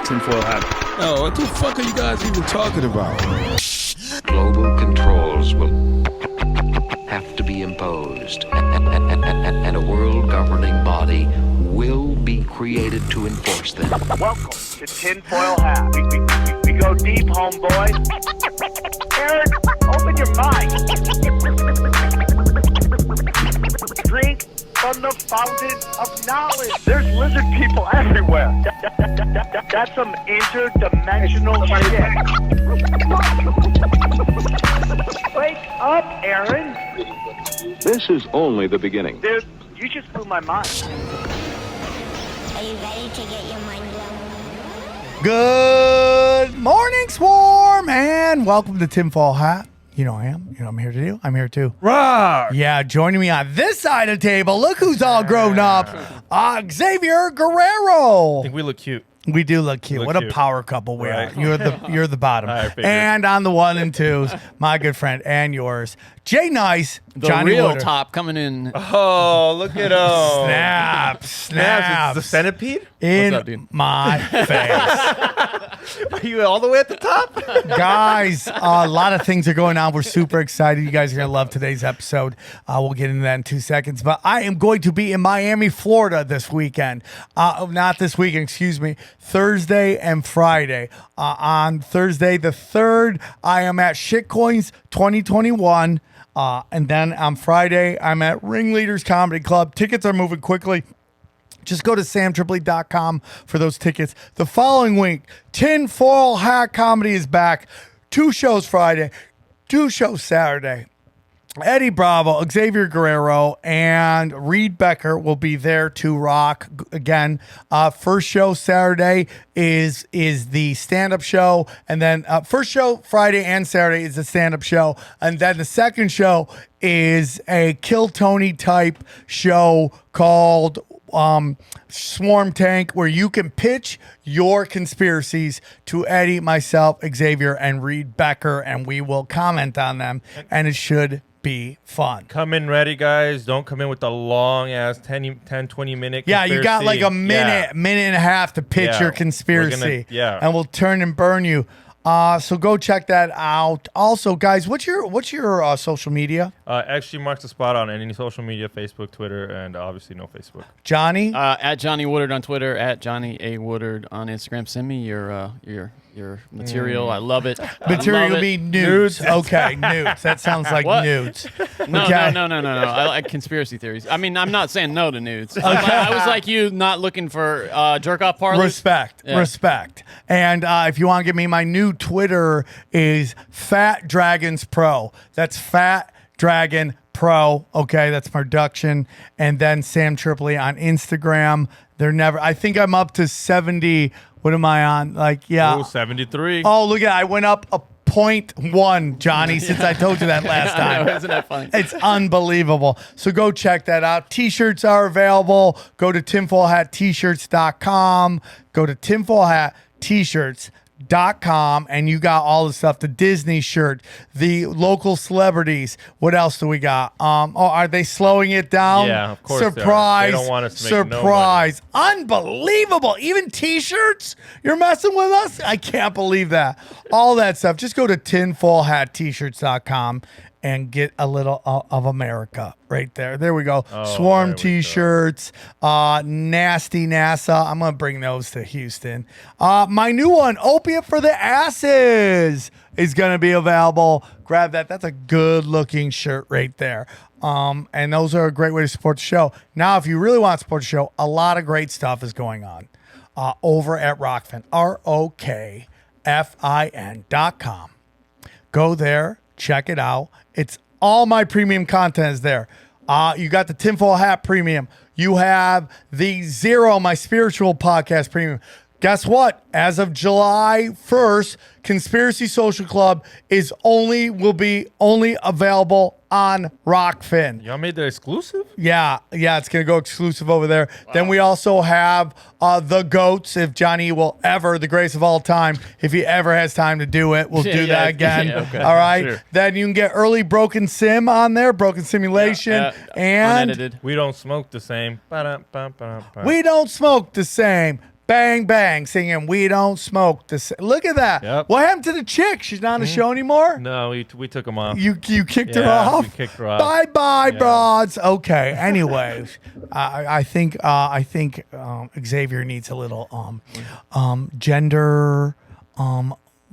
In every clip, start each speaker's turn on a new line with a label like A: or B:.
A: tinfoil hat. Oh, what the fuck are you guys even talking about?
B: Global controls will have to be imposed, and a world governing body will be created to enforce them.
C: Welcome to Tinfoil Hat. We go deep, homeboy. Aaron, open your mind. Drink from the fountain of knowledge. There's lizard people everywhere. That's some interdimensional shit. Wake up, Aaron.
B: This is only the beginning.
C: Dude, you just blew my mind.
D: Are you ready to get your mind blown?
E: Good morning, Swarm, and welcome to Tinfoil Hat. You know I am. You know I'm here to do. I'm here too.
A: Rock!
E: Yeah, joining me on this side of the table, look who's all grown up. Xavier Guerrero.
F: I think we look cute.
E: We do look cute. What a power couple we are. You're the bottom.
F: I figured.
E: And on the 1 and 2s, my good friend and yours, Jay Nice,
G: The
E: Johnny
G: real
E: Woodard.
G: top coming in.
F: Oh, look at him.
E: Snap.
F: It's the centipede?
E: In
G: What's up, dude?
E: my face.
F: Are you all the way at the top?
E: Guys, a lot of things are going on. We're super excited. You guys are going to love today's episode. We'll get into that in 2 seconds. But I am going to be in Miami, Florida this weekend. Not this weekend, excuse me. Thursday and Friday. On Thursday the 3rd, I am at Shitcoins 2021. And then on Friday, I'm at Ringleaders Comedy Club. Tickets are moving quickly. Just go to samtripoli.com for those tickets. The following week, Tinfoil Hat Comedy is back. 2 shows Friday, 2 shows Saturday. Eddie Bravo, Xavier Guerrero, and Reed Becker will be there to rock again. First show Saturday is the stand-up show, and then first show Friday and Saturday is the stand-up show, and then the second show is a Kill Tony type show called Swarm Tank, where you can pitch your conspiracies to Eddie, myself, Xavier, and Reed Becker, and we will comment on them, and it should be fun.
F: Come in ready, guys. Don't come in with the long ass 10, 20 minute
E: Yeah,
F: conspiracy.
E: you got like a minute, minute and a half to pitch
F: Yeah,
E: your conspiracy.
F: yeah.
E: And we'll turn and burn you. So go check that out. Also, guys, what's your social media?
F: Actually marks the spot on any social media, Facebook, Twitter, and obviously no Facebook.
E: Johnny?
G: At Johnny Woodard on Twitter, at Johnny A. Woodard on Instagram. Send me your material. I love it.
E: Material
G: love
E: be
G: it.
E: nudes. Okay, nudes. That sounds like
G: What?
E: nudes.
G: No,
E: Okay.
G: no. I like conspiracy theories. I mean, I'm not saying no to nudes. I was like you, not looking for jerk-off parlors.
E: Respect.
G: Yeah.
E: Respect. And if you want to get me, my new Twitter is Fat Dragons Pro. That's Fat Dragon Pro. Okay, that's production. And then Sam Tripoli on Instagram. I think I'm up to 70. What am I on?
F: Oh, 73.
E: Oh, look at I went up a 0.1, Johnny, since I told you that last
G: I know,
E: time.
G: isn't that funny?
E: It's unbelievable. So go check that out. T-shirts are available. Go to tinfoilhattshirts.com. Go to tinfoilhattshirts.com, and you got all the stuff. The Disney shirt, the local celebrities. What else do we got? Are they slowing it down?
F: Yeah, of course they are.
E: Surprise.
F: They don't want us to make no
E: surprise. Unbelievable. Even T-shirts? You're messing with us? I can't believe that. All that stuff. Just go to tinfoilhattshirts.com and get a little of America right there. There we go. Swarm
F: there we
E: T-shirts, Nasty NASA. I'm going to bring those to Houston. My new one, Opiate for the Asses, is going to be available. Grab that. That's a good-looking shirt right there. And those are a great way to support the show. Now, if you really want to support the show, a lot of great stuff is going on over at Rockfin, ROKFIN.com. Go there. Check it out. It's all my premium content is there. You got the Tinfoil Hat Premium. You have the Zero, my spiritual podcast premium. Guess what? As of July 1st, Conspiracy Social Club will be only available on Rockfin.
F: Y'all made that exclusive?
E: Yeah, it's going to go exclusive over there. Wow. Then we also have the GOATs, if Johnny will ever, the greatest of all time, if he ever has time to do it, we'll do that again.
G: Yeah, okay.
E: All right?
F: Sure.
E: Then you can get early Broken Sim on there, Broken Simulation. And
G: unedited.
F: We don't smoke the same. Ba-da-ba-ba-ba.
E: we don't smoke the same. Bang Bang singing "We Don't Smoke." Look at that.
F: Yep.
E: What happened to the chick? She's not on the show anymore.
F: No, we took them off.
E: You kicked her
F: Yeah,
E: off.
F: we kicked her off.
E: Bye bye,
F: Yeah.
E: broads. Okay. Anyways, I think Xavier needs a little gender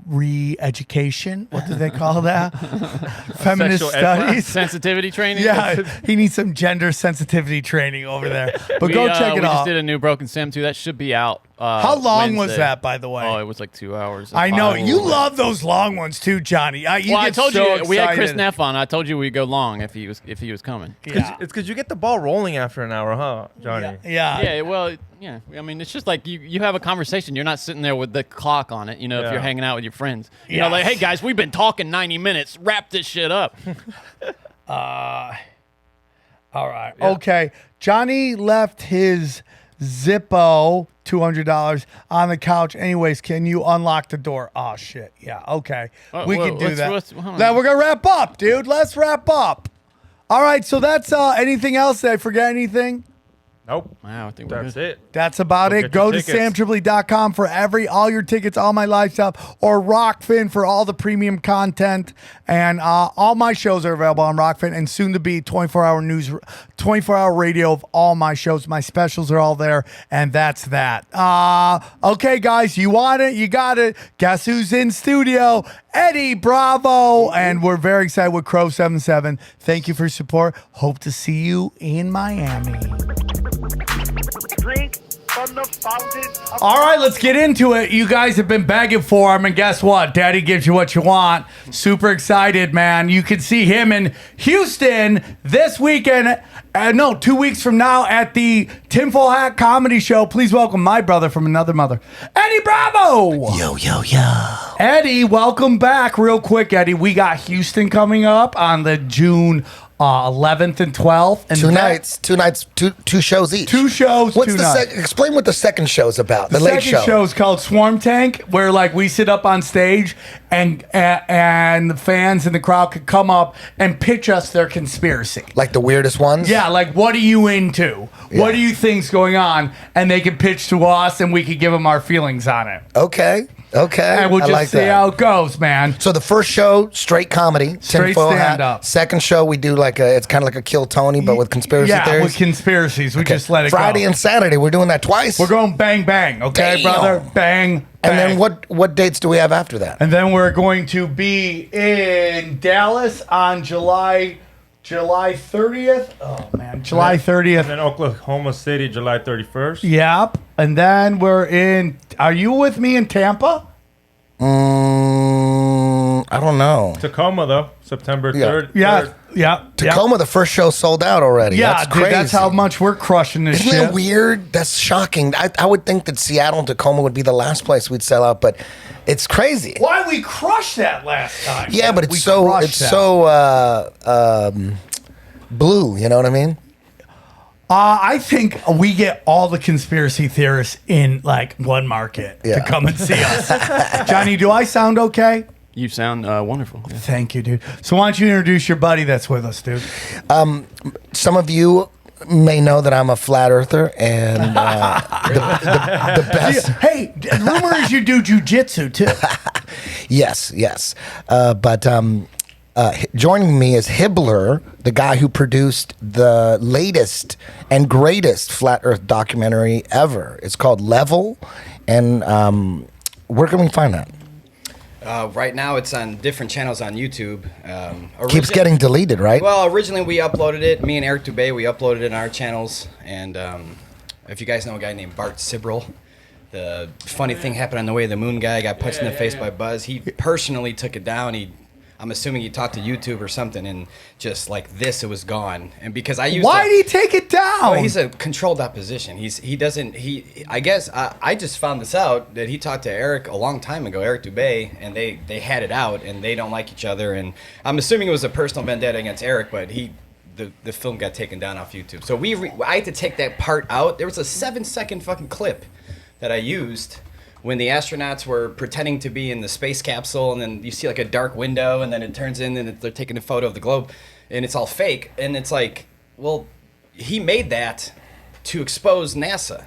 E: re-education. What do they call that? Feminist
F: Sexual ed class.
E: studies.
G: Sensitivity training.
E: Yeah, he needs some gender sensitivity training over there. But go check it
G: we
E: out.
G: just did a new Broken Sim too. That should be out.
E: How long was
G: Wednesday.
E: that, by the way?
G: Oh, it was like 2 hours.
E: I know.
G: Oh.
E: You love those long ones too, Johnny. You
G: Well,
E: get
G: I told
E: so
G: you we had Chris
E: excited.
G: Neff on. I told you we'd go long if he was coming.
E: Yeah.
F: It's because you get the ball rolling after an hour, huh, Johnny?
E: Yeah.
G: Yeah, well, yeah. I mean, it's just like you have a conversation. You're not sitting there with the clock on it. You know, if
F: Yeah.
G: you're hanging out with your friends. You know, like, hey guys, we've been talking 90 minutes. Wrap this shit up.
E: All right. Okay. Johnny left his Zippo $200 on the couch. Anyways, can you unlock the door? Oh shit. Yeah. Okay. We can do that.
G: hold on.
E: Now we're gonna wrap up, dude. Let's wrap up. All right. So that's anything else? Did I forget anything?
F: Nope.
G: Wow, I think we're
F: That's
G: good.
F: it.
E: That's about it.
F: get
E: Go
F: your
E: to
F: tickets.
E: samtripoli.com for all your tickets, all my live stuff, or Rockfin for all the premium content. And all my shows are available on Rockfin, and soon to be 24-hour news, 24-hour radio of all my shows. My specials are all there, and that's that. Okay, guys, you want it, you got it. Guess who's in studio? Eddie Bravo, and we're very excited with Crrow777. Thank you for your support. Hope to see you in Miami.
C: Drink from the fountain of
E: All right, let's get into it. You guys have been begging for him, and guess what? Daddy gives you what you want. Super excited, man. You can see him in Houston this weekend. 2 weeks from now at the Tinfoil Hat Comedy Show. Please welcome my brother from another mother, Eddie Bravo.
H: Yo, yo, yo.
E: Eddie, welcome back. Real quick, Eddie, we got Houston coming up on the June 11th and 12th. And
H: Two nights, two shows each.
E: Two shows,
H: What's
E: two
H: the
E: nights.
H: explain what the second show's about. The
E: The
H: late
E: second
H: show.
E: show is called Swarm Tank, where like we sit up on stage and the fans in the crowd could come up and pitch us their conspiracy.
H: Like the weirdest ones?
E: Yeah, like what are you into? What do you think's going on? And they can pitch to us, and we could give them our feelings on it.
H: Okay.
E: And we'll
H: I
E: just
H: like
E: see
H: that.
E: how it goes, man.
H: So the first show, straight comedy,
E: Straight
H: tinfoil hat.
E: stand-up.
H: Second show, we do it's kind of like a Kill Tony, but with conspiracy
E: Yeah,
H: theories.
E: with conspiracies. We just let it
H: Friday
E: go.
H: and Saturday, we're doing that twice.
E: We're going bang, bang. Okay,
H: Damn.
E: brother? Bang,
H: and
E: bang.
H: then what dates do we have after that?
E: And then we're going to be in Dallas on July 30th. Oh, man. July
F: And
E: 30th.
F: then Oklahoma City, July 31st.
E: Yep. And then we're in. Are you with me in Tampa?
H: I don't know.
F: Tacoma, though, September 3rd.
E: Yeah.
F: 3rd.
E: Yeah.
H: Tacoma, the first show sold out already.
E: Yeah,
H: that's
E: dude,
H: crazy.
E: that's how much we're crushing this
H: Isn't
E: shit.
H: that weird? That's shocking. I would think that Seattle and Tacoma would be the last place we'd sell out, but it's crazy.
E: Why we crushed that last time?
H: Yeah, but
E: We
H: it's so
E: crushed that.
H: blue. You know what I mean?
E: I think we get all the conspiracy theorists in like one market to
H: Yeah.
E: come and see us. Johnny, do I sound okay?
G: You sound wonderful. Yeah.
E: Thank you, dude. So why don't you introduce your buddy that's with us, dude?
H: Some of you may know that I'm a flat earther, and the best.
E: Hey, rumor is you do jujitsu too.
H: Yes. But joining me is Hibbeler, the guy who produced the latest and greatest flat Earth documentary ever. It's called Level, and where can we find that?
I: Right now, it's on different channels on YouTube.
H: Keeps getting deleted, right?
I: Well, originally we uploaded it. Me and Eric Dubé, we uploaded it on our channels. And if you guys know a guy named Bart Sibrel, the funny thing happened on the way to the moon guy got punched in the face by Buzz. He personally took it down. I'm assuming he talked to YouTube or something, and just like this, it was gone. And because I used
E: Why did he take it down?
I: Well, he's a controlled opposition. I guess I just found this out that he talked to Eric a long time ago, Eric Dubé, and they had it out, and they don't like each other. And I'm assuming it was a personal vendetta against Eric, but the film got taken down off YouTube. So I had to take that part out. There was a 7-second fucking clip that I used when the astronauts were pretending to be in the space capsule, and then you see like a dark window, and then it turns in, and they're taking a photo of the globe, and it's all fake. And it's like, well, he made that to expose NASA.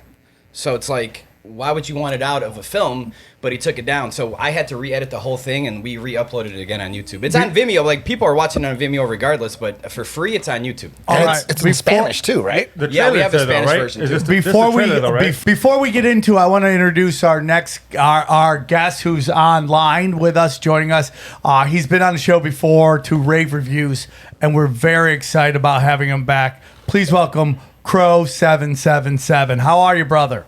I: So it's like, why would you want it out of a film? But he took it down, so I had to re-edit the whole thing, and we re-uploaded it again on YouTube. It's on Vimeo. Like, people are watching it on Vimeo regardless, but for free, it's on YouTube.
H: And
E: right.
H: it's in Spanish too, right?
F: The
I: Yeah, we have the
F: trailer's there,
I: Spanish
F: though, right?
I: version,
F: It's
I: too.
F: just the
E: Before we
F: trailer, though, right?
E: before we get into, I want to introduce our next our guest who's online with us, joining us. He's been on the show before to rave reviews, and we're very excited about having him back. Please welcome Crrow777. How are you, brother?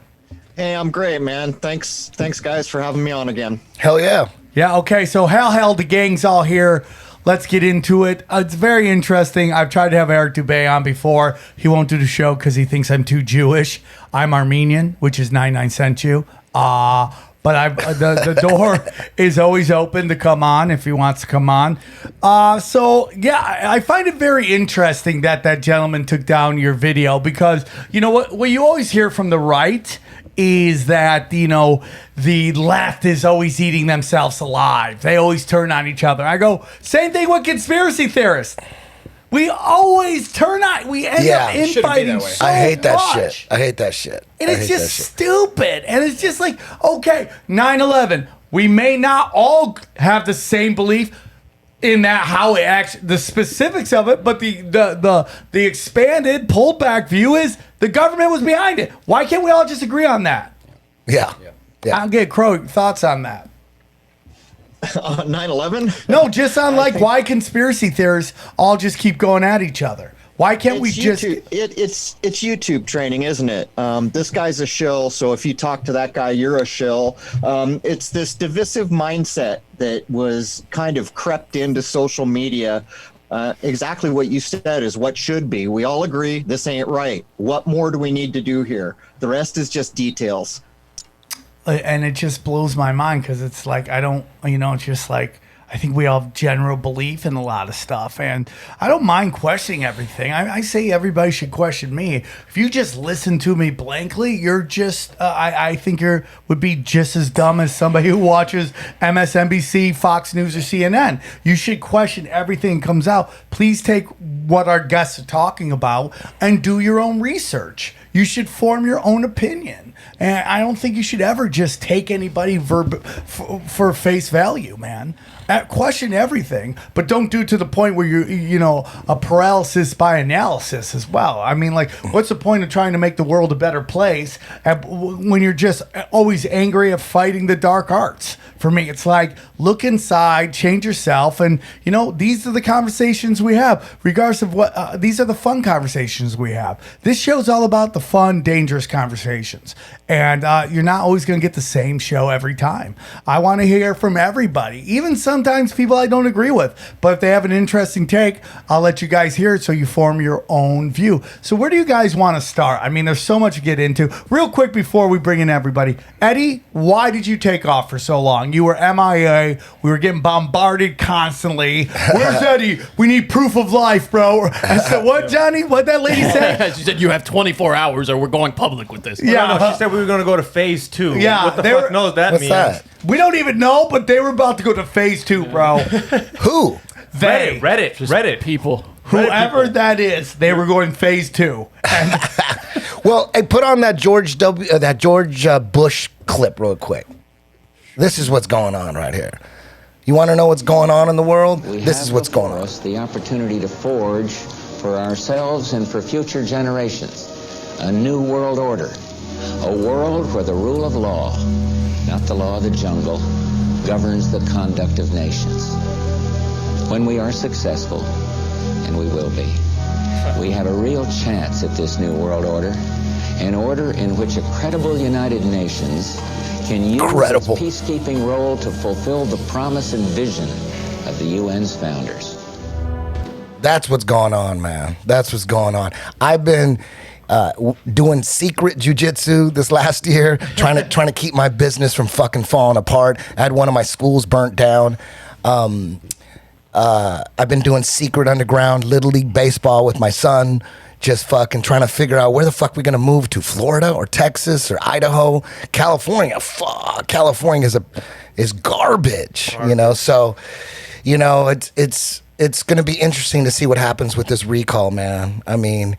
J: Hey, I'm great, man. Thanks guys for having me on again.
H: Hell yeah.
E: Yeah, okay, so hell, the gang's all here. Let's get into it. It's very interesting. I've tried to have Eric Dubé on before. He won't do the show because he thinks I'm too Jewish. I'm Armenian, which is 99 cent Jew. But the door is always open to come on if he wants to come on. So, yeah, I find it very interesting that gentleman took down your video because, you know what you always hear from the right is that, you know, the left is always eating themselves alive. They always turn on each other. I go, same thing with conspiracy theorists. We always turn on. We end up infighting so
H: I hate that
E: much.
H: shit. I hate that shit.
E: And
H: I
E: it's
H: hate
E: just
H: that shit.
E: stupid. And it's just like, okay, 9/11. We may not all have the same belief in that how it actually, the specifics of it, but the expanded pulled back view is the government was behind it. Why can't we all just agree on that?
H: Yeah.
E: I'll get Crow thoughts on that.
J: 9/11?
E: No, just on like why conspiracy theorists all just keep going at each other. Why can't we just?
J: It's YouTube training, isn't it? This guy's a shill, so if you talk to that guy, you're a shill. It's this divisive mindset that was kind of crept into social media. Exactly what you said is what should be. We all agree this ain't right. What more do we need to do here? The rest is just details.
E: And it just blows my mind because it's like it's just like I think we all have general belief in a lot of stuff, and I don't mind questioning everything. I say everybody should question me. If you just listen to me blankly, you're just I think would be just as dumb as somebody who watches MSNBC, Fox News, or CNN. You should question everything that comes out. Please take what our guests are talking about and do your own research. You should form your own opinion. And I don't think you should ever just take anybody for face value, man. Question everything, but don't do to the point where a paralysis by analysis as well. I mean, like, what's the point of trying to make the world a better place when you're just always angry at fighting the dark arts? For me, it's like, look inside, change yourself, and, these are the conversations we have, regardless of what, these are the fun conversations we have. This show's all about the fun, dangerous conversations, and you're not always going to get the same show every time. I want to hear from everybody, even sometimes people I don't agree with, but if they have an interesting take, I'll let you guys hear it so you form your own view. So where do you guys want to start? I mean, there's so much to get into. Real quick before we bring in everybody, Eddie, why did you take off for so long? You were MIA. We were getting bombarded constantly. Where's Eddie? We need proof of life, bro. I said, what, Johnny? What that lady say?
G: She said, you have 24 hours or we're going public with this.
E: Yeah.
F: No, she said we were going to go to phase 2.
E: Yeah,
F: What the fuck knows that
H: What's
F: means?
H: that?
E: We don't even know, but they were about to go to phase 2, bro.
H: Who?
F: Reddit.
G: People.
E: Whoever that is, they were going phase 2. And
H: Well, hey, put on that George Bush clip real quick. This is what's going on right here. You want to know what's going on in the world? This is what's going on.
K: Us the opportunity to forge for ourselves and for future generations a new world order, a world where the rule of law, not the law of the jungle, governs the conduct of nations. When we are successful, and we will be, we have a real chance at this new world order, an order in which a credible United Nations can use its peacekeeping role to fulfill the promise and vision of the UN's founders.
H: That's what's going on, man. That's what's going on. I've been doing secret jujitsu this last year, trying to keep my business from fucking falling apart. I had one of my schools burnt down. I've been doing secret underground Little League baseball with my son, just fucking trying to figure out where the fuck we're gonna move to, Florida or Texas or Idaho, California. Fuck, California is garbage, So, it's gonna be interesting to see what happens with this recall, man. I mean,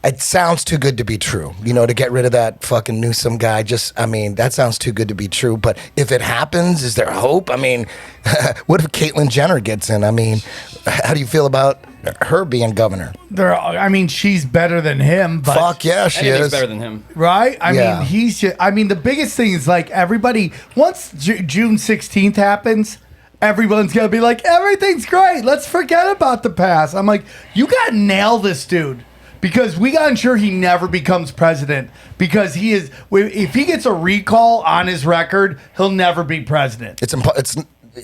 H: It sounds too good to be true, you know, to get rid of that fucking Newsom guy. That sounds too good to be true. But if it happens, is there hope? I mean, what if Caitlyn Jenner gets in? I mean, how do you feel about her being governor?
E: She's better than him. But
H: fuck yeah, she
I: Anything's
H: is.
I: better than him.
E: Right?
H: Yeah.
E: The biggest thing is like everybody, once June 16th happens, everyone's going to be like, everything's great. Let's forget about the past. I'm like, you got to nail this dude. Because we got to ensure he never becomes president. Because if he gets a recall on his record, he'll never be president.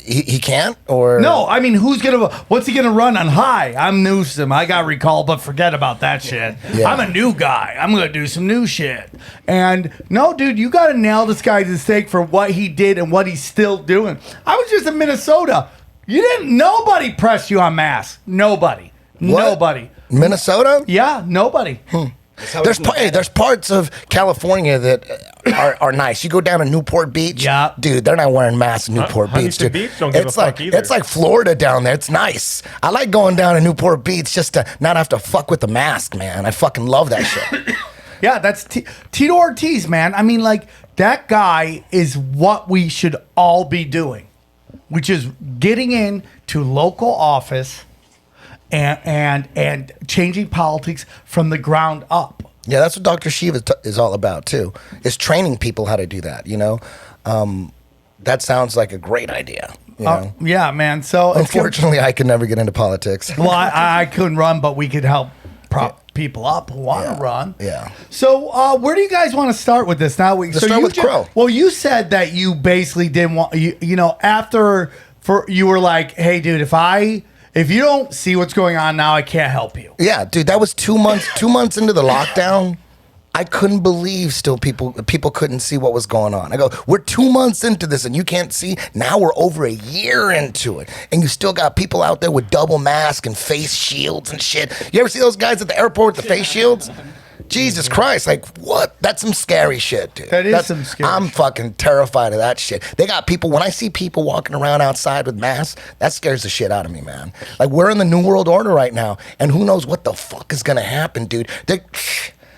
H: He can't, or
E: no? I mean, what's he gonna run on? Hi, I'm Newsom. I got recalled, but forget about that shit.
H: Yeah.
E: I'm a new guy. I'm gonna do some new shit. And no, dude, you gotta nail this guy to the stake for what he did and what he's still doing. I was just in Minnesota. Nobody pressed you on masks. Nobody.
H: What?
E: Nobody.
H: Minnesota?
E: Yeah, nobody.
H: There's parts of California that are nice. You go down to Newport Beach,
E: yeah,
H: dude. They're not wearing masks in Newport Beach, dude.
F: Beach don't give a fuck either.
H: It's like Florida down there. It's nice. I like going down to Newport Beach just to not have to fuck with the mask, man. I fucking love that shit.
E: Yeah, that's Tito Ortiz, man. I mean, like, that guy is what we should all be doing, which is getting into local office and changing politics from the ground up.
H: Yeah, that's what Dr. Shiva is all about too. Is training people how to do that. You know, that sounds like a great idea. You know?
E: Yeah, man. So
H: unfortunately, I could never get into politics.
E: Well, I couldn't run, but we could help prop people up who want to run.
H: Yeah.
E: So where do you guys want to start with this?
H: Let's start with Crrow.
E: Well, you said that you basically didn't want you were like, hey, dude, if you don't see what's going on now, I can't help you.
H: Yeah, dude, that was 2 months. 2 months into the lockdown, I couldn't believe still people couldn't see what was going on. I go, we're 2 months into this and you can't see? Now we're over a year into it. And you still got people out there with double masks and face shields and shit. You ever see those guys at the airport with the face shields? Jesus Christ, like, what? That's some scary shit, dude.
E: That's some scary
H: I'm fucking terrified of that shit. They got people, when I see people walking around outside with masks, that scares the shit out of me, man. Like, we're in the New World Order right now, and who knows what the fuck is gonna happen, dude.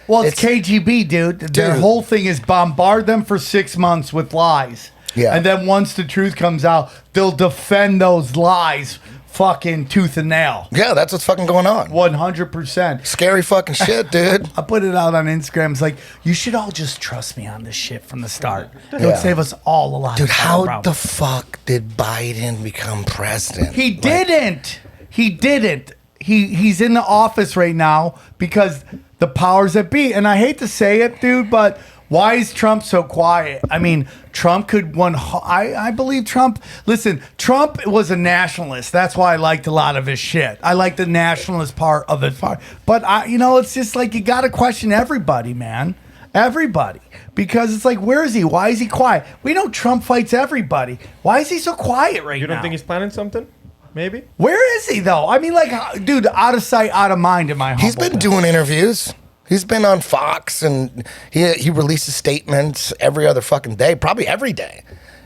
E: Well, it's KGB, dude. Their whole thing is bombard them for 6 months with lies.
H: Yeah.
E: And then once the truth comes out, they'll defend those lies fucking tooth and nail.
H: Yeah, that's what's fucking going on.
E: 100%.
H: Scary fucking shit, dude.
E: I put it out on Instagram. It's like, you should all just trust me on this shit from the start. It would save us all a lot
H: dude,
E: of time.
H: how the fuck did Biden become president?
E: He didn't. He didn't. He's in the office right now because the powers that be. And I hate to say it, dude, but why is Trump so quiet? I mean, Trump could I believe Trump. Listen, Trump was a nationalist. That's why I liked a lot of his shit. I like the nationalist part of it. But it's just like you got to question everybody, man. Everybody. Because it's like, where is he? Why is he quiet? We know Trump fights everybody. Why is he so quiet right now?
F: You don't think he's planning something? Maybe.
E: Where is he though? I mean, like, dude, out of sight, out of mind. In my
H: He's been doing interviews. He's been on Fox and he releases statements every other fucking day, probably every day.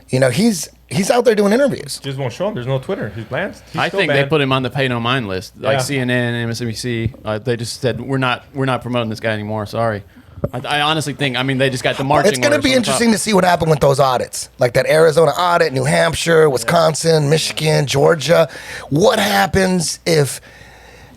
H: You know, he's out there doing interviews.
F: Just won't show him. There's no Twitter. He's banned.
G: I think they put him on the pay no mind list, like CNN, MSNBC. They just said we're not promoting this guy anymore. Sorry. I honestly think. I mean, they just got the marching.
H: It's going to be interesting to see what happened with those audits, like that Arizona audit, New Hampshire, Wisconsin, Michigan, Georgia. What happens if,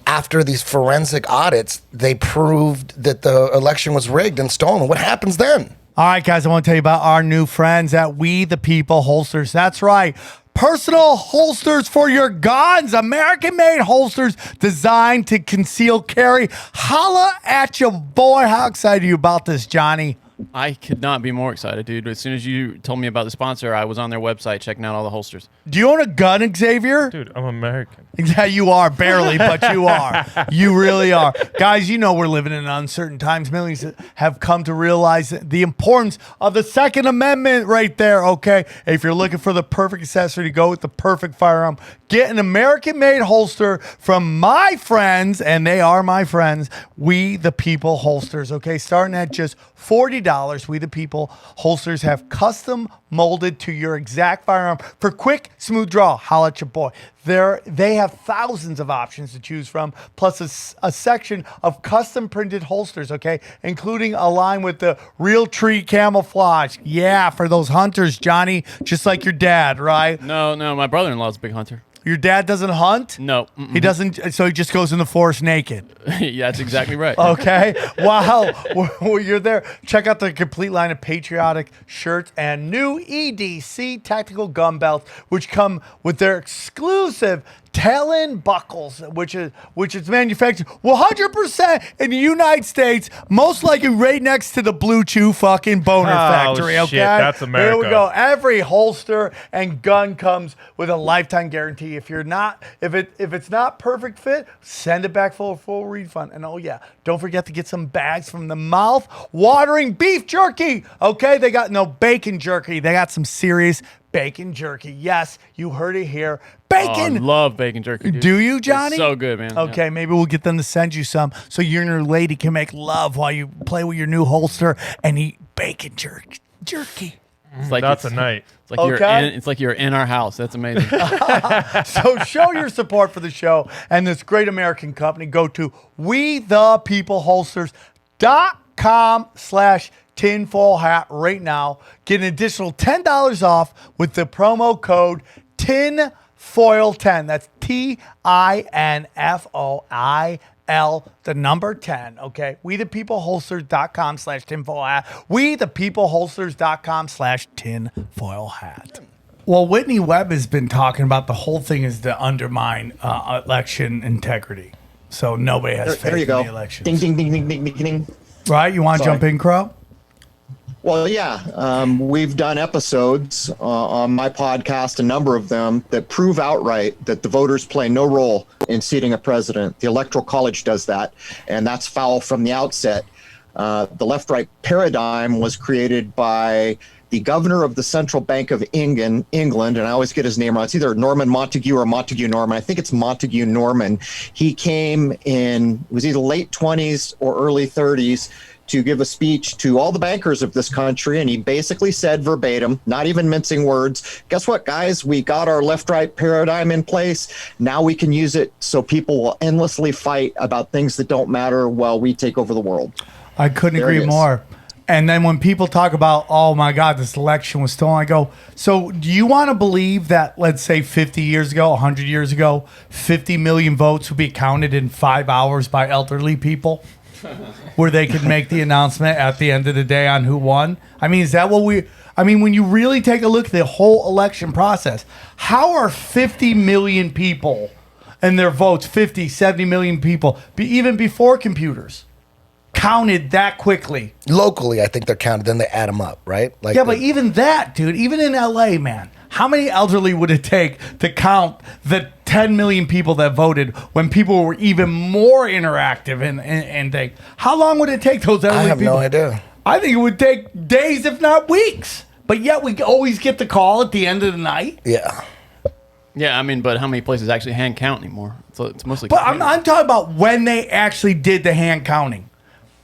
H: after these forensic audits, they proved that the election was rigged and stolen? What happens then?
E: All right, guys, I want to tell you about our new friends at We the People Holsters. That's right. Personal holsters for your guns. American-made holsters designed to conceal carry. Holla at your boy. How excited are you about this, Johnny?
G: I could not be more excited, dude. As soon as you told me about the sponsor, I was on their website checking out all the holsters.
E: Do you own a gun, Xavier?
F: Dude, I'm American.
E: Yeah, you are, barely, but you are. You really are. Guys, you know we're living in uncertain times. Millions have come to realize the importance of the Second Amendment right there, okay? If you're looking for the perfect accessory to go with the perfect firearm, get an American-made holster from my friends, and they are my friends, We the People Holsters, okay? Starting at just $40. $50. We the People holsters have custom molded to your exact firearm for quick, smooth draw. Holla at your boy. They have thousands of options to choose from, plus a section of custom printed holsters, okay, including a line with the real tree camouflage. Yeah, for those hunters, Johnny, just like your dad, right?
G: No, my brother-in-law's a big hunter.
E: Your dad doesn't hunt?
G: No.
E: He doesn't, so he just goes in the forest naked.
G: Yeah, that's exactly right.
E: Okay. Wow. Well, you're there. Check out the complete line of patriotic shirts and new EDC tactical gun belts, which come with their exclusive Talon buckles, which is manufactured 100% in the United States, most likely right next to the Blue Chew fucking boner factory. Okay,
F: shit, that's America.
E: Here we go. Every holster and gun comes with a lifetime guarantee. If it's not perfect fit, send it back for a full refund. And oh yeah, don't forget to get some bags from the mouth watering beef jerky. Okay, they got no bacon jerky. They got some serious bacon jerky. Yes, you heard it here. Bacon.
G: Oh, I love bacon jerky. Dude.
E: Do you, Johnny?
G: It's so good, man.
E: Okay,
G: Yeah.
E: maybe we'll get them to send you some so you and your lady can make love while you play with your new holster and eat bacon jerky.
G: It's like
F: That's a night.
G: It's like
E: Okay.
G: it's like you're in our house. That's amazing.
E: So show your support for the show and this great American company. Go to wethepeopleholsters.com/tinfoil hat right now. Get an additional $10 off with the promo code TINFOIL10. That's TINFOIL, the number 10. Okay. wethepeopleholsters.com/tinfoil hat. wethepeopleholsters.com/tinfoil hat. Well, Whitney Webb has been talking about the whole thing is to undermine election integrity. So nobody has faith
J: There you
E: in
J: go.
E: the elections.
J: Ding, ding, ding, ding, ding, ding, ding.
E: Right? You want to
J: Sorry.
E: jump in, Crow?
J: Well, yeah. We've done episodes on my podcast, a number of them, that prove outright that the voters play no role in seating a president. The Electoral College does that, and that's foul from the outset. The left-right paradigm was created by the governor of the Central Bank of England, and I always get his name wrong. It's either Norman Montague or Montague Norman. I think it's Montague Norman. He came in, it was either late 20s or early 30s, to give a speech to all the bankers of this country, and he basically said verbatim, not even mincing words, guess what, guys? We got our left-right paradigm in place. Now we can use it so people will endlessly fight about things that don't matter while we take over the world.
E: I couldn't
J: There it
E: agree
J: is.
E: more. And then when people talk about, oh my God, this election was stolen, I go, so do you want to believe that, let's say 50 years ago, 100 years ago, 50 million votes would be counted in 5 hours by elderly people? Where they could make the announcement at the end of the day on who won? I mean, is that what when you really take a look at the whole election process, how are 50 million people and their votes, 50, 70 million people, even before computers, counted that quickly?
H: Locally, I think they're counted. Then they add them up, right? Like
E: Yeah, but even that, dude, even in LA, man, how many elderly would it take to count the 10 million people that voted when people were even more interactive and think, how long would it take those elderly
H: I have
E: people?
H: no idea.
E: I think it would take days, if not weeks. But yet we always get the call at the end of the night.
H: Yeah.
G: Yeah, I mean, but how many places actually hand count anymore? So it's mostly.
E: But I'm talking about when they actually did the hand counting.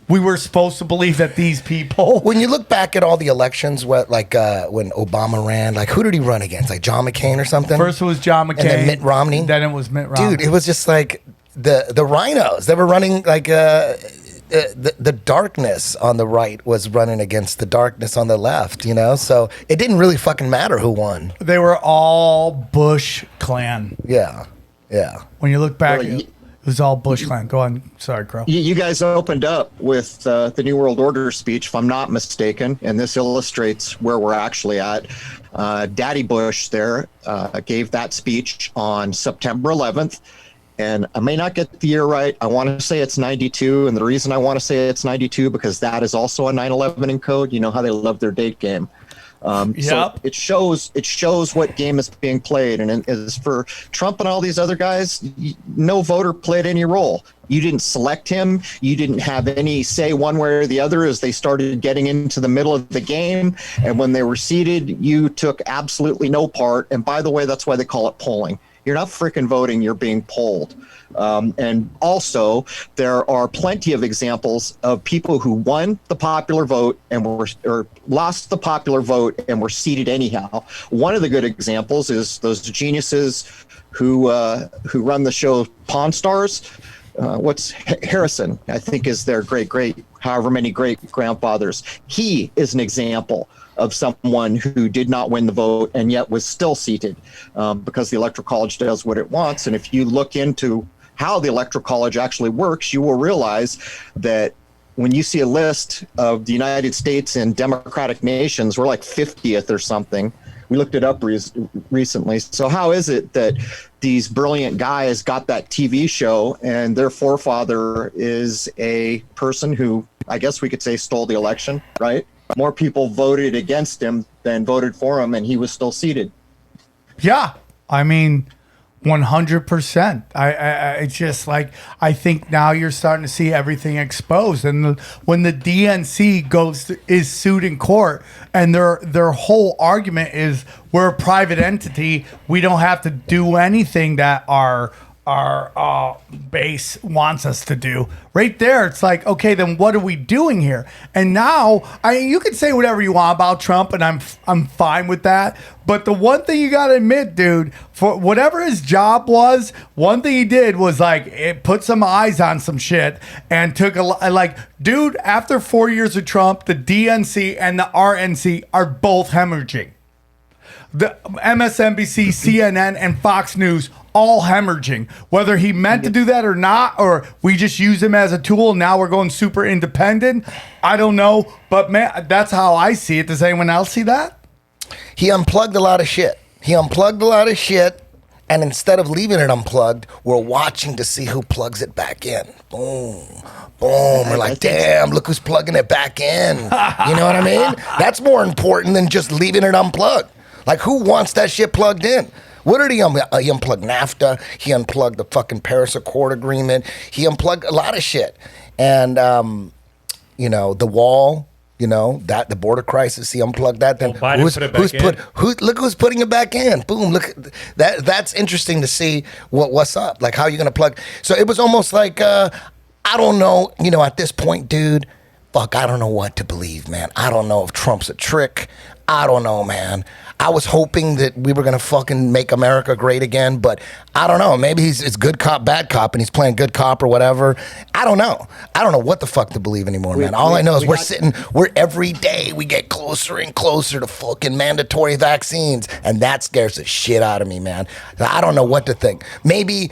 E: We were supposed to believe that these people.
H: When you look back at all the elections, when Obama ran, like who did he run against? Like John McCain or something?
E: First it was John McCain.
H: And then Mitt Romney.
E: Then it was Mitt Romney.
H: Dude, it was just like the rhinos. They were running like the darkness on the right was running against the darkness on the left, you know? So it didn't really fucking matter who won.
E: They were all Bush clan.
H: Yeah. Yeah.
E: When you look back,
J: Well,
E: it was all Bush clan. Go on. Sorry, Crow.
J: You guys opened up with the New World Order speech, if I'm not mistaken, and this illustrates where we're actually at. Daddy Bush there gave that speech on September 11th, and I may not get the year right. I want to say it's 92, and the reason I want to say it's 92 because that is also a 9/11 in code. You know how they love their date game. So it shows what game is being played. And as for Trump and all these other guys, no voter played any role. You didn't select him. You didn't have any say one way or the other as they started getting into the middle of the game. And when they were seated, you took absolutely no part. And by the way, that's why they call it polling. You're not freaking voting, you're being polled. And also, there are plenty of examples of people who won the popular vote and or lost the popular vote and were seated anyhow. One of the good examples is those geniuses who run the show Pawn Stars. What's Harrison, I think, is their however many great grandfathers. He is an example of someone who did not win the vote and yet was still seated because the Electoral College does what it wants. And if you look into how the Electoral College actually works, you will realize that when you see a list of the United States and democratic nations, we're like 50th or something. We looked it up recently. So how is it that these brilliant guys got that TV show and their forefather is a person who, I guess we could say, stole the election, right? More people voted against him than voted for him, and he was still seated.
E: Yeah, I mean, 100%. It's just like, I think now you're starting to see everything exposed, and when the DNC is sued in court, and their whole argument is we're a private entity, we don't have to do anything that our base wants us to do. Right there, it's like, okay, then what are we doing here? And now, you can say whatever you want about Trump, and I'm fine with that. But the one thing you gotta admit, dude, for whatever his job was, one thing he did was like it put some eyes on some shit and took dude. After 4 years of Trump, the DNC and the RNC are both hemorrhaging. The MSNBC, CNN, and Fox News all hemorrhaging. Whether he meant to do that or not, or we just use him as a tool and now we're going super independent, I don't know. But man, that's how I see it. Does anyone else see that?
H: He unplugged a lot of shit. And instead of leaving it unplugged, we're watching to see who plugs it back in. Boom, boom. We're like, damn, look who's plugging it back in. You know what I mean? That's more important than just leaving it unplugged. Like, who wants that shit plugged in? What did he he unplugged NAFTA. He unplugged the fucking Paris Accord agreement. He unplugged a lot of shit. And, the wall, that the border crisis, he unplugged that. Then look who's putting it back in. Boom, look, that's interesting to see what's up. Like, how you going to plug. So it was almost like, I don't know, at this point, dude, fuck, I don't know what to believe, man. I don't know if Trump's a trick. I don't know, man. I was hoping that we were going to fucking make America great again, but I don't know. Maybe it's good cop, bad cop, and he's playing good cop or whatever. I don't know. I don't know what the fuck to believe anymore, man. All I know is we're every day we get closer and closer to fucking mandatory vaccines, and that scares the shit out of me, man. I don't know what to think. Maybe...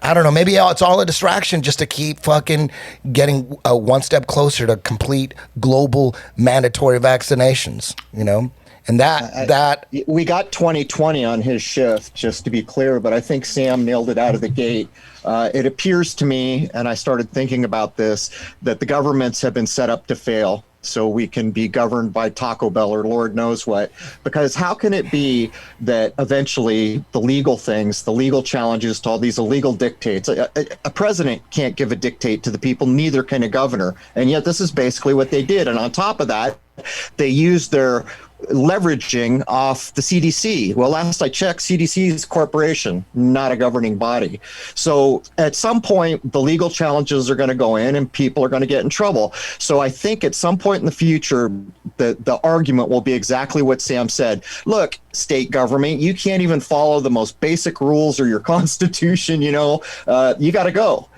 H: I don't know. Maybe it's all a distraction just to keep fucking getting one step closer to complete global mandatory vaccinations, And that
J: we got 2020 on his shift, just to be clear, but I think Sam nailed it out of the gate. It appears to me, and I started thinking about this, that the governments have been set up to fail. So we can be governed by Taco Bell or Lord knows what. Because how can it be that eventually the legal things, the legal challenges to all these illegal dictates, a president can't give a dictate to the people, neither can a governor. And yet this is basically what they did. And on top of that, they used their leveraging off the CDC. Well, last I checked, CDC is a corporation, not a governing body. So at some point, the legal challenges are going to go in and people are going to get in trouble. So I think at some point in the future, the argument will be exactly what Sam said. Look, state government, you can't even follow the most basic rules or your constitution, you got to go.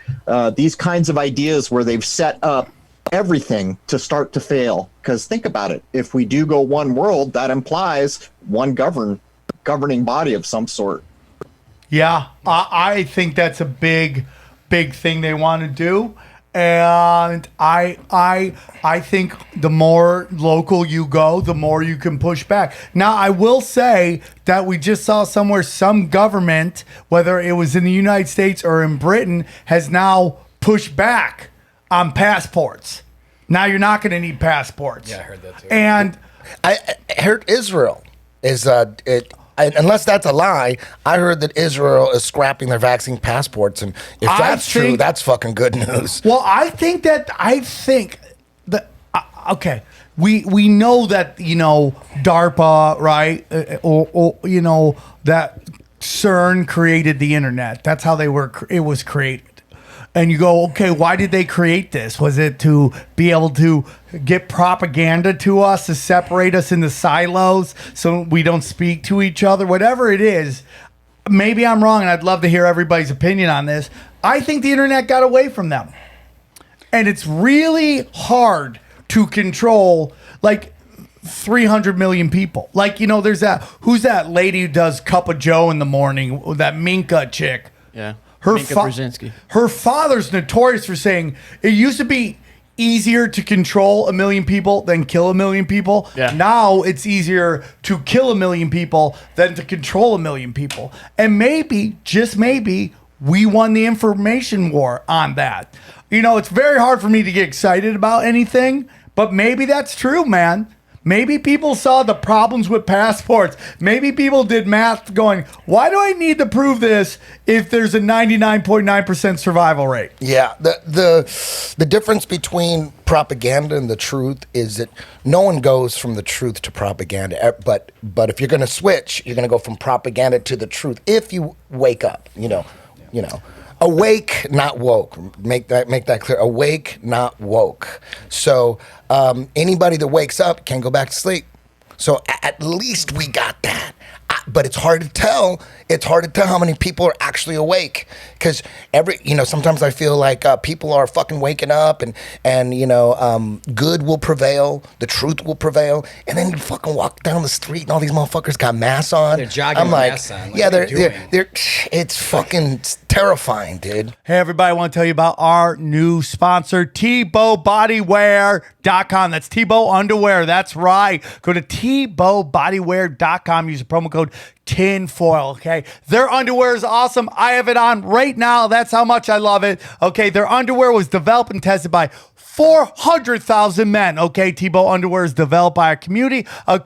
J: These kinds of ideas where they've set up everything to start to fail. Because think about it. If we do go one world, that implies one governing body of some sort.
E: Yeah, I think that's a big thing they want to do. And I think the more local you go, the more you can push back. Now, I will say that we just saw somewhere some government, whether it was in the United States or in Britain, has now pushed back on passports. Now you're not going to need passports.
I: Yeah, I heard that too.
E: And
H: I heard Israel is unless that's a lie, I heard that Israel is scrapping their vaccine passports, and if that's true, that's fucking good news.
E: Well, I think that okay, we know that DARPA, right, or that CERN created the internet. That's how it was created. And you go, okay, why did they create this? Was it to be able to get propaganda to us, to separate us into silos so we don't speak to each other? Whatever it is, maybe I'm wrong, and I'd love to hear everybody's opinion on this. I think the internet got away from them. And it's really hard to control, like, 300 million people. Like, you know, there's who's that lady who does Cup of Joe in the morning, that Minka chick?
G: Yeah.
E: Minka Brzezinski. Her father's notorious for saying it used to be easier to control 1 million people than kill 1 million people.
G: Yeah.
E: Now it's easier to kill 1 million people than to control 1 million people. And maybe, just maybe, we won the information war on that. You know, it's very hard for me to get excited about anything, but maybe that's true, man. Maybe people saw the problems with passports. Maybe people did math going, why do I need to prove this if there's a 99.9% survival rate?
H: Yeah, the difference between propaganda and the truth is that no one goes from the truth to propaganda. But if you're going to switch, you're going to go from propaganda to the truth if you wake up, you know. Awake, not woke. Make that clear. Awake, not woke. So anybody that wakes up can go back to sleep. So at least we got that. But it's hard to tell. It's hard to tell how many people are actually awake, because sometimes I feel like people are fucking waking up and good will prevail, the truth will prevail, and then you fucking walk down the street and all these motherfuckers got masks on.
I: They're jogging with masks on. Like,
H: yeah, they're it's fucking terrifying, dude.
E: Hey, everybody, I want to tell you about our new sponsor, TBowBodywear.com. That's Tebow Underwear. That's right. Go to TBowBodywear.com. Use the promo code tinfoil. Okay, their underwear is awesome. I have it on right now. That's how much I love it. Okay, their underwear was developed and tested by 400,000 men. Okay, Tebow Underwear is developed by a community of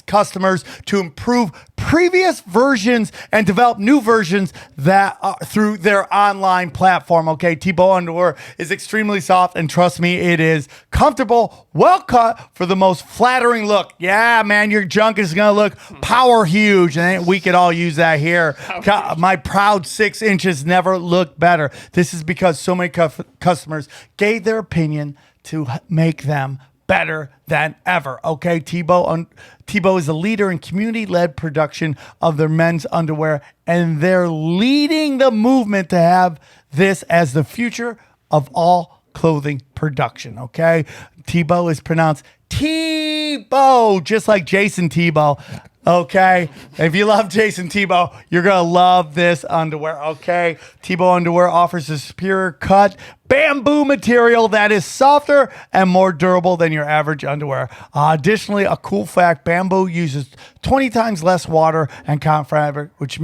E: customers to improve previous versions and develop new versions that through their online platform. Okay, Tebow Underwear is extremely soft, and trust me, it is comfortable, well cut for the most flattering look. Yeah, man, your junk is gonna look power huge, and we could all use that here. My proud 6 inches never looked better. This is because so many customers gave their opinion to make them better than ever. Okay, Tebow is a leader in community-led production of their men's underwear, and they're leading the movement to have this as the future of all clothing production. Okay, Tebow is pronounced Tebow, just like Jason Tebow. Okay, if you love Jason Tebow, you're gonna love this underwear. Okay, Tebow Underwear offers a superior cut bamboo material that is softer and more durable than your average underwear. Additionally, a cool fact: bamboo uses 20 times less water and cotton fabric, which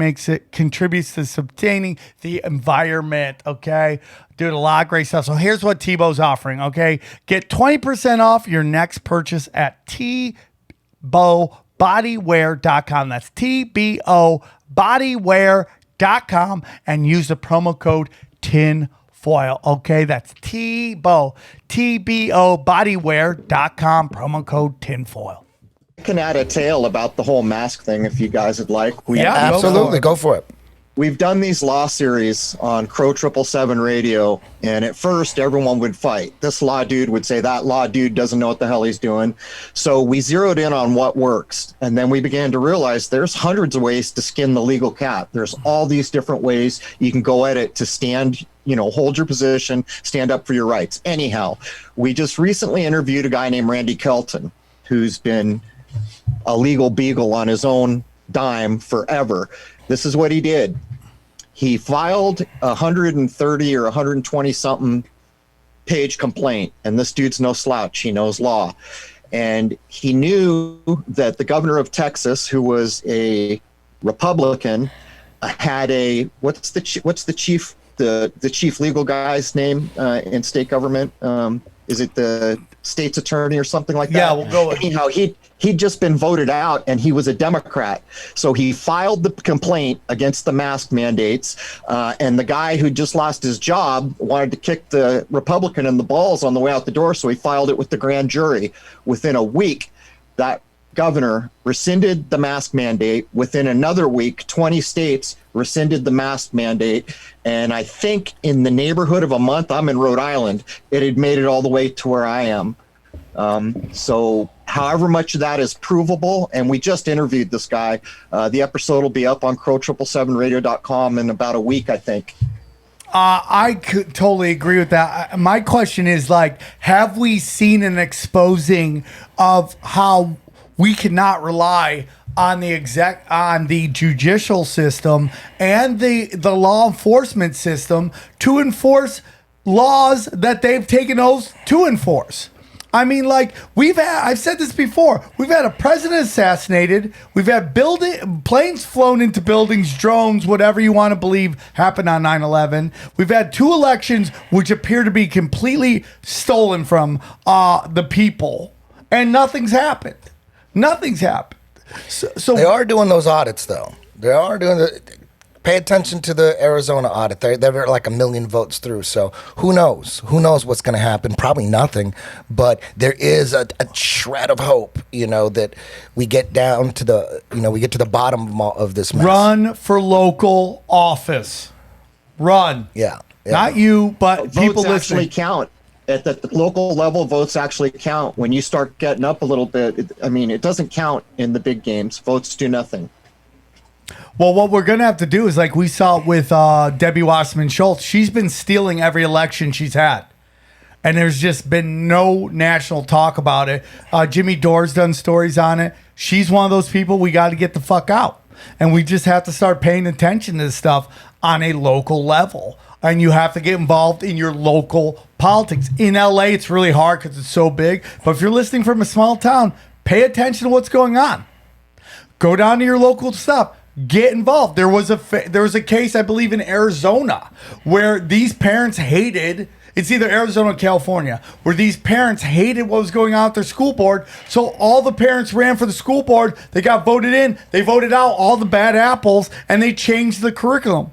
E: contributes to sustaining the environment. Okay, dude, a lot of great stuff. So here's what Tebow's offering. Okay, get 20% off your next purchase at TBowBodywear.com. That's TBowBodywear.com, and use the promo code tinfoil. Okay, that's TBowBodywear.com, promo code tinfoil.
J: I can add a tale about the whole mask thing if you guys would like.
H: Absolutely, go for it.
J: We've done these law series on Crrow777 radio, and at first everyone would fight. This law dude would say that law dude doesn't know what the hell he's doing. So we zeroed in on what works, and then we began to realize there's hundreds of ways to skin the legal cat. There's all these different ways you can go at it to stand, hold your position, stand up for your rights. Anyhow, we just recently interviewed a guy named Randy Kelton, who's been a legal beagle on his own dime forever. This is what he did. He filed 130 or 120 something page complaint, and this dude's no slouch. He knows law, and he knew that the governor of Texas, who was a Republican, had a what's the chief legal guy's name in state government? Is it the state's attorney or something like that?
E: Yeah, we'll go with.
J: Anyhow, he'd just been voted out, and he was a Democrat. So he filed the complaint against the mask mandates, and the guy who just lost his job wanted to kick the Republican in the balls on the way out the door, so he filed it with the grand jury. Within a week, that governor rescinded the mask mandate. Within another week, 20 states rescinded the mask mandate. And I think in the neighborhood of a month, I'm in Rhode Island, it had made it all the way to where I am. So however much of that is provable, and we just interviewed this guy. The episode will be up on Crrow777radio.com in about a week, I think.
E: I could totally agree with that. My question is, like, have we seen an exposing of how we cannot rely on the judicial system and the law enforcement system to enforce laws that they've taken oaths to enforce? I mean, like, I've said this before. We've had a president assassinated. We've had planes flown into buildings, drones, whatever you want to believe happened on 9/11. We've had 2 elections which appear to be completely stolen from the people, and nothing's happened. Nothing's happened. So
H: they are doing those audits, though. They are doing pay attention to the Arizona audit. They're like 1 million votes through. So who knows? Who knows what's going to happen? Probably nothing. But there is a shred of hope, that we get down to we get to the bottom of this mess.
E: Run for local office. Run.
H: Yeah.
E: Not you, but
J: votes
E: people
J: actually
E: listening.
J: count. At the local level, votes actually count. When you start getting up a little bit, it doesn't count in the big games. Votes do nothing.
E: Well, what we're going to have to do is, like we saw with Debbie Wasserman Schultz, she's been stealing every election she's had. And there's just been no national talk about it. Jimmy Dore's done stories on it. She's one of those people we got to get the fuck out. And we just have to start paying attention to this stuff on a local level. And you have to get involved in your local politics. In LA, it's really hard because it's so big. But if you're listening from a small town, pay attention to what's going on. Go down to your local stuff. Get involved. There was a case, I believe, in Arizona where these parents hated. It's either Arizona or California, where these parents hated what was going on with their school board. So all the parents ran for the school board. They got voted in. They voted out all the bad apples, and they changed the curriculum.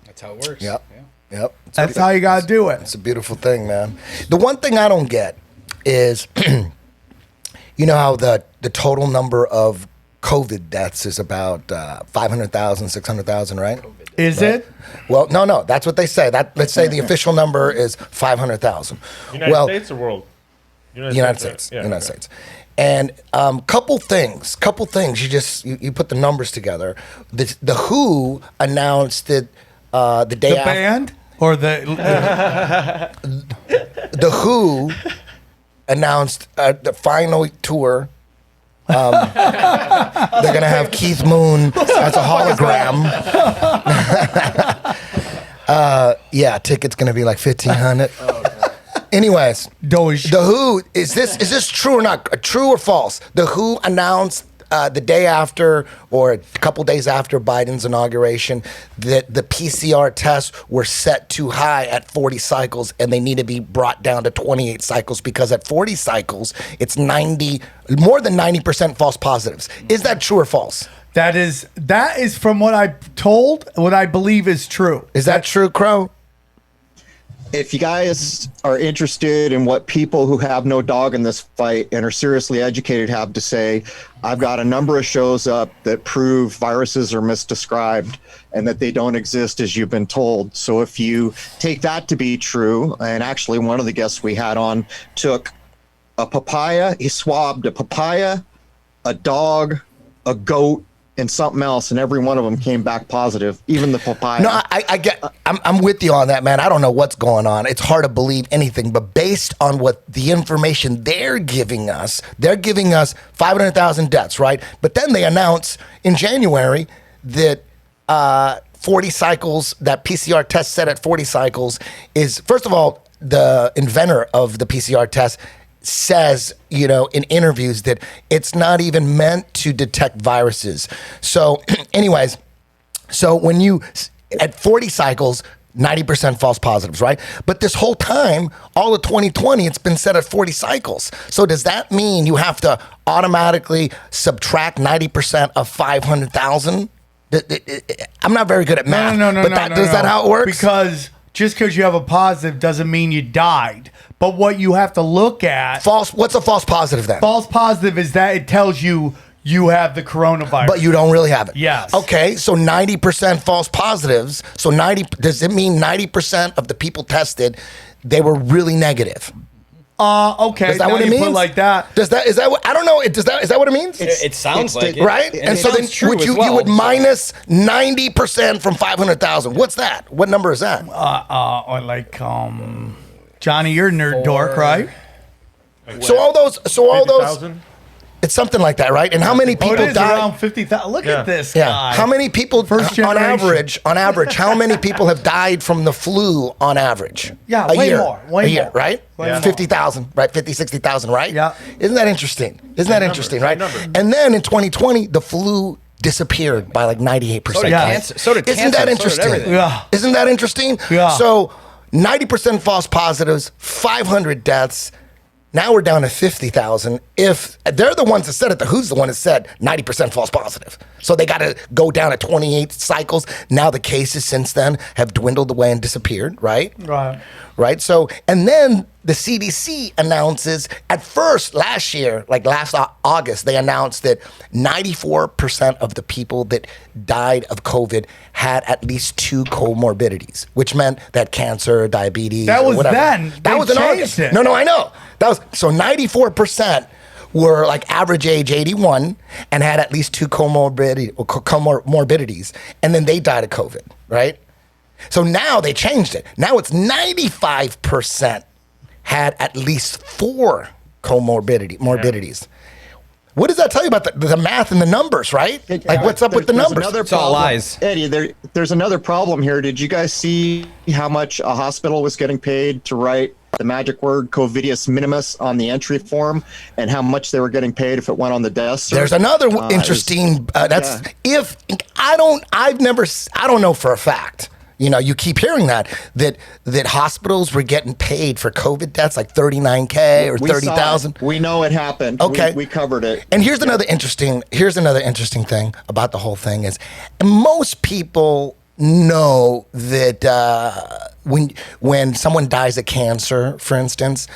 I: That's how it works.
H: Yep. Yeah. Yep.
E: That's how you got to do it.
H: It's a beautiful thing, man. The one thing I don't get is, you know how the total number of COVID deaths is about 500,000, 600,000, right?
E: Is it?
H: Well, no. That's what they say. Let's say the official number is 500,000.
F: United States or world?
H: United States.
F: Yeah,
H: United States. And couple things. You put the numbers together. The WHO announced that the day after.
E: The band or the
H: WHO announced the final tour. They're gonna have Keith Moon as a hologram. Ticket's gonna be like $1,500. Anyways, the WHO is this true or not? True or false? The WHO announced the day after or a couple days after Biden's inauguration that the PCR tests were set too high at 40 cycles and they need to be brought down to 28 cycles because at 40 cycles it's more than 90% false positives. Is that true or false?
E: That is from what I'm told, what I believe is true.
H: Is that true, Crow?
J: If you guys are interested in what people who have no dog in this fight and are seriously educated have to say, I've got a number of shows up that prove viruses are misdescribed and that they don't exist as you've been told. So if you take that to be true, and actually one of the guests we had on took a papaya, he swabbed a papaya, a dog, a goat, and something else, and every one of them came back positive, even the papaya.
H: No, I'm with you on that, man. I don't know what's going on. It's hard to believe anything, but based on what the information they're giving us 500,000 deaths, right? But then they announce in January that 40 cycles, that PCR test set at 40 cycles is, first of all, the inventor of the PCR test says, in interviews that it's not even meant to detect viruses. So anyways, when you, at 40 cycles, 90% false positives, right? But this whole time, all of 2020, it's been set at 40 cycles. So does that mean you have to automatically subtract 90% of 500,000? I'm not very good at math.
E: No.
H: Is that how it works?
E: Because just because you have a positive doesn't mean you died. But what you have to look at,
H: What's a false positive then?
E: false positive is that it tells you have the coronavirus.
H: But you don't really have it.
E: Yes.
H: Okay, so 90% false positives. So does it mean 90% of the people tested, they were really negative?
E: Okay.
H: Is that
E: now
H: what it
E: you
H: means?
E: Put it like that.
H: Is that what, I don't know. Is that what it means?
I: It sounds like it.
H: Right? And so then
I: true
H: you would minus 90% from 500,000. What's that? What number is that?
E: Or like Johnny, you're a nerd dork, right?
H: So all those
F: 50,000?
H: It's something like that, right? And how many people
E: it is
H: died?
E: around 50,000. Look at this guy.
H: How many people
E: First
H: on
E: generation.
H: average, how many people have died from the flu on average?
E: Yeah,
H: a
E: way
H: year.
E: more, way
H: a year,
E: more.
H: right?
E: Way more.
H: 50,000, right? 50, 60,000, right?
E: Yeah.
H: Isn't that interesting? Right?
F: number.
H: And then in 2020, the flu disappeared by like 98%.
I: So did
E: Yeah.
I: cancer. So did
H: Isn't
I: cancer.
H: that
I: So did
H: interesting?
I: everything.
E: Yeah.
H: Isn't that interesting?
E: Yeah.
H: So 90% false positives, 500 deaths. Now we're down to 50,000. If they're the ones that said it, who's the one that said 90% false positive? So they got to go down to 28 cycles. Now the cases since then have dwindled away and disappeared, right? Right. So, and then the CDC announces at first last year, like last August, they announced that 94% of the people that died of COVID had at least 2 comorbidities, which meant that cancer, diabetes,
E: That
H: or
E: was
H: whatever.
E: then.
H: That
E: They
H: was in
E: changed
H: August.
E: it.
H: No, I know. That was so 94% were like average age 81 and had at least 2 comorbidities, and then they died of COVID, right? So now they changed it. Now it's 95% had at least 4 morbidities. What does that tell you about the math and the numbers, right? Like, what's up with the numbers?
J: Another
I: It's all
J: problem.
I: lies.
J: Eddie, there's another problem here. Did you guys see how much a hospital was getting paid to write the magic word "Covidius minimus" on the entry form, and how much they were getting paid if it went on the desk?
H: There's another interesting. That's if I don't know for a fact. You know, you keep hearing that hospitals were getting paid for COVID deaths like $39K or $30,000.
J: We know it happened.
H: Okay,
J: we covered it.
H: And here's another interesting thing about the whole thing is most people know that when someone dies of cancer, for instance,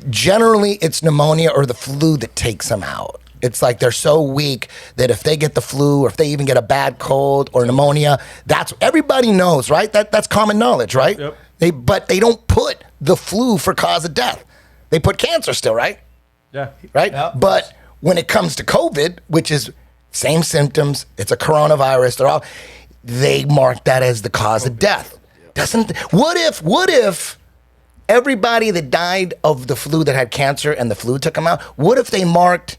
H: generally it's pneumonia or the flu that takes them out. It's like they're so weak that if they get the flu or if they even get a bad cold or pneumonia, that's everybody knows, right? That's common knowledge, right?
F: Yep.
H: But they don't put the flu for cause of death. They put cancer still, right?
F: Yeah.
H: Right? Yep. But when it comes to COVID, which is same symptoms, it's a coronavirus, they mark that as the cause of death. What if everybody that died of the flu that had cancer and the flu took them out, what if they marked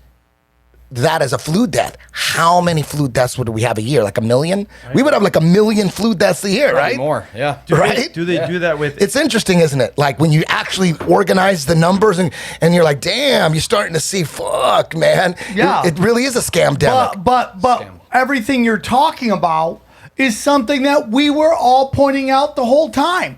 H: that as a flu death? How many flu deaths would we have a year? Like 1 million? We would have like 1 million flu deaths a year, right?
I: More, yeah.
F: Do
H: right?
F: They do that with?
H: It's interesting, isn't it? Like when you actually organize the numbers and you're like, damn, you're starting to see, fuck, man.
E: Yeah.
H: It really is a scam-demic.
E: But everything you're talking about is something that we were all pointing out the whole time.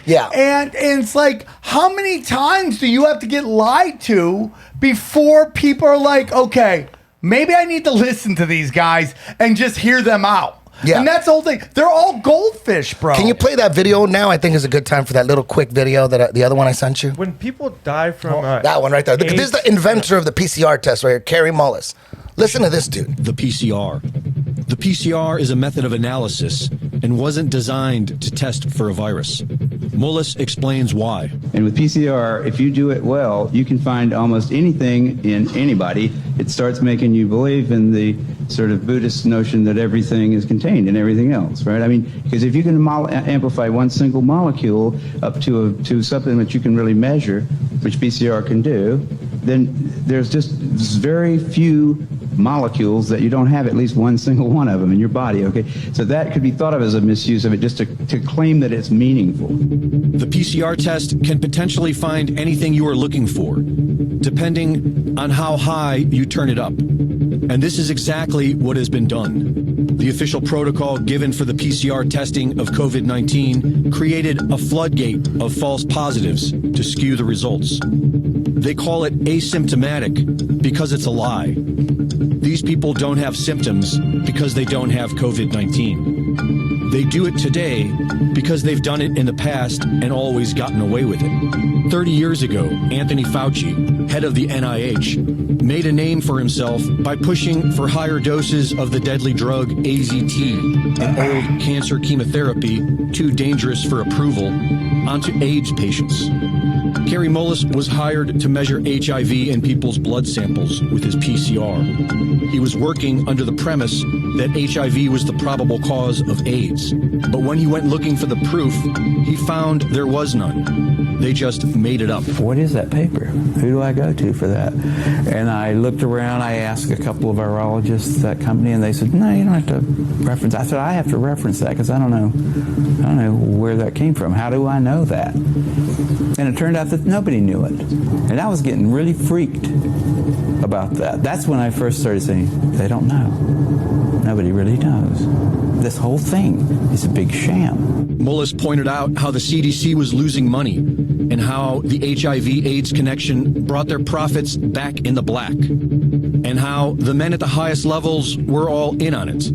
H: Yeah.
E: And it's like, how many times do you have to get lied to before people are like, okay, maybe I need to listen to these guys and just hear them out.
H: Yeah.
E: And that's the whole thing. They're all goldfish, bro.
H: Can you play that video now? I think is a good time for that little quick video that the other one I sent you.
F: When people die from
H: that one right there. This is the inventor of the PCR test right here, Kerry Mullis. Listen to this dude.
L: The PCR. The PCR is a method of analysis and wasn't designed to test for a virus. Mullis explains why.
M: And with PCR, if you do it well, you can find almost anything in anybody. It starts making you believe in the sort of Buddhist notion that everything is contained in everything else, right? I mean, because if you can amplify one single molecule up to something that you can really measure, which PCR can do, then there's just very few molecules that you don't have at least one single one of them in your body, okay? So that could be thought of as a misuse of it, just to claim that it's meaningful.
L: The PCR test can potentially find anything you are looking for, depending on how high you turn it up. And this is exactly what has been done. The official protocol given for the PCR testing of COVID-19 created a floodgate of false positives to skew the results. They call it asymptomatic because it's a lie. These people don't have symptoms because they don't have COVID-19. They do it today because they've done it in the past and always gotten away with it. 30 years ago, Anthony Fauci, head of the NIH, made a name for himself by pushing for higher doses of the deadly drug AZT, an old cancer chemotherapy too dangerous for approval, onto AIDS patients. Kerry Mullis was hired to measure HIV in people's blood samples with his PCR. He was working under the premise that HIV was the probable cause of AIDS. But when he went looking for the proof, he found there was none. They just made it up.
N: What is that paper? Who do I go to for that? And I looked around, I asked a couple of virologists at that company, and they said, no, you don't have to reference. I said, I have to reference that because I don't know where that came from. How do I know that? And it turned out that nobody knew it. And I was getting really freaked about that. That's when I first started saying, they don't know. Nobody really knows. This whole thing is a big sham.
L: Mullis pointed out how the CDC was losing money and how the HIV-AIDS connection brought their profits back in the black, and how the men at the highest levels were all in on it.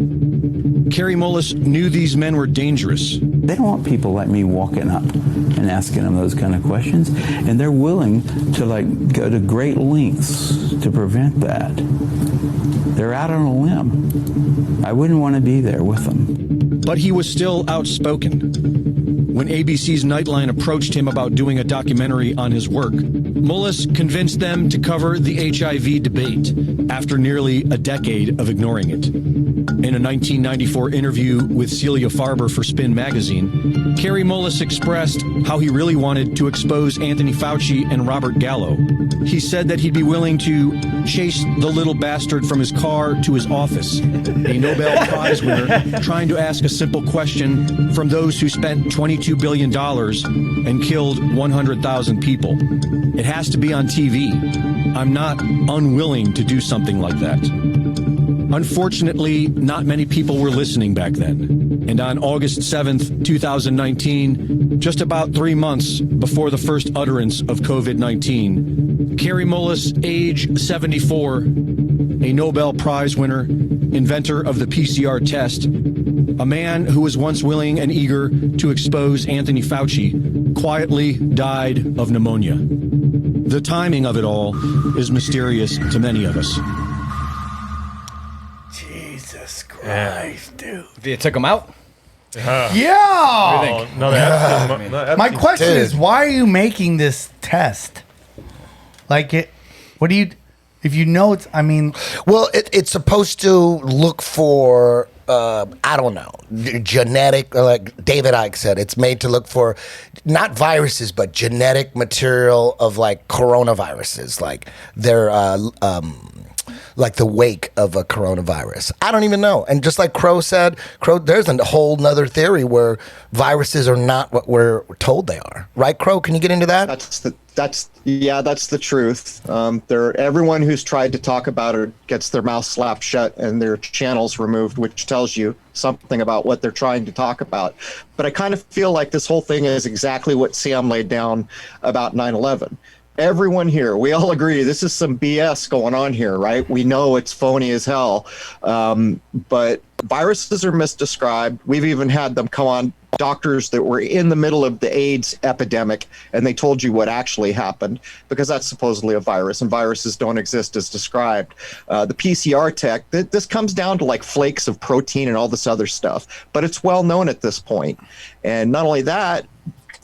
L: Kerry Mullis knew these men were dangerous.
N: They don't want people like me walking up and asking them those kind of questions, and they're willing to go to great lengths to prevent that. They're out on a limb. I wouldn't want to be there with them.
L: But he was still outspoken. When ABC's Nightline approached him about doing a documentary on his work, Mullis convinced them to cover the HIV debate after nearly a decade of ignoring it. In a 1994 interview with Celia Farber for Spin magazine, Kerry Mullis expressed how he really wanted to expose Anthony Fauci and Robert Gallo. He said that he'd be willing to chase the little bastard from his car to his office, a Nobel Prize winner trying to ask a simple question from those who spent $22 billion and killed 100,000 people. It has to be on TV. I'm not unwilling to do something like that. Unfortunately, not many people were listening back then. And on August 7th, 2019, just about 3 months before the first utterance of COVID-19, Kerry Mullis, age 74, a Nobel Prize winner, inventor of the PCR test, a man who was once willing and eager to expose Anthony Fauci, quietly died of pneumonia. The timing of it all is mysterious to many of us.
E: Jesus Christ, dude.
I: You took him out?
E: Yeah. My question is, why are you making this test? What do you, if you know it's,
H: Well, it's supposed to look for, I don't know, genetic, like David Icke said, it's made to look for not viruses, but genetic material of like coronaviruses, like they're, like the wake of a coronavirus. I don't even know. And just like Crrow said, there's a whole nother theory where viruses are not what we're told they are. Right, Crrow? Can you get into that?
J: That's the truth. Everyone who's tried to talk about it gets their mouth slapped shut and their channels removed, which tells you something about what they're trying to talk about. But I kind of feel like this whole thing is exactly what Sam laid down about 9/11. Everyone here, we all agree this is some BS going on here, right? We know it's phony as hell, but viruses are misdescribed. We've even had them come on, doctors that were in the middle of the AIDS epidemic, and they told you what actually happened, because that's supposedly a virus, and viruses don't exist as described. The PCR tech, this comes down to like flakes of protein and all this other stuff, but it's well known at this point. And not only that,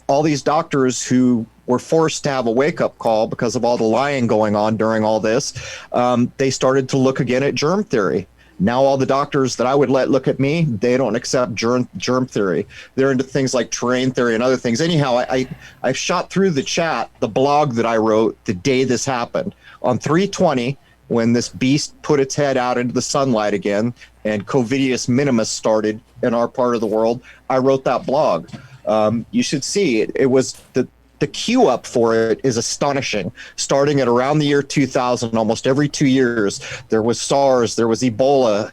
J: all these doctors who were forced to have a wake-up call because of all the lying going on during all this, they started to look again at germ theory. Now all the doctors that I would let look at me, they don't accept germ theory. They're into things like terrain theory and other things. Anyhow, I shot through the chat, the blog that I wrote the day this happened. On 3/20, when this beast put its head out into the sunlight again and Covidius minimus started in our part of the world, I wrote that blog. You should see it. It was the queue up for it is astonishing. Starting at around the year 2000, almost every 2 years, there was SARS, there was Ebola,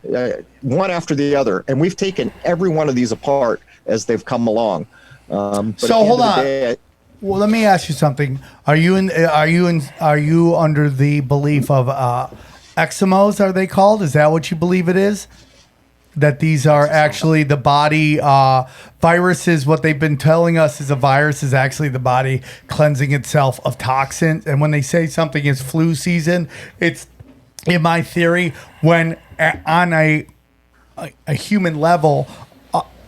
J: one after the other. And we've taken every one of these apart as they've come along.
E: So hold on. Well, let me ask you something. Are you under the belief of Eskimos, are they called? Is that what you believe it is? that these are actually the body viruses. What they've been telling us is a virus is actually the body cleansing itself of toxins. And when they say something is flu season, it's, in my theory, when on a human level,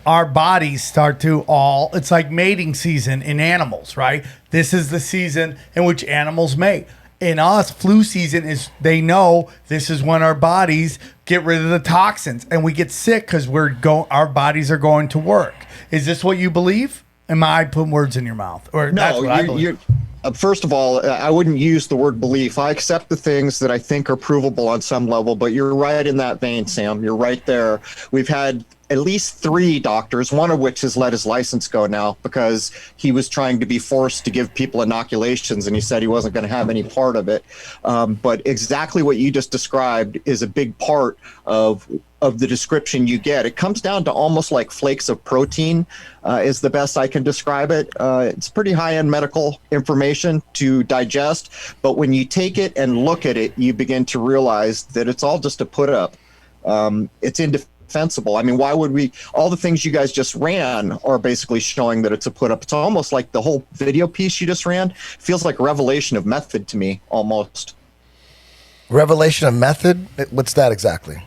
E: our bodies start to it's like mating season in animals, right? This is the season in which animals mate. In us, flu season is, they know this is when our bodies get rid of the toxins and we get sick because our bodies are going to work. Is this what you believe? Am I putting words in your mouth? Or that's what I believe?
J: First of all, I wouldn't use the word belief. I accept the things that I think are provable on some level, but you're right in that vein, Sam. You're right there. We've had at least 3 doctors, one of which has let his license go now because he was trying to be forced to give people inoculations and he said he wasn't going to have any part of it. But exactly what you just described is a big part of the description you get. It comes down to almost like flakes of protein is the best I can describe it. It's pretty high-end medical information to digest, but when you take it and look at it, you begin to realize that it's all just a put-up. It's indefensible. I mean, why would we? All the things you guys just ran are basically showing that it's a put-up. It's almost like the whole video piece you just ran feels like a revelation of method to me, almost.
H: Revelation of method? What's that exactly?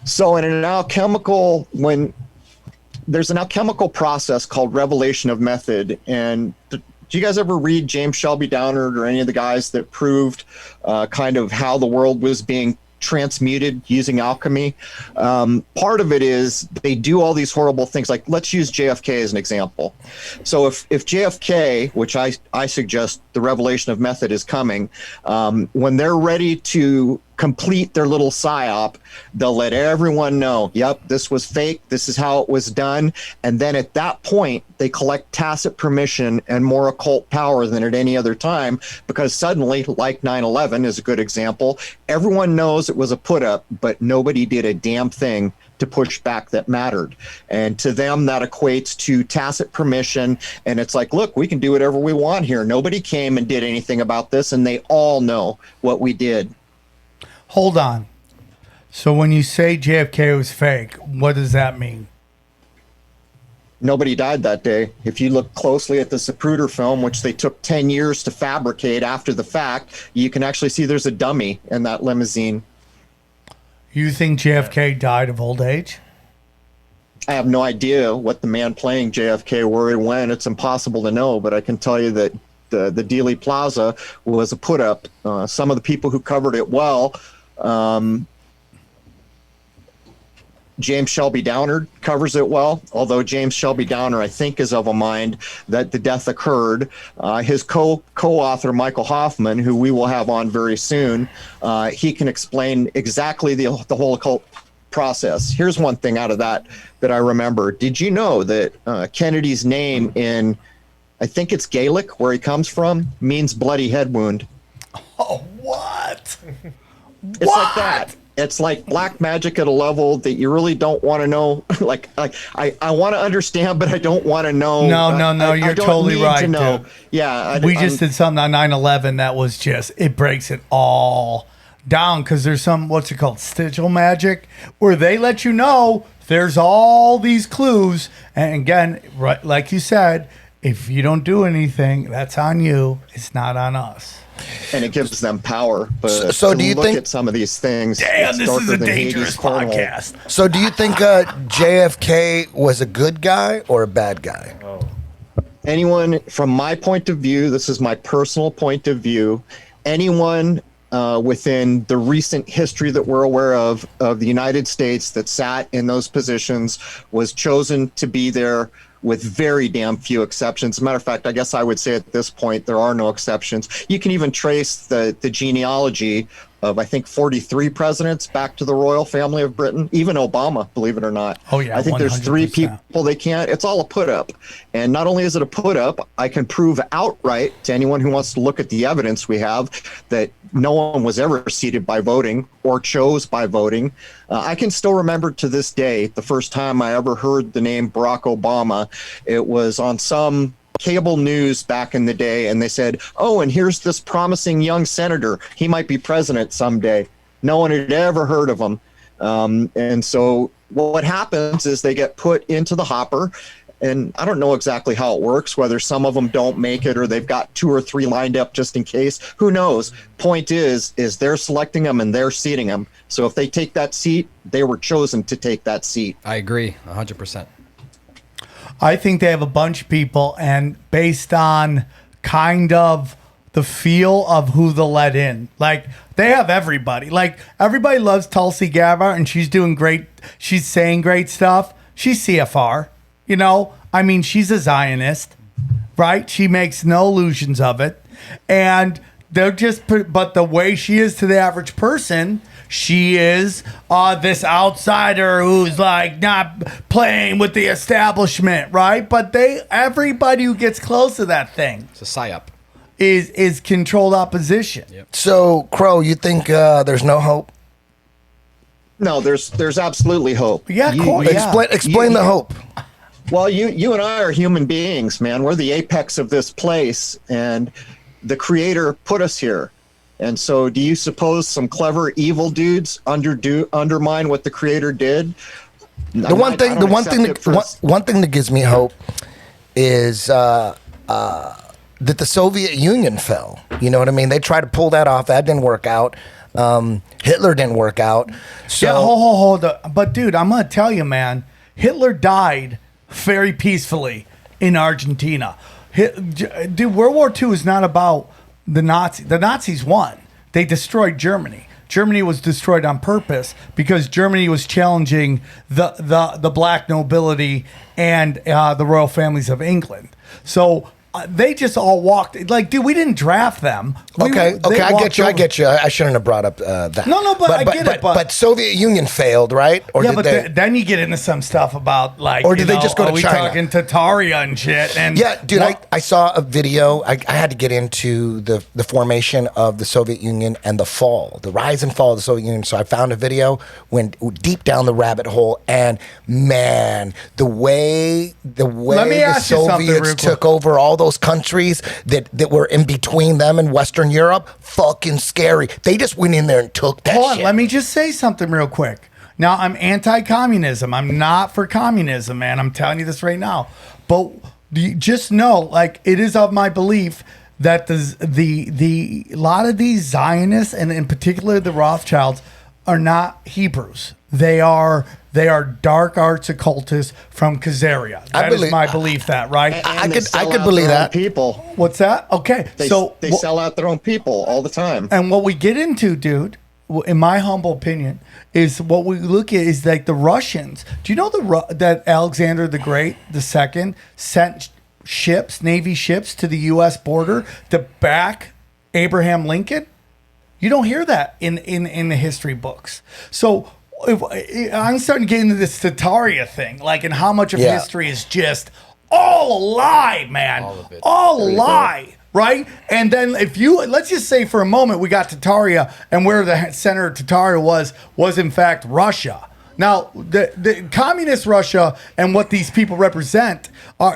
J: So in an alchemical, there's an alchemical process called revelation of method. And do you guys ever read James Shelby Downard or any of the guys that proved kind of how the world was being transmuted using alchemy? Part of it is they do all these horrible things. Like, let's use JFK as an example. So if JFK, which I suggest the revelation of method is coming, when they're ready to complete their little psyop, they'll let everyone know, yep, this was fake, this is how it was done. And then at that point, they collect tacit permission and more occult power than at any other time, because suddenly, like 9/11 is a good example, everyone knows it was a put-up, but nobody did a damn thing to push back that mattered. And to them, that equates to tacit permission. And it's like, look, we can do whatever we want here. Nobody came and did anything about this, and they all know what we did.
E: Hold on. So when you say JFK was fake, what does that mean?
J: Nobody died that day. If you look closely at the Zapruder film, which they took 10 years to fabricate after the fact, you can actually see there's a dummy in that limousine.
E: You think JFK died of old age?
J: I have no idea what the man playing JFK, where he went. It's impossible to know, but I can tell you that the Dealey Plaza was a put-up. Some of the people who covered it well, James Shelby Downard covers it well, although James Shelby Downard, I think, is of a mind that the death occurred. His co-author, Michael Hoffman, who we will have on very soon, he can explain exactly the whole occult process. Here's one thing out of that I remember. Did you know that Kennedy's name in, I think it's Gaelic, where he comes from, means bloody head wound?
E: Oh, what?
J: It's like that. It's like black magic at a level that you really don't want to know. like I want to understand, but I don't want to know.
E: No, you're totally right.
J: To know.
E: Dude.
J: Yeah.
E: We just did something on 9/11 that was just, it breaks it all down, because there's some, what's it called, sigil magic, where they let you know there's all these clues. And again, right, like you said, if you don't do anything, that's on you. It's not on us.
J: And it gives them power. But
H: so do you
J: look
H: think
J: at some of these things?
E: Damn, this is a dangerous podcast.
H: So do you think JFK was a good guy or a bad guy?
J: Anyone, from my point of view, this is my personal point of view, anyone within the recent history that we're aware of the United States that sat in those positions was chosen to be there with very damn few exceptions. As a matter of fact, I guess I would say at this point, there are no exceptions. You can even trace the genealogy of, I think, 43 presidents back to the royal family of Britain, even Obama, believe it or not.
E: Oh, yeah,
J: I think there's 3 people they can't. It's all a put-up. And not only is it a put-up, I can prove outright to anyone who wants to look at the evidence we have that no one was ever seated by voting or chose by voting. I can still remember to this day the first time I ever heard the name Barack Obama. It was on some cable news back in the day, and they said, oh, and here's this promising young senator. He might be president someday. No one had ever heard of him. And so what happens is they get put into the hopper. And I don't know exactly how it works, whether some of them don't make it or they've got 2 or 3 lined up just in case. Who knows? Point is they're selecting them and they're seating them. So if they take that seat, they were chosen to take that seat.
I: I agree 100%.
E: I think they have a bunch of people, and based on kind of the feel of who they'll let in. Like, they have everybody. Like, everybody loves Tulsi Gabbard, and she's doing great. She's saying great stuff. She's CFR. You know, I mean, she's a Zionist, right? She makes no illusions of it. And they're just, but the way she is to the average person, she is this outsider who's like not playing with the establishment, right? But everybody who gets close to that thing,
I: it's a psyop,
E: is controlled opposition.
I: Yep.
H: So, Crow, you think there's no hope?
J: No, there's absolutely hope.
E: Yeah,
H: Explain the hope.
J: Well, you and I are human beings, man. We're the apex of this place, and the Creator put us here. And so, do you suppose some clever evil dudes undermine what the Creator did?
H: One thing that gives me hope is that the Soviet Union fell. You know what I mean? They tried to pull that off. That didn't work out. Hitler didn't work out. So,
E: yeah, hold on. But dude, I'm gonna tell you, man, Hitler died very peacefully in Argentina. Dude, World War II is not about the Nazis. The Nazis won. They destroyed Germany. Germany was destroyed on purpose because Germany was challenging the black nobility and the royal families of England. So they just all walked like, dude, we didn't draft them.
H: I get you. I shouldn't have brought up that.
E: No, but I get it.
H: But Soviet Union failed, right? Or
E: yeah,
H: did
E: but
H: they?
E: Then you get into some stuff about like,
H: or did they just go to
E: we
H: China?
E: Talking Tataria and shit. And
H: yeah, dude, I saw a video. I had to get into the formation of the Soviet Union and the rise and fall of the Soviet Union. So I found a video, went deep down the rabbit hole, and man, the way the Soviets took over all those countries that were in between them and Western Europe, fucking scary. They just went in there and took that shit.
E: Let me just say something real quick. Now, I'm anti-communism. I'm not for communism, man. I'm telling you this right now. But just know, like, it is of my belief that the lot of these Zionists, and in particular the Rothschilds, are not Hebrews. They are dark arts occultists from Khazaria. That is my belief. That right?
J: I could believe that. People.
E: What's that? Okay,
J: they sell out their own people all the time.
E: And what we get into, dude, in my humble opinion, is what we look at is like the Russians. Do you know that Alexander the Great II sent Navy ships to the U.S. border to back Abraham Lincoln? You don't hear that in the history books. So I'm starting to get into this Tataria thing, like, and how much of history is just all a lie, man. All of it. All a lie, right? And then let's just say for a moment we got Tataria, and where the center of Tataria was in fact Russia. Now, the communist Russia and what these people represent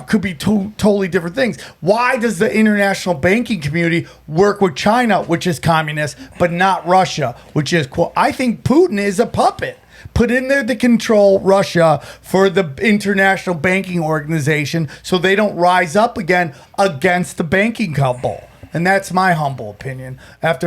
E: could be totally different things. Why does the international banking community work with China, which is communist, but not Russia, which is, quote, I think Putin is a puppet put in there to control Russia for the international banking organization so they don't rise up again against the banking cabal. And that's my humble opinion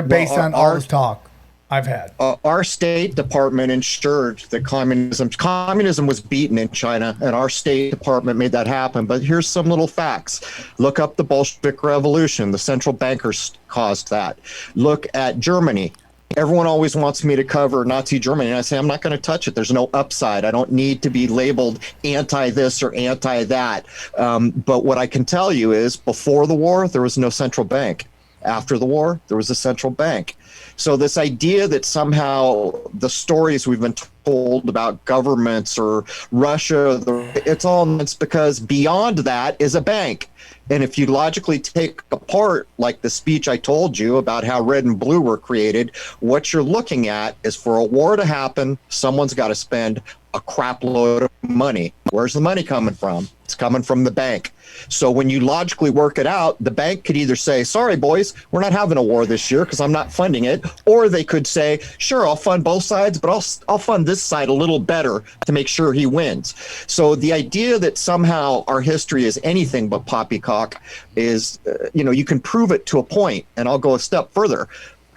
E: based on all this talk I've had.
J: Our State Department ensured that communism was beaten in China, and our State Department made that happen. But here's some little facts. Look up the Bolshevik Revolution. The central bankers caused that. Look at Germany. Everyone always wants me to cover Nazi Germany, and I say I'm not going to touch it. There's no upside. I don't need to be labeled anti this or anti that. But what I can tell you is before the war, there was no central bank. After the war, there was a central bank. So this idea that somehow the stories we've been told about governments or Russia, it's because beyond that is a bank. And if you logically take apart, like the speech I told you about how red and blue were created, what you're looking at is for a war to happen, someone's got to spend a crap load of money. Where's the money coming from? It's coming from the bank. So when you logically work it out, the bank could either say, sorry, boys, we're not having a war this year because I'm not funding funding it, or they could say, sure, I'll fund both sides, but I'll fund this side a little better to make sure he wins. So the idea that somehow our history is anything but poppycock is, you can prove it to a point, and I'll go a step further.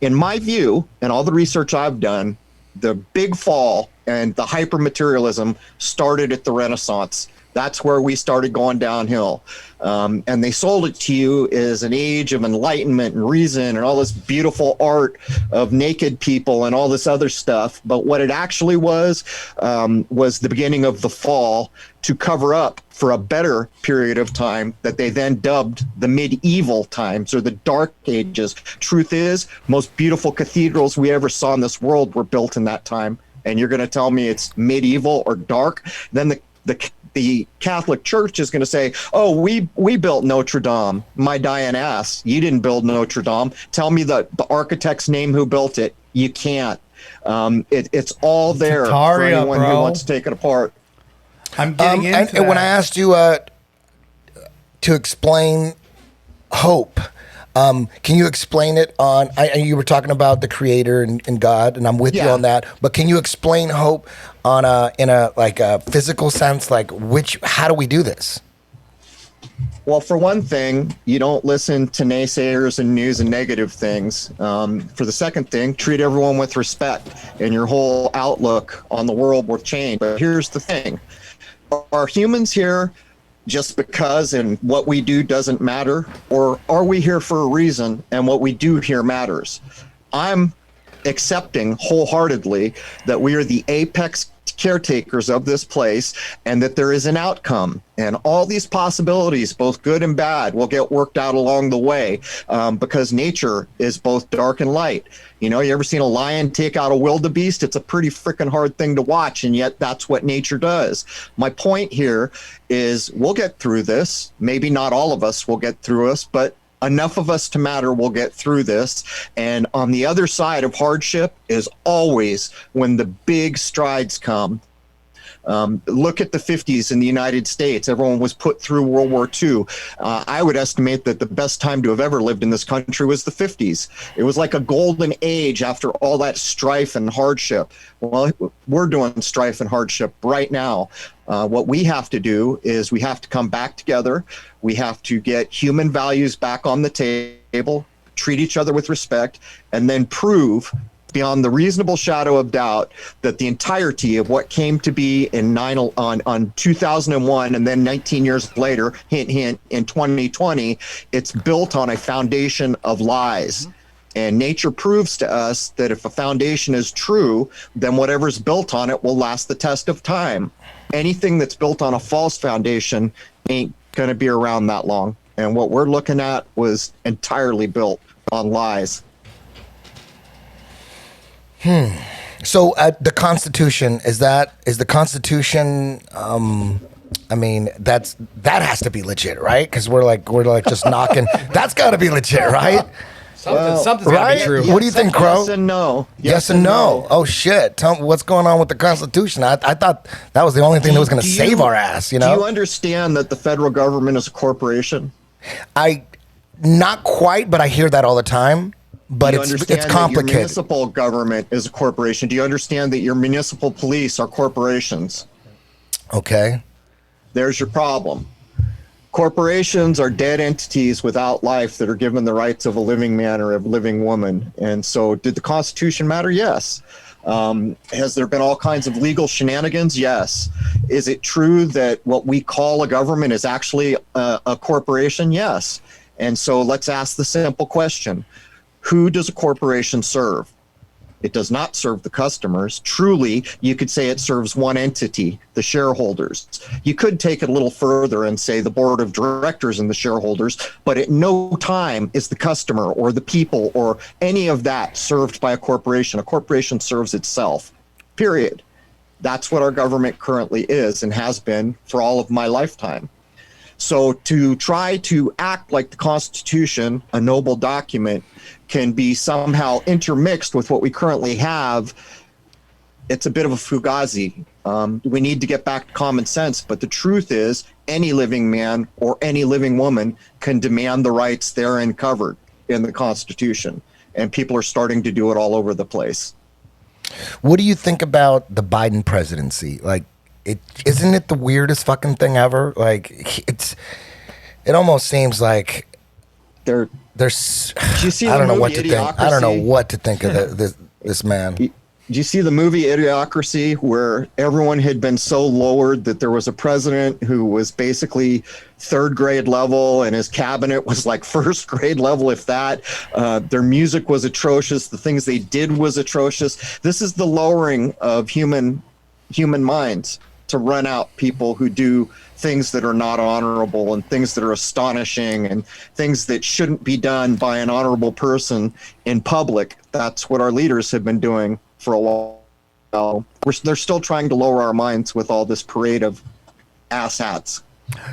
J: In my view, and all the research I've done, the big fall and the hypermaterialism started at the Renaissance. That's where we started going downhill. And they sold it to you as an age of enlightenment and reason and all this beautiful art of naked people and all this other stuff. But what it actually was the beginning of the fall to cover up for a better period of time that they then dubbed the medieval times or the Dark Ages. Truth is, most beautiful cathedrals we ever saw in this world were built in that time. And you're going to tell me it's medieval or dark? Then the Catholic Church is going to say, oh, we built Notre Dame. My dying ass. You didn't build Notre Dame. Tell me the architect's name who built it. You can't. It's all there for anyone who wants to take it apart.
E: I'm getting into
H: and when I asked you to explain hope, can you explain it on? You were talking about the Creator and God, and I'm with you on that. But can you explain hope on in a physical sense? Like how do we do this?
J: Well, for one thing, you don't listen to naysayers and news and negative things. For the second thing, treat everyone with respect, and your whole outlook on the world will change. But here's the thing: are humans here just because and what we do doesn't matter, or are we here for a reason and what we do here matters? I'm accepting wholeheartedly that we are the apex caretakers of this place and that there is an outcome, and all these possibilities, both good and bad, will get worked out along the way, because nature is both dark and light. You ever seen a lion take out a wildebeest? It's a pretty freaking hard thing to watch, and yet that's what nature does. My point here is we'll get through this. Maybe not all of us will get through us, but enough of us to matter will get through this. And on the other side of hardship is always when the big strides come. Look at the 50s in the United States. Everyone was put through World War II. I would estimate that the best time to have ever lived in this country was the 50s. It was like a golden age after all that strife and hardship. Well, we're doing strife and hardship right now. What we have to do is we have to come back together. We have to get human values back on the table, treat each other with respect, and then prove beyond the reasonable shadow of doubt that the entirety of what came to be on 2001 and then 19 years later, hint, hint, in 2020, it's built on a foundation of lies. And nature proves to us that if a foundation is true, then whatever's built on it will last the test of time. Anything that's built on a false foundation ain't going to be around that long. And what we're looking at was entirely built on lies.
H: So the Constitution, is the Constitution, I mean, that has to be legit, right? Because we're like just knocking. That's got to be legit, right?
I: Something's
H: right?
I: got to be true.
H: What do you think, Crrow?
J: Yes and no.
H: Yes and no. Oh shit! Tell me what's going on with the Constitution. I thought that was the only thing that was going to save our ass. You know?
J: Do you understand that the federal government is a corporation?
H: Not quite, but I hear that all the time. But it's complicated.
J: Your municipal government is a corporation. Do you understand that your municipal police are corporations?
H: Okay.
J: There's your problem. Corporations are dead entities without life that are given the rights of a living man or a living woman. And so did the Constitution matter? Yes. Has there been all kinds of legal shenanigans? Yes. Is it true that what we call a government is actually a corporation? Yes. And so let's ask the simple question. Who does a corporation serve? It does not serve the customers. Truly, you could say it serves one entity, the shareholders. You could take it a little further and say the board of directors and the shareholders, but at no time is the customer or the people or any of that served by a corporation. A corporation serves itself, period. That's what our government currently is and has been for all of my lifetime. So to try to act like the Constitution, a noble document, can be somehow intermixed with what we currently have, it's a bit of a fugazi. We need to get back to common sense, but the truth is any living man or any living woman can demand the rights therein covered in the Constitution. and people are starting to do it all over the place.
H: What do you think about the Biden presidency? Like, isn't it the weirdest fucking thing ever? Like, it almost seems like there's. I don't know what to think. I don't know what to think of this man.
J: Do you see the movie Idiocracy, where everyone had been so lowered that there was a president who was basically third grade level and his cabinet was like first grade level, if that? Their music was atrocious. The things they did was atrocious. This is the lowering of human minds, to run out people who do things that are not honorable and things that are astonishing and things that shouldn't be done by an honorable person in public. That's what our leaders have been doing for a while. They're still trying to lower our minds with all this parade of asshats.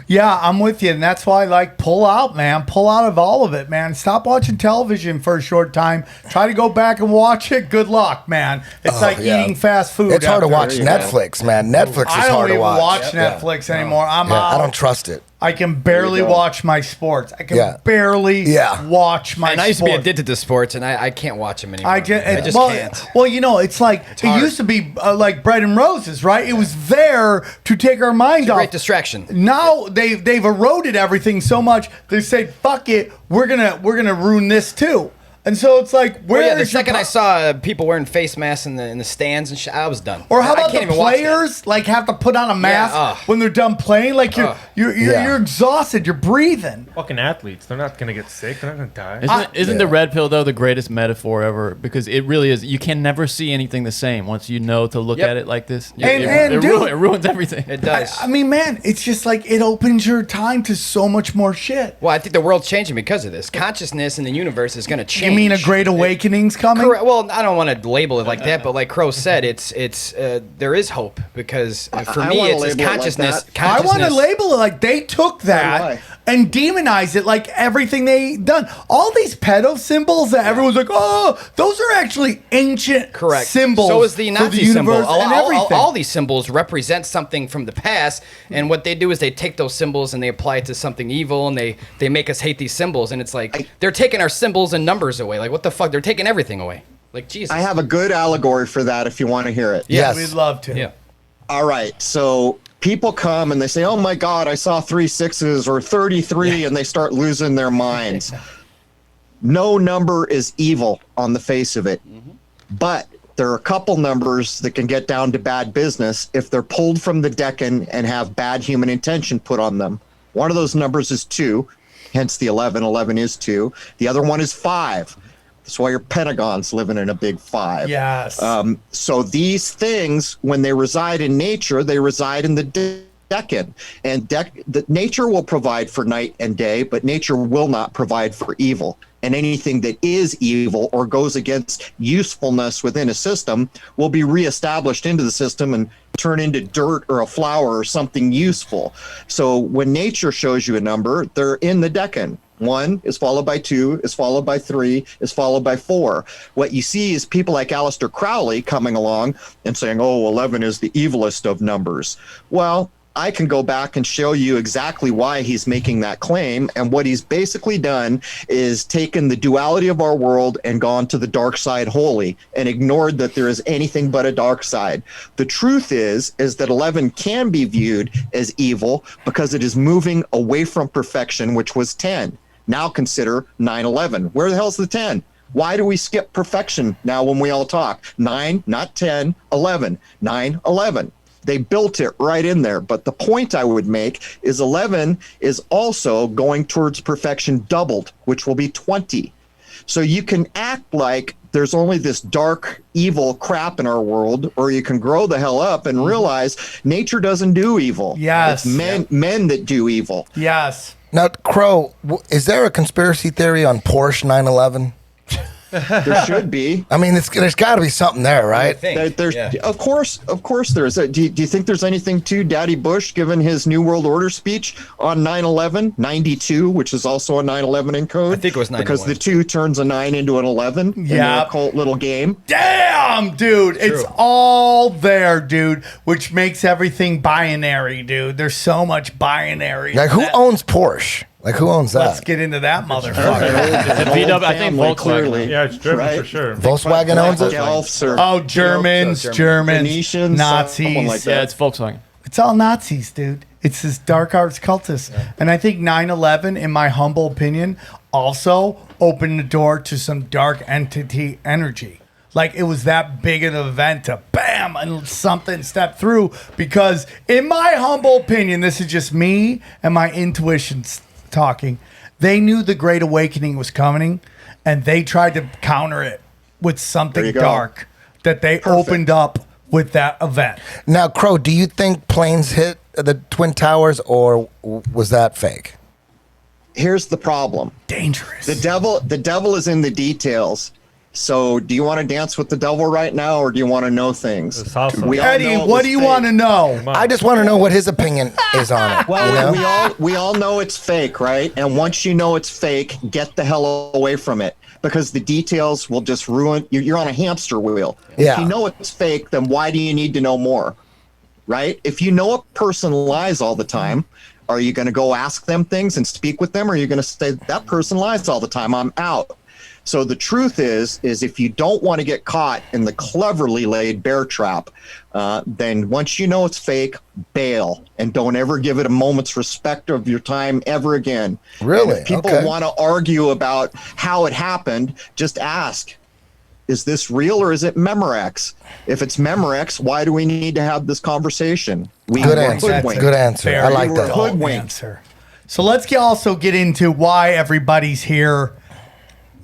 E: Yeah, I'm with you, and that's why, like, pull out, man. Pull out of all of it, man. Stop watching television for a short time. Try to go back and watch it. Good luck, man. It's like eating fast food.
H: It's hard to watch Netflix, man. Netflix is hard to watch.
E: I don't even watch Netflix anymore. I'm out.
H: I don't trust it.
E: I can barely watch my sports. I can barely watch my sports.
I: And I used to be addicted to sports, and I can't watch them anymore. I just can't.
E: Well, you know, it's like, it used to be like bread and roses, right? It was there to take our mind off.
I: Great distraction.
E: Now they've eroded everything so much, they say, fuck it, we're gonna ruin this too. And so it's like,
I: the second I saw people wearing face masks in the stands and shit, I was done.
E: Or how about the players like have to put on a mask when they're done playing? Like you're exhausted, you're breathing.
F: Fucking athletes, they're not gonna get sick, they're not gonna die.
G: Isn't the red pill though the greatest metaphor ever? Because it really is. You can never see anything the same once you know to look at it like this. It ruins everything.
I: It does.
E: I mean, man, it's just like it opens your time to so much more shit.
I: Well, I think the world's changing because of this. Consciousness in the universe is gonna change.
E: You mean a great awakening's coming?
I: Correct. Well, I don't want to label it like that, but like Crrow said, there is hope because for me it's consciousness.
E: I want to label it like they took that and demonized it like everything they done. All these pedo symbols that everyone's like, oh, those are actually ancient symbols.
I: So is the Nazi symbol.
E: And
I: all these symbols represent something from the past, and what they do is they take those symbols and they apply it to something evil, and they make us hate these symbols, and it's like they're taking our symbols and numbers away. Like, what the fuck? They're taking everything away. Like, Jesus.
J: I have a good allegory for that if you want to hear it.
E: Yes. We'd love to.
I: Yeah.
J: All right. So people come and they say, oh my God, I saw 3 6s or 33, and they start losing their minds. No number is evil on the face of it. But there are a couple numbers that can get down to bad business if they're pulled from the decan and have bad human intention put on them. One of those numbers is 2, hence the 11. 11 is 2. The other one is 5. That's why your Pentagon's living in a big 5.
E: Yes.
J: So these things, when they reside in nature, they reside in the decan. And nature will provide for night and day, but nature will not provide for evil. And anything that is evil or goes against usefulness within a system will be reestablished into the system and turn into dirt or a flower or something useful. So when nature shows you a number, they're in the decan. 1 is followed by 2, is followed by 3, is followed by 4. What you see is people like Aleister Crowley coming along and saying, oh, 11 is the evilest of numbers. Well, I can go back and show you exactly why he's making that claim. And what he's basically done is taken the duality of our world and gone to the dark side wholly and ignored that there is anything but a dark side. The truth is that 11 can be viewed as evil because it is moving away from perfection, which was 10. Now consider 9/11. Where the hell's the 10? Why do we skip perfection now when we all talk? 9, not 10, 11, 9, 11. They built it right in there. But the point I would make is 11 is also going towards perfection doubled, which will be 20. So you can act like there's only this dark, evil crap in our world, or you can grow the hell up and realize nature doesn't do evil.
E: Yes.
J: It's men that do evil.
E: Yes.
H: Now, Crrow, is there a conspiracy theory on Porsche 911?
J: There should be.
H: I mean, there's got to be something there, right?
J: Of course there is. Do you think there's anything to Daddy Bush given his New World Order speech on 9/11, 92, which is also a 9/11 in code?
I: I think it was 9/11.
J: Because the 2 turns a 9 into an 11 in their occult little game.
E: Damn, dude. It's all there, dude, which makes everything binary, dude. There's so much binary.
H: Like, who owns Porsche? Like, who owns that?
E: Let's get into that motherfucker.
G: I think Volkswagen.
J: Clearly.
F: Yeah, it's German
J: Right?
F: for sure.
H: Volkswagen owns it?
J: Guelphs or
E: Oh, Germans,
J: Venetians,
E: Nazis.
J: someone like
G: Yeah,
J: that.
G: it's Volkswagen.
E: It's all Nazis, dude. It's this dark arts cultist. And I think 9/11, in my humble opinion, also opened the door to some dark entity energy. Like, it was that big of an event to bam, and something stepped through. Because in my humble opinion, this is just me and my intuition talking. They knew the Great Awakening was coming, and they tried to counter it with something dark that they opened up with that event.
H: Now, Crow, do you think planes hit the Twin Towers, or was that fake?
J: Here's the problem.
E: Dangerous.
J: The devil is in the details. So, do you want to dance with the devil right now, or do you want to know things?
E: Eddie, what do you want to know?
H: I just want to know what his opinion is on it.
J: Well,
H: you know?
J: we all know it's fake, right? And once you know it's fake, get the hell away from it, because the details will just ruin. You're on a hamster wheel.
H: Yeah.
J: If you know it's fake, then why do you need to know more, right? If you know a person lies all the time, are you going to go ask them things and speak with them, or are you going to say that person lies all the time? I'm out. So the truth is if you don't want to get caught in the cleverly laid bear trap, then once you know it's fake, bail and don't ever give it a moment's respect of your time ever again.
H: Really?
J: And if people want to argue about how it happened, just ask, is this real or is it Memorex? If it's Memorex, why do we need to have this conversation?
H: Good answer. Good answer. I like that.
J: Hoodwinked.
E: So let's also get into why everybody's here.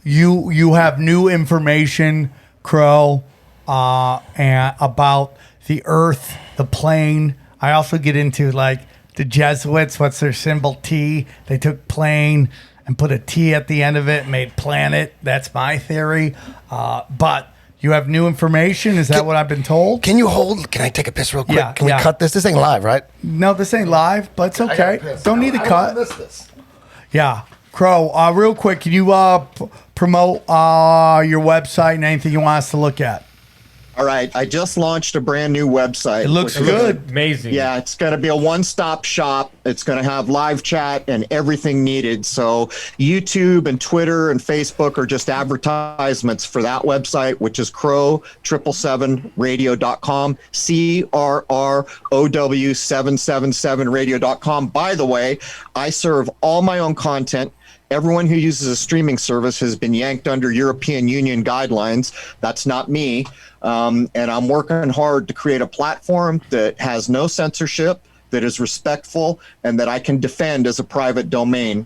E: You have new information, Crow, and about the Earth, the plane. I also get into like the Jesuits. What's their symbol? T. They took plane and put a T at the end of it, made planet. That's my theory. But you have new information. Is that what I've been told?
H: Can you hold? Can I take a piss real quick?
E: Yeah,
H: Can we cut this? This ain't live, right?
E: No, this ain't live, but it's okay. Don't need to
H: I
E: cut.
H: miss this.
E: Yeah. Crow, real quick, can you promote your website and anything you want us to look at?
J: All right, I just launched a brand new website.
E: It looks good.
F: Amazing.
J: Yeah, it's going to be a one-stop shop. It's going to have live chat and everything needed. So YouTube and Twitter and Facebook are just advertisements for that website, which is Crrow777radio.com, Crrow777radio.com. By the way, I serve all my own content. Everyone who uses a streaming service has been yanked under European Union guidelines. That's not me. And I'm working hard to create a platform that has no censorship, that is respectful, and that I can defend as a private domain.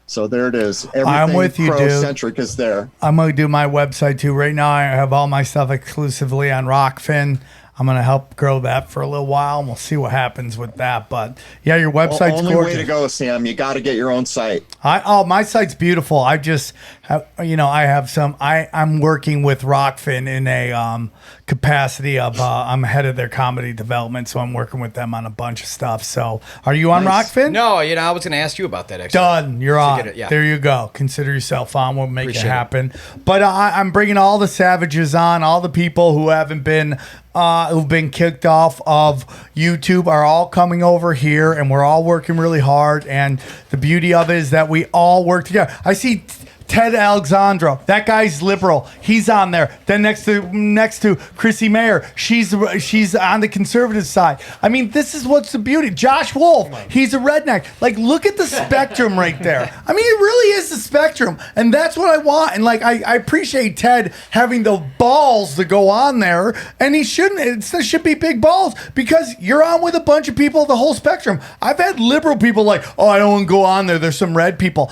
J: So there it is. Everything
E: I'm with you, dude.
J: Crow-centric is there.
E: I'm going to do my website too. Right now, I have all my stuff exclusively on Rockfin. I'm going to help grow that for a little while, and we'll see what happens with that. But yeah, your website's
J: Only
E: gorgeous.
J: way to go, Sam. You got to get your own site.
E: My site's beautiful. I just have, I have some. I'm working with Rockfin in a capacity of I'm head of their comedy development, so I'm working with them on a bunch of stuff. So, are you on Rockfin?
I: No, I was going to ask you about that. Actually,
E: Done. You're
I: To
E: on.
I: get it, yeah.
E: There you go. Consider yourself on. We'll make
I: Appreciate
E: it happen. But I'm bringing all the savages on. All the people who haven't been who've been kicked off of YouTube are all coming over here, and we're all working really hard. And the beauty of it is that we all work together. I see Ted Alexandro, that guy's liberal. He's on there. Then next to Chrissy Mayer, she's on the conservative side. I mean, this is what's the beauty. Josh Wolf, he's a redneck. Like, look at the spectrum right there. I mean, it really is the spectrum, and that's what I want. And like, I appreciate Ted having the balls to go on there, and he shouldn't. It should be big balls because you're on with a bunch of people, the whole spectrum. I've had liberal people like, oh, I don't want to go on there. There's some red people.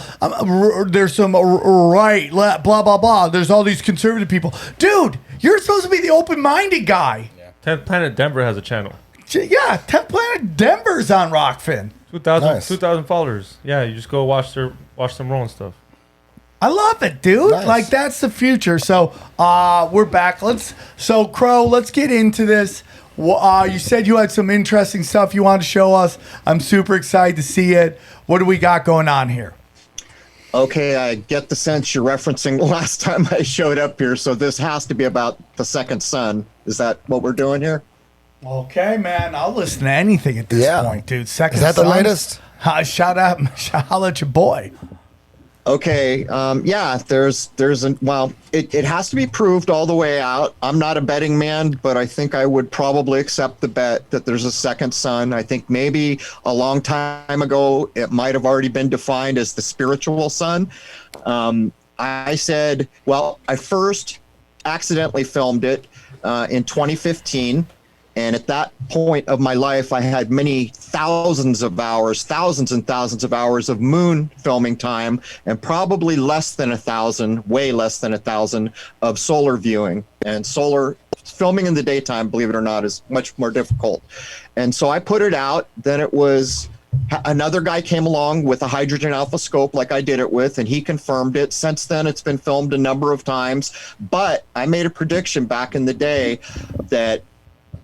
E: There's some right, blah, blah, blah. There's all these conservative people. Dude, you're supposed to be the open-minded guy.
F: 10th Planet Denver has a channel.
E: Yeah, 10th Planet Denver's on Rockfin.
F: 2,000 followers. Yeah, you just go watch them roll and stuff.
E: I love it, dude.
H: Nice.
E: Like, that's the future. So, we're back. Crow, let's get into this. You said you had some interesting stuff you wanted to show us. I'm super excited to see it. What do we got going on here?
J: Okay, I get the sense you're referencing the last time I showed up here, so this has to be about the second son. Is that what we're doing here?
E: Okay, man. I'll listen to anything at this point, dude. Second
H: Is that the
E: Son?
H: latest?
E: Shout out, holla at your boy.
J: Okay. Yeah, it has to be proved all the way out. I'm not a betting man, but I think I would probably accept the bet that there's a second sun. I think maybe a long time ago, it might have already been defined as the spiritual sun. I said, well, I first accidentally filmed it in 2015. And at that point of my life, I had many thousands and thousands of hours of moon filming time, and probably less than 1,000, way less than 1,000 of solar viewing. And solar filming in the daytime, believe it or not, is much more difficult. And so I put it out. Then it was another guy came along with a hydrogen alpha scope like I did it with, and he confirmed it. Since then, it's been filmed a number of times. But I made a prediction back in the day that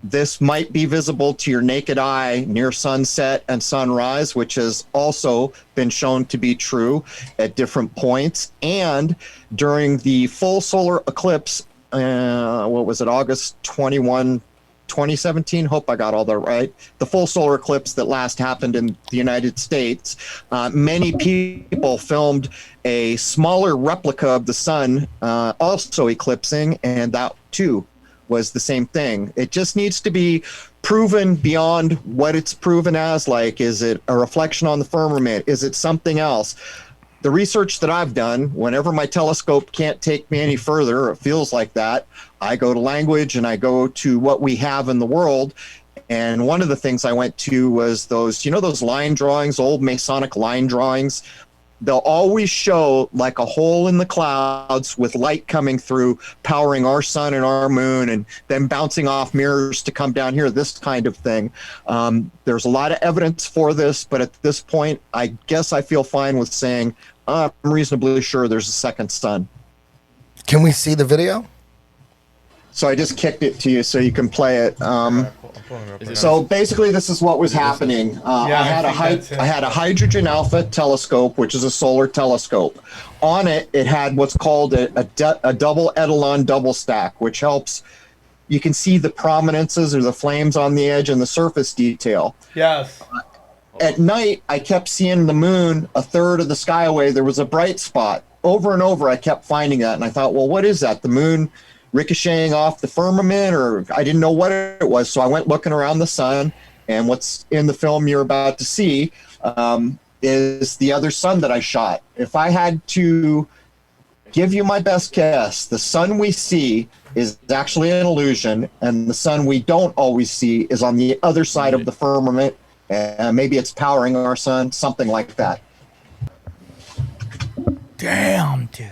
J: this might be visible to your naked eye near sunset and sunrise, which has also been shown to be true at different points. And during the full solar eclipse, what was it, August 21, 2017? Hope I got all that right. The full solar eclipse that last happened in the United States, many people filmed a smaller replica of the sun also eclipsing, and that too was the same thing. It just needs to be proven beyond what it's proven as. Like, is it a reflection on the firmament? Is it something else? The research that I've done, whenever my telescope can't take me any further, or it feels like that, I go to language and I go to what we have in the world. And one of the things I went to was those, those line drawings, old Masonic line drawings. They'll always show like a hole in the clouds with light coming through, powering our sun and our moon, and then bouncing off mirrors to come down here, this kind of thing. There's a lot of evidence for this, but at this point, I guess I feel fine with saying I'm reasonably sure there's a second sun.
H: Can we see the video?
J: So I just kicked it to you so you can play it. So basically, this is what was happening. I had a hydrogen alpha telescope, which is a solar telescope. On it, it had what's called a double etalon double stack, which helps. You can see the prominences or the flames on the edge and the surface detail.
E: Yes.
J: At night, I kept seeing the moon a third of the sky away. There was a bright spot. Over and over, I kept finding that, and I thought, well, what is that? The moon ricocheting off the firmament, or I didn't know what it was. So I went looking around the sun, and what's in the film you're about to see is the other sun that I shot. If I had to give you my best guess, the sun we see is actually an illusion, and the sun we don't always see is on the other side of the firmament, and maybe it's powering our sun, something like that.
E: Damn, dude.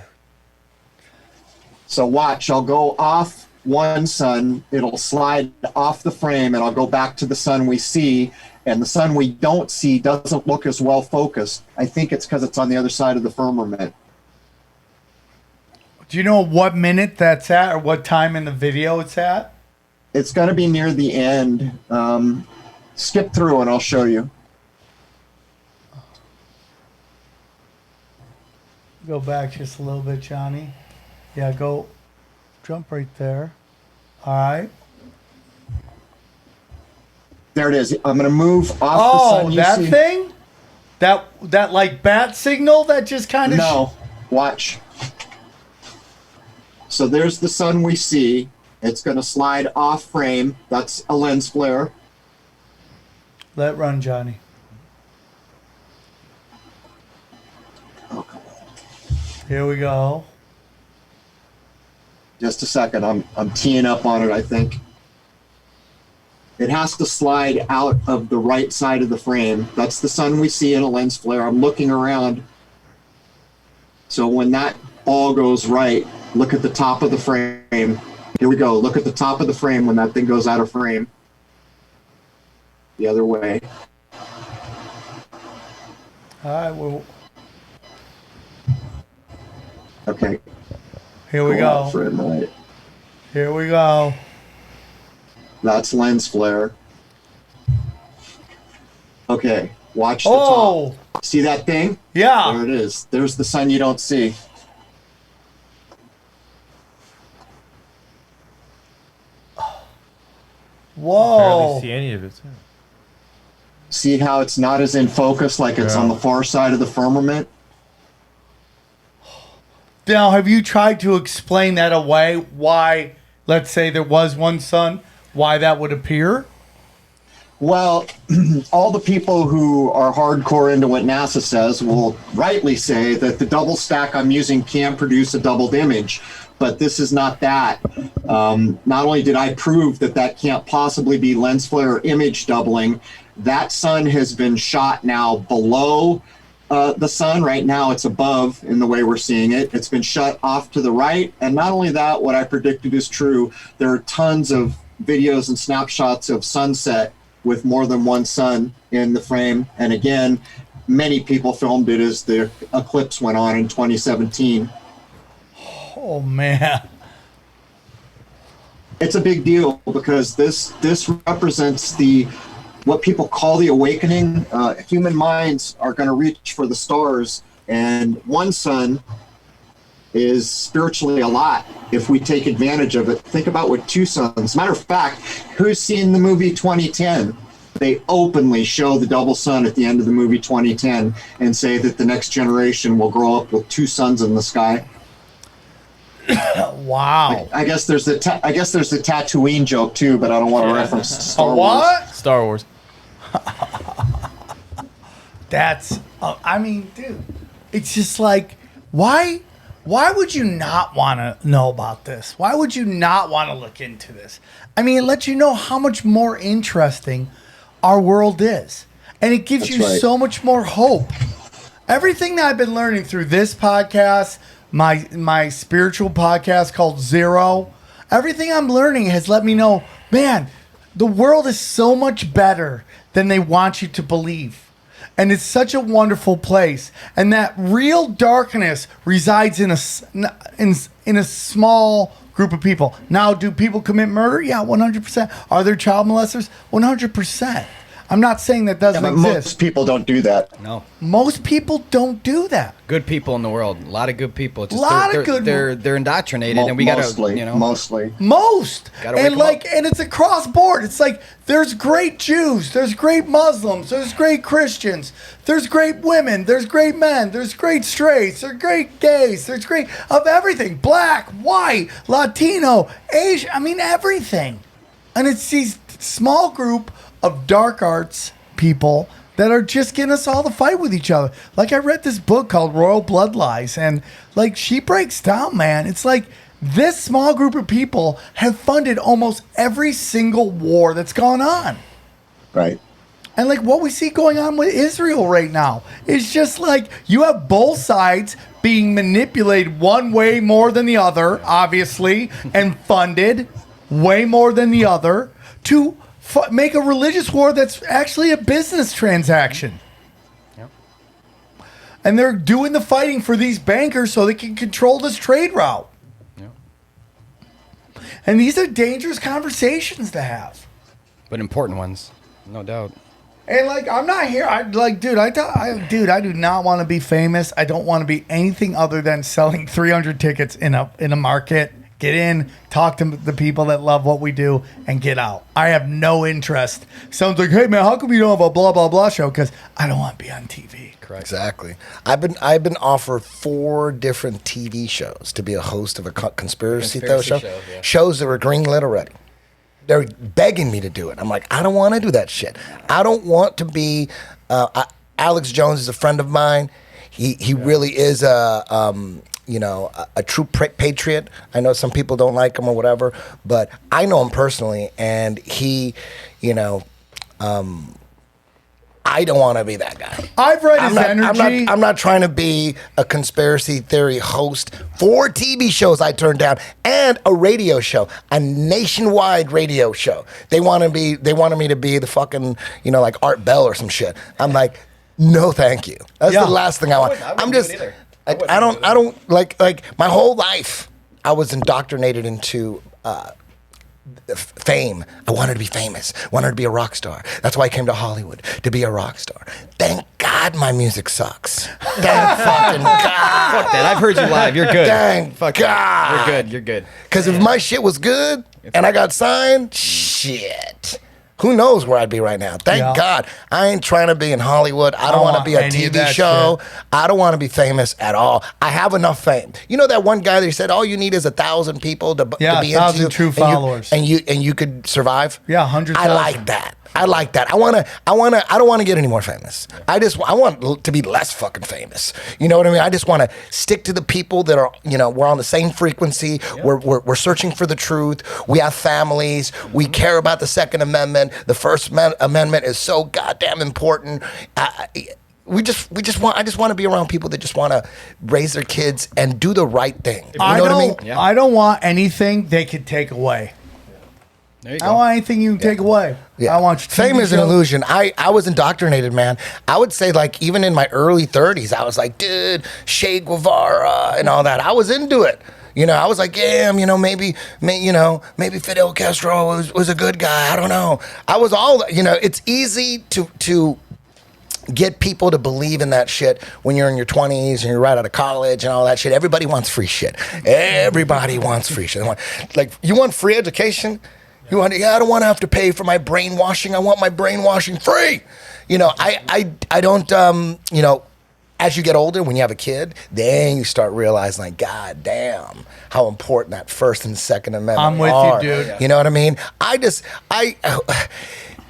J: So watch, I'll go off one sun, it'll slide off the frame, and I'll go back to the sun we see, and the sun we don't see doesn't look as well focused. I think it's because it's on the other side of the firmament.
E: Do you know what minute that's at, or what time in the video it's at?
J: It's going to be near the end. Skip through and I'll show you.
E: Go back just a little bit, Johnny. Yeah, go jump right there. All right.
J: There it is. I'm going to move off the sun.
E: Oh, that thing? That like bat signal that just kind of...
J: No. Watch. So there's the sun we see. It's going to slide off frame. That's a lens flare.
E: Let it run, Johnny.
J: Okay.
E: Here we go.
J: Just a second. I'm teeing up on it, I think. It has to slide out of the right side of the frame. That's the sun we see in a lens flare. I'm looking around. So when that all goes right, look at the top of the frame. Here we go. Look at the top of the frame when that thing goes out of frame. The other way.
E: All right, well.
J: Okay.
E: Here we go.
J: Right.
E: Here we go.
J: That's lens flare. Okay, watch the
E: top.
J: See that thing?
E: Yeah.
J: There it is. There's the sun you don't see.
E: Whoa.
F: I barely see any of it.
J: See how it's not as in focus, like it's on the far side of the firmament?
E: Now, have you tried to explain that away? Why, let's say there was one sun, why that would appear?
J: Well, all the people who are hardcore into what NASA says will rightly say that the double stack I'm using can produce a doubled image, but this is not that. Not only did I prove that that can't possibly be lens flare or image doubling, that sun has been shot now below the sun. Right now it's above in the way we're seeing it. It's been shut off to the right. And not only that, what I predicted is true. There are tons of videos and snapshots of sunset with more than one sun in the frame. And again, many people filmed it as the eclipse went on in 2017.
E: Oh, man.
J: It's a big deal because this represents what people call the awakening. Human minds are going to reach for the stars, and one sun is spiritually a lot if we take advantage of it. Think about what two suns. Matter of fact, who's seen the movie 2010? They openly show the double sun at the end of the movie 2010 and say that the next generation will grow up with two suns in the sky.
E: Wow.
J: I guess there's the Tatooine joke too, but I don't want to reference Star Wars.
G: Star Wars.
E: That's, I mean, dude, it's just like, why would you not want to know about this? Why would you not want to look into this? I mean, it lets you know how much more interesting our world is. And it gives you so much more hope. Everything that I've been learning through this podcast, my spiritual podcast called Zero, everything I'm learning has let me know, man, the world is so much better than they want you to believe. And it's such a wonderful place. And that real darkness resides in a small group of people. Now, do people commit murder? Yeah, 100%. Are there child molesters? 100%. I'm not saying that doesn't exist.
J: Most people don't do that.
I: No.
E: Most people don't do that.
I: Good people in the world. A lot of good people. Just they're indoctrinated, and we
J: mostly.
E: Most.
I: Gotta wake
E: And
I: 'em
E: like, and it's across board. It's like there's great Jews, there's great Muslims, there's great Christians, there's great women, there's great men, there's great straights, there's great gays, there's great of everything. Black, white, Latino, Asian. I mean everything. And it's these small group of dark arts people that are just getting us all to fight with each other. Like I read this book called Royal Blood Lies, and like she breaks down, man. It's like this small group of people have funded almost every single war that's gone on.
J: Right.
E: And like what we see going on with Israel right now is just like you have both sides being manipulated one way more than the other, obviously, and funded way more than the other to make a religious war that's actually a business transaction.
I: Yep.
E: And they're doing the fighting for these bankers so they can control this trade route.
I: Yep.
E: And these are dangerous conversations to have.
I: But important ones, no doubt.
E: And like, I'm not here. I do not want to be famous. I don't want to be anything other than selling 300 tickets in a market. Get in, talk to the people that love what we do, and get out. I have no interest. Someone's like, hey, man, how come you don't have a blah, blah, blah show? Because I don't want to be on TV.
I: Correct.
H: Exactly. I've been offered 4 different TV shows to be a host of a conspiracy show.
I: Yeah.
H: Shows that were greenlit already. They're begging me to do it. I'm like, I don't want to do that shit. I don't want to be... Alex Jones is a friend of mine. He really is a true patriot. I know some people don't like him or whatever, but I know him personally, and he, I don't want to be that guy.
E: I've read his energy.
H: I'm not trying to be a conspiracy theory host. 4 TV shows I turned down, and a radio show, a nationwide radio show. They wanted me to be the fucking, like Art Bell or some shit. I'm like, no, thank you. That's the last thing I want.
I: I
H: don't like my whole life. I was indoctrinated into fame. I wanted to be famous. Wanted to be a rock star. That's why I came to Hollywood, to be a rock star. Thank God my music sucks. Thank fucking God.
I: Fuck that. I've heard you live. You're good.
H: Thank
I: Fuck
H: God.
I: You're good. You're good.
H: Because if my shit was good and I got signed, shit. who knows where I'd be right now. Thank God. I ain't trying to be in Hollywood. I don't want to be a TV show. I don't want to be famous at all. I have enough fame. You know that one guy that said all you need is 1,000 people to be
E: 1,000 true followers,
H: and you could survive.
E: Yeah, 100,000.
H: I like that. I like that. I don't want to get any more famous. I want to be less fucking famous. You know what I mean? I just want to stick to the people that are, we're on the same frequency. We're searching for the truth. We have families. We care about the Second Amendment. The First Amendment is so goddamn important. I just want to be around people that just want to raise their kids and do the right thing. You know what I mean?
E: I don't want anything they could take away. I don't want anything you can take away.
H: Yeah.
E: I want
H: fame is an illusion. I was indoctrinated, man. I would say, like, even in my early 30s, I was like, dude, Che Guevara and all that. I was into it. I was like, yeah, maybe Fidel Castro was a good guy. I don't know. I was all, it's easy to get people to believe in that shit when you're in your 20s and you're right out of college and all that shit. Everybody wants free shit. Everybody wants free shit. Like, you want free education? I don't want to have to pay for my brainwashing. I want my brainwashing free. I don't, as you get older, when you have a kid, then you start realizing, like, God damn, how important that First and Second Amendment are.
E: I'm with you, dude.
H: You know what I mean?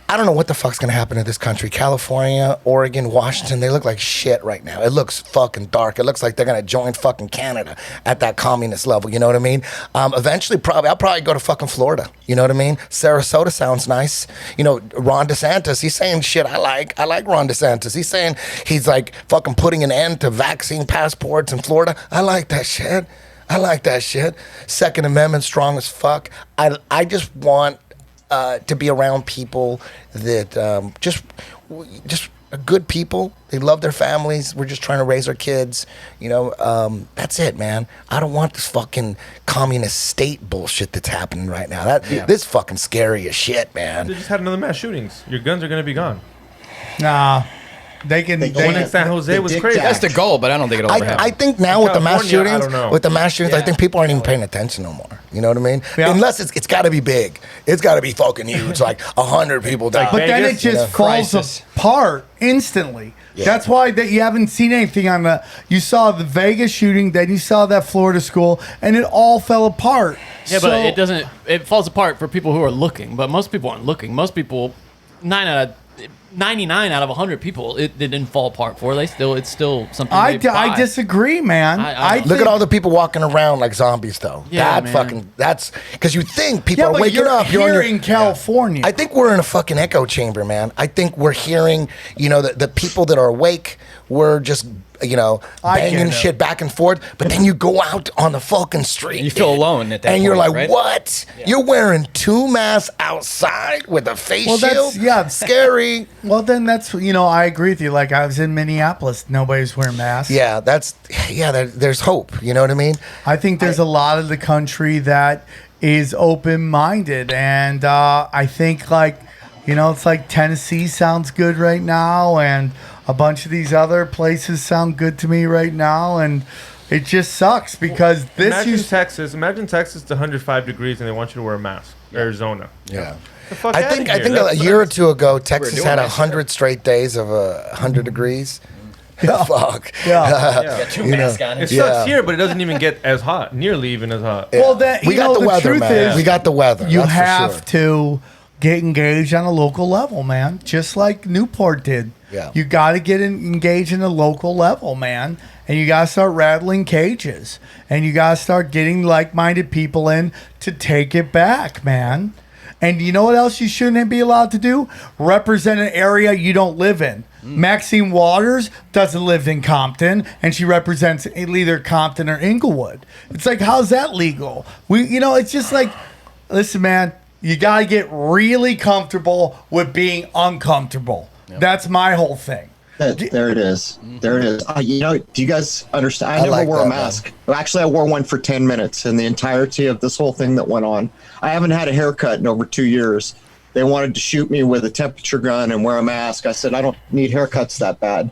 H: I don't know what the fuck's gonna happen to this country. California, Oregon, Washington, they look like shit right now. It looks fucking dark. It looks like they're gonna join fucking Canada at that communist level. You know what I mean? Eventually, I'll probably go to fucking Florida. You know what I mean? Sarasota sounds nice. Ron DeSantis, he's saying shit I like. I like Ron DeSantis. He's saying he's like fucking putting an end to vaccine passports in Florida. I like that shit. Second Amendment strong as fuck. I just want to be around people that just are good people. They love their families. We're just trying to raise our kids. That's it, man. I don't want this fucking communist state bullshit that's happening right now. This fucking scary as shit, man.
F: They just had another mass shootings. Your guns are gonna be gone.
E: Nah. The
F: one in San Jose was crazy.
I: That's the goal, but I don't think it'll ever happen.
H: I think now with the mass shootings,
I: Yeah.
H: I think people aren't even paying attention no more. You know what I mean? Yeah. Unless it's got to be big. It's got to be fucking huge, like 100 people die.
E: But then it just falls apart instantly.
H: Yeah.
E: That's why you haven't seen anything on the. You saw the Vegas shooting, then you saw that Florida school, and it all fell apart.
G: Yeah, but it doesn't. It falls apart for people who are looking, but most people aren't looking. Most people, 99 out of 100 people, it didn't fall apart for. It's still something.
E: I disagree, man. I
H: look at all the people walking around like zombies, though.
G: Yeah,
H: That's because you think people are waking up.
E: You're in California.
H: I think we're in a fucking echo chamber, man. I think we're hearing, the people that are awake. We're just, banging shit back and forth. But then you go out on the fucking street.
I: You feel alone at that point,
H: and you're like,
I: right?
H: what? Yeah. You're wearing 2 masks outside with a face shield? Scary.
E: Well, then that's, I agree with you. Like, I was in Minneapolis. Nobody's wearing masks.
H: Yeah, there's hope. You know what I mean?
E: I think there's a lot of the country that is open-minded. And I think, it's like Tennessee sounds good right now. And a bunch of these other places sound good to me right now, and it just sucks because
F: Imagine Texas, it's 105 degrees and they want you to wear a mask. Arizona.
H: Yeah. I think a year or two ago, Texas had 100 straight days of 100 degrees.
E: Yeah.
H: Fuck.
E: Yeah.
I: Got 2 masks on.
F: It sucks here, but it doesn't even get as hot, nearly even as hot.
H: Yeah.
E: Well,
H: we got the weather,
E: truth
H: man.
E: is,
H: We got the weather.
E: You
H: that's
E: have
H: for sure.
E: to get engaged on a local level, man. Just like Newport did.
H: Yeah.
E: You got to get engaged in a local level, man. And you got to start rattling cages. And you got to start getting like-minded people in to take it back, man. And you know what else you shouldn't be allowed to do? Represent an area you don't live in. Maxine Waters doesn't live in Compton, and she represents either Compton or Inglewood. It's like, how's that legal? It's just like, listen, man, you got to get really comfortable with being uncomfortable. Yep. That's my whole thing.
J: There it is. There it is. Do you guys understand? I never wore a mask. Well, actually, I wore one for 10 minutes in the entirety of this whole thing that went on. I haven't had a haircut in over 2 years. They wanted to shoot me with a temperature gun and wear a mask. I said, I don't need haircuts that bad.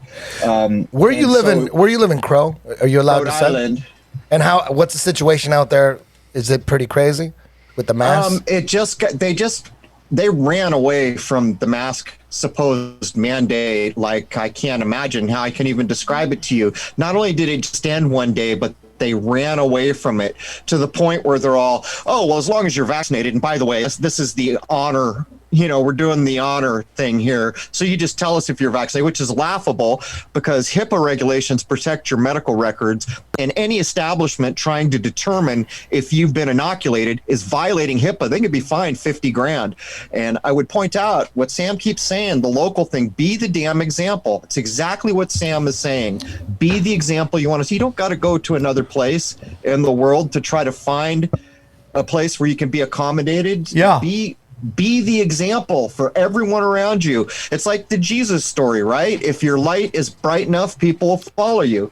H: Where you live in Crrow? Are you allowed
J: Rhode
H: to say?
J: Island.
H: And what's the situation out there? Is it pretty crazy with the mask?
J: They just they ran away from the mask supposed mandate like I can't imagine how I can even describe it to you. Not only did it stand one day, but they ran away from it to the point where they're all, oh, well, as long as you're vaccinated. And by the way, this is the honor, we're doing the honor thing here. So you just tell us if you're vaccinated, which is laughable because HIPAA regulations protect your medical records, and any establishment trying to determine if you've been inoculated is violating HIPAA. They could be fined 50 grand. And I would point out what Sam keeps saying, the local thing, be the damn example. It's exactly what Sam is saying. Be the example you want to see. You don't got to go to another place in the world to try to find a place where you can be accommodated.
E: Yeah.
J: Be the example for everyone around you. It's like the Jesus story, right? If your light is bright enough, people will follow you.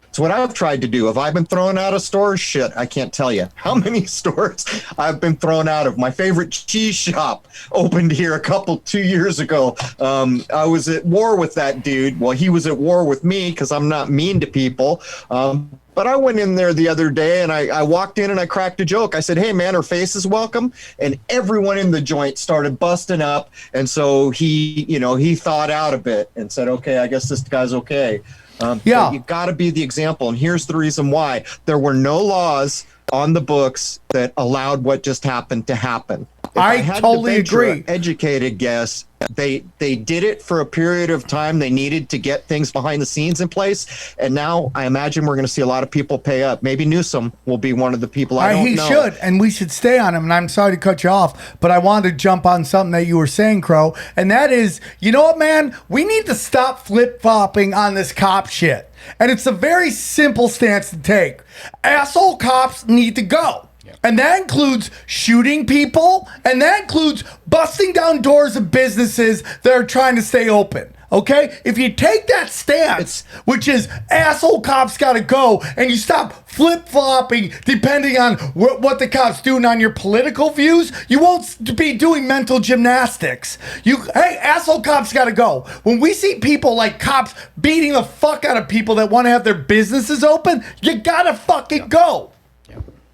J: It's what I've tried to do. Have I been thrown out of stores? Shit, I can't tell you how many stores I've been thrown out of. My favorite cheese shop opened here 2 years ago. I was at war with that dude. Well, he was at war with me because I'm not mean to people. But I went in there the other day and I walked in and I cracked a joke. I said, hey, man, her face is welcome. And everyone in the joint started busting up. And so he thawed out a bit and said, okay, I guess this guy's okay.
E: Yeah.
J: You got to be the example. And here's the reason why. There were no laws on the books that allowed what just happened to happen. If
E: I
J: had
E: totally
J: to venture
E: agree.
J: an educated guess, they did it for a period of time. They needed to get things behind the scenes in place. And now I imagine we're going to see a lot of people pay up. Maybe Newsom will be one of the people. I don't
E: he
J: know.
E: should, and we should stay on him. And I'm sorry to cut you off, but I wanted to jump on something that you were saying, Crow. And that is, you know what, man? We need to stop flip-flopping on this cop shit. And it's a very simple stance to take. Asshole cops need to go. And that includes shooting people, and that includes busting down doors of businesses that are trying to stay open. Okay? If you take that stance, which is asshole cops gotta go, and you stop flip-flopping depending on what the cops doing on your political views, you won't be doing mental gymnastics. Hey, asshole cops gotta go. When we see people like cops beating the fuck out of people that want to have their businesses open, you gotta fucking go.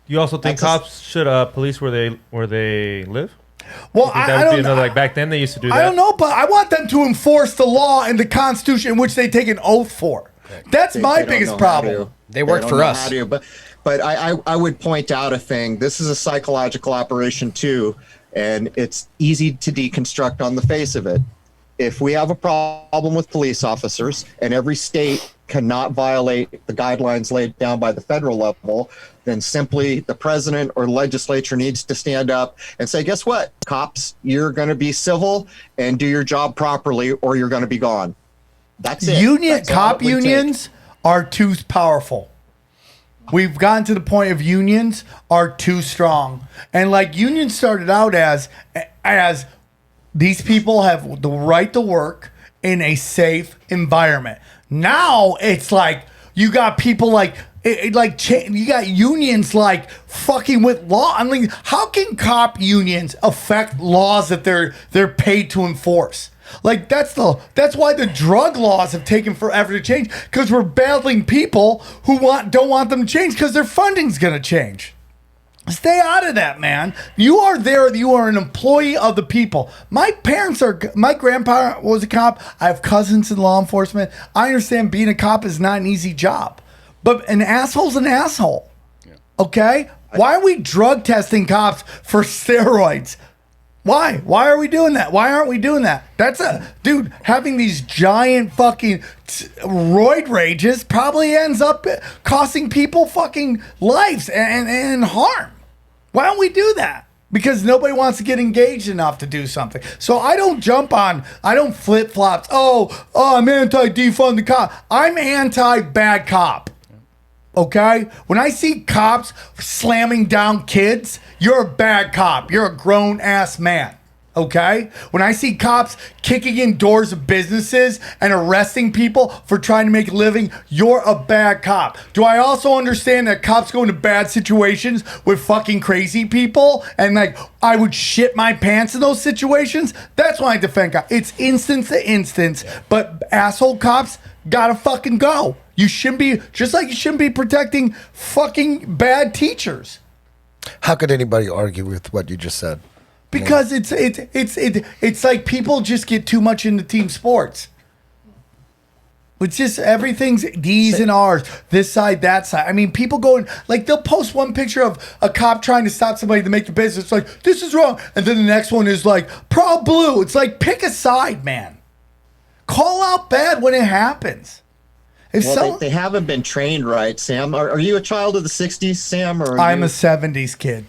F: You also think cops should police where they live?
E: Well, I don't know.
F: Like back then they used to do that.
E: I don't know, but I want them to enforce the law and the Constitution in which they take an oath for. That's my biggest problem.
I: They work for us.
J: But I would point out a thing. This is a psychological operation too, and it's easy to deconstruct on the face of it. If we have a problem with police officers and every state cannot violate the guidelines laid down by the federal level, then simply the president or legislature needs to stand up and say, guess what, cops, you're going to be civil and do your job properly or you're going to be gone. That's it.
E: Cop unions are too powerful. We've gotten to the point of unions are too strong. And like unions started out as these people have the right to work in a safe environment. Now it's like you got people you got unions like fucking with law. I mean, how can cop unions affect laws that they're paid to enforce? Like that's why the drug laws have taken forever to change, because we're battling people who don't want them to change because their funding's gonna change. Stay out of that, man. You are there. You are an employee of the people. My grandpa was a cop. I have cousins in law enforcement. I understand being a cop is not an easy job, but an asshole's an asshole. Okay? Why are we drug testing cops for steroids? Why? Why are we doing that? Why aren't we doing that? Dude, having these giant fucking roid rages probably ends up costing people fucking lives and harm. Why don't we do that? Because nobody wants to get engaged enough to do something. So I don't flip-flop. I'm anti-defund the cop. I'm anti-bad cop. Okay? When I see cops slamming down kids, you're a bad cop. You're a grown-ass man. Okay? When I see cops kicking in doors of businesses and arresting people for trying to make a living, you're a bad cop. Do I also understand that cops go into bad situations with fucking crazy people and I would shit my pants in those situations? That's why I defend cops. It's instance to instance, but asshole cops gotta fucking go. You shouldn't be, just like you shouldn't be protecting fucking bad teachers.
H: How could anybody argue with what you just said?
E: Because it's like people just get too much into team sports. It's just everything's D's and R's, this side, that side. I mean, people going, like, they'll post one picture of a cop trying to stop somebody to make the business. It's like, this is wrong. And then the next one is like, Proud Blue. It's like, pick a side, man. Call out bad when it happens.
J: They haven't been trained right, Sam. Are you a child of the 60s, Sam? Or
E: I'm a 70s kid.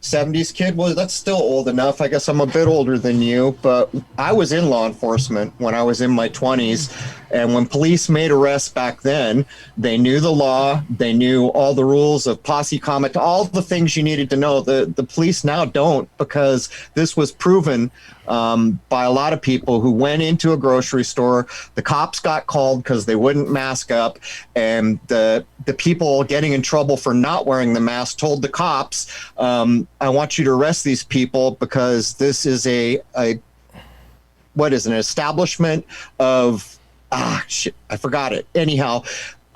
J: 70s kid? Well, that's still old enough. I guess I'm a bit older than you, but I was in law enforcement when I was in my 20s. And when police made arrests back then, they knew the law, they knew all the rules of posse combat, all the things you needed to know. The police now don't, because this was proven by a lot of people who went into a grocery store. The cops got called because they wouldn't mask up, and the people getting in trouble for not wearing the mask told the cops, I want you to arrest these people because this is an establishment of shit, I forgot it. Anyhow,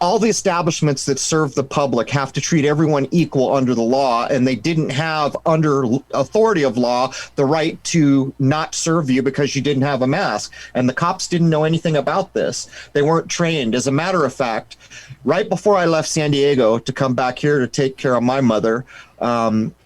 J: all the establishments that serve the public have to treat everyone equal under the law, and they didn't have, under authority of law, the right to not serve you because you didn't have a mask. And the cops didn't know anything about this. They weren't trained. As a matter of fact, right before I left San Diego to come back here to take care of my mother,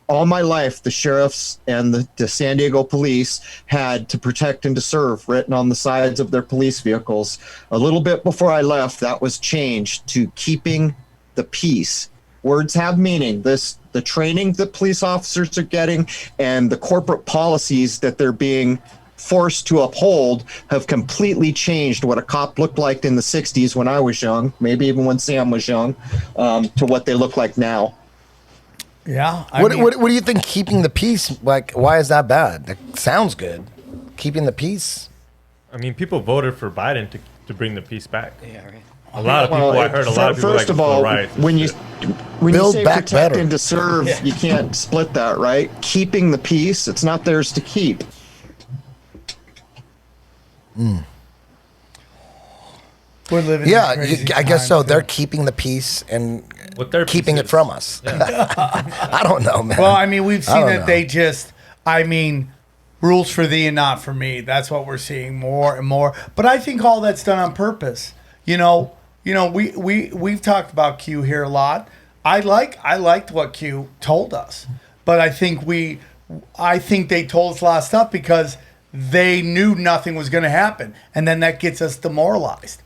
J: all my life, the sheriffs and the San Diego police had to protect and to serve written on the sides of their police vehicles. A little bit before I left, that was changed to keeping the peace. Words have meaning. The training that police officers are getting and the corporate policies that they're being forced to uphold have completely changed what a cop looked like in the 60s when I was young, maybe even when Sam was young, to what they look like now.
E: Yeah.
H: What do you think keeping the peace, like, why is that bad? That sounds good. Keeping the peace?
F: I mean, people voted for Biden to bring the peace back.
I: Yeah, right.
F: A lot of people, I heard a lot of people
J: first
F: like
J: of all,
F: riots.
J: when you
H: Build
J: say
H: back
J: protect
H: better.
J: and to serve, you can't split that, right? Keeping the peace, it's not theirs to keep.
E: We're living in
H: Yeah,
E: crazy
H: I guess so.
E: times,
H: They're
E: too.
H: keeping the peace and
F: What their
H: keeping
F: peace
H: it
F: is.
H: from us. I don't know, man.
E: Well, I mean, we've
H: I
E: seen
H: don't
E: that
H: know.
E: they just, rules for thee and not for me. That's what we're seeing more and more. But I think all that's done on purpose. We've talked about Q here a lot. I liked what Q told us, but I think they told us a lot of stuff because they knew nothing was going to happen, and then that gets us demoralized.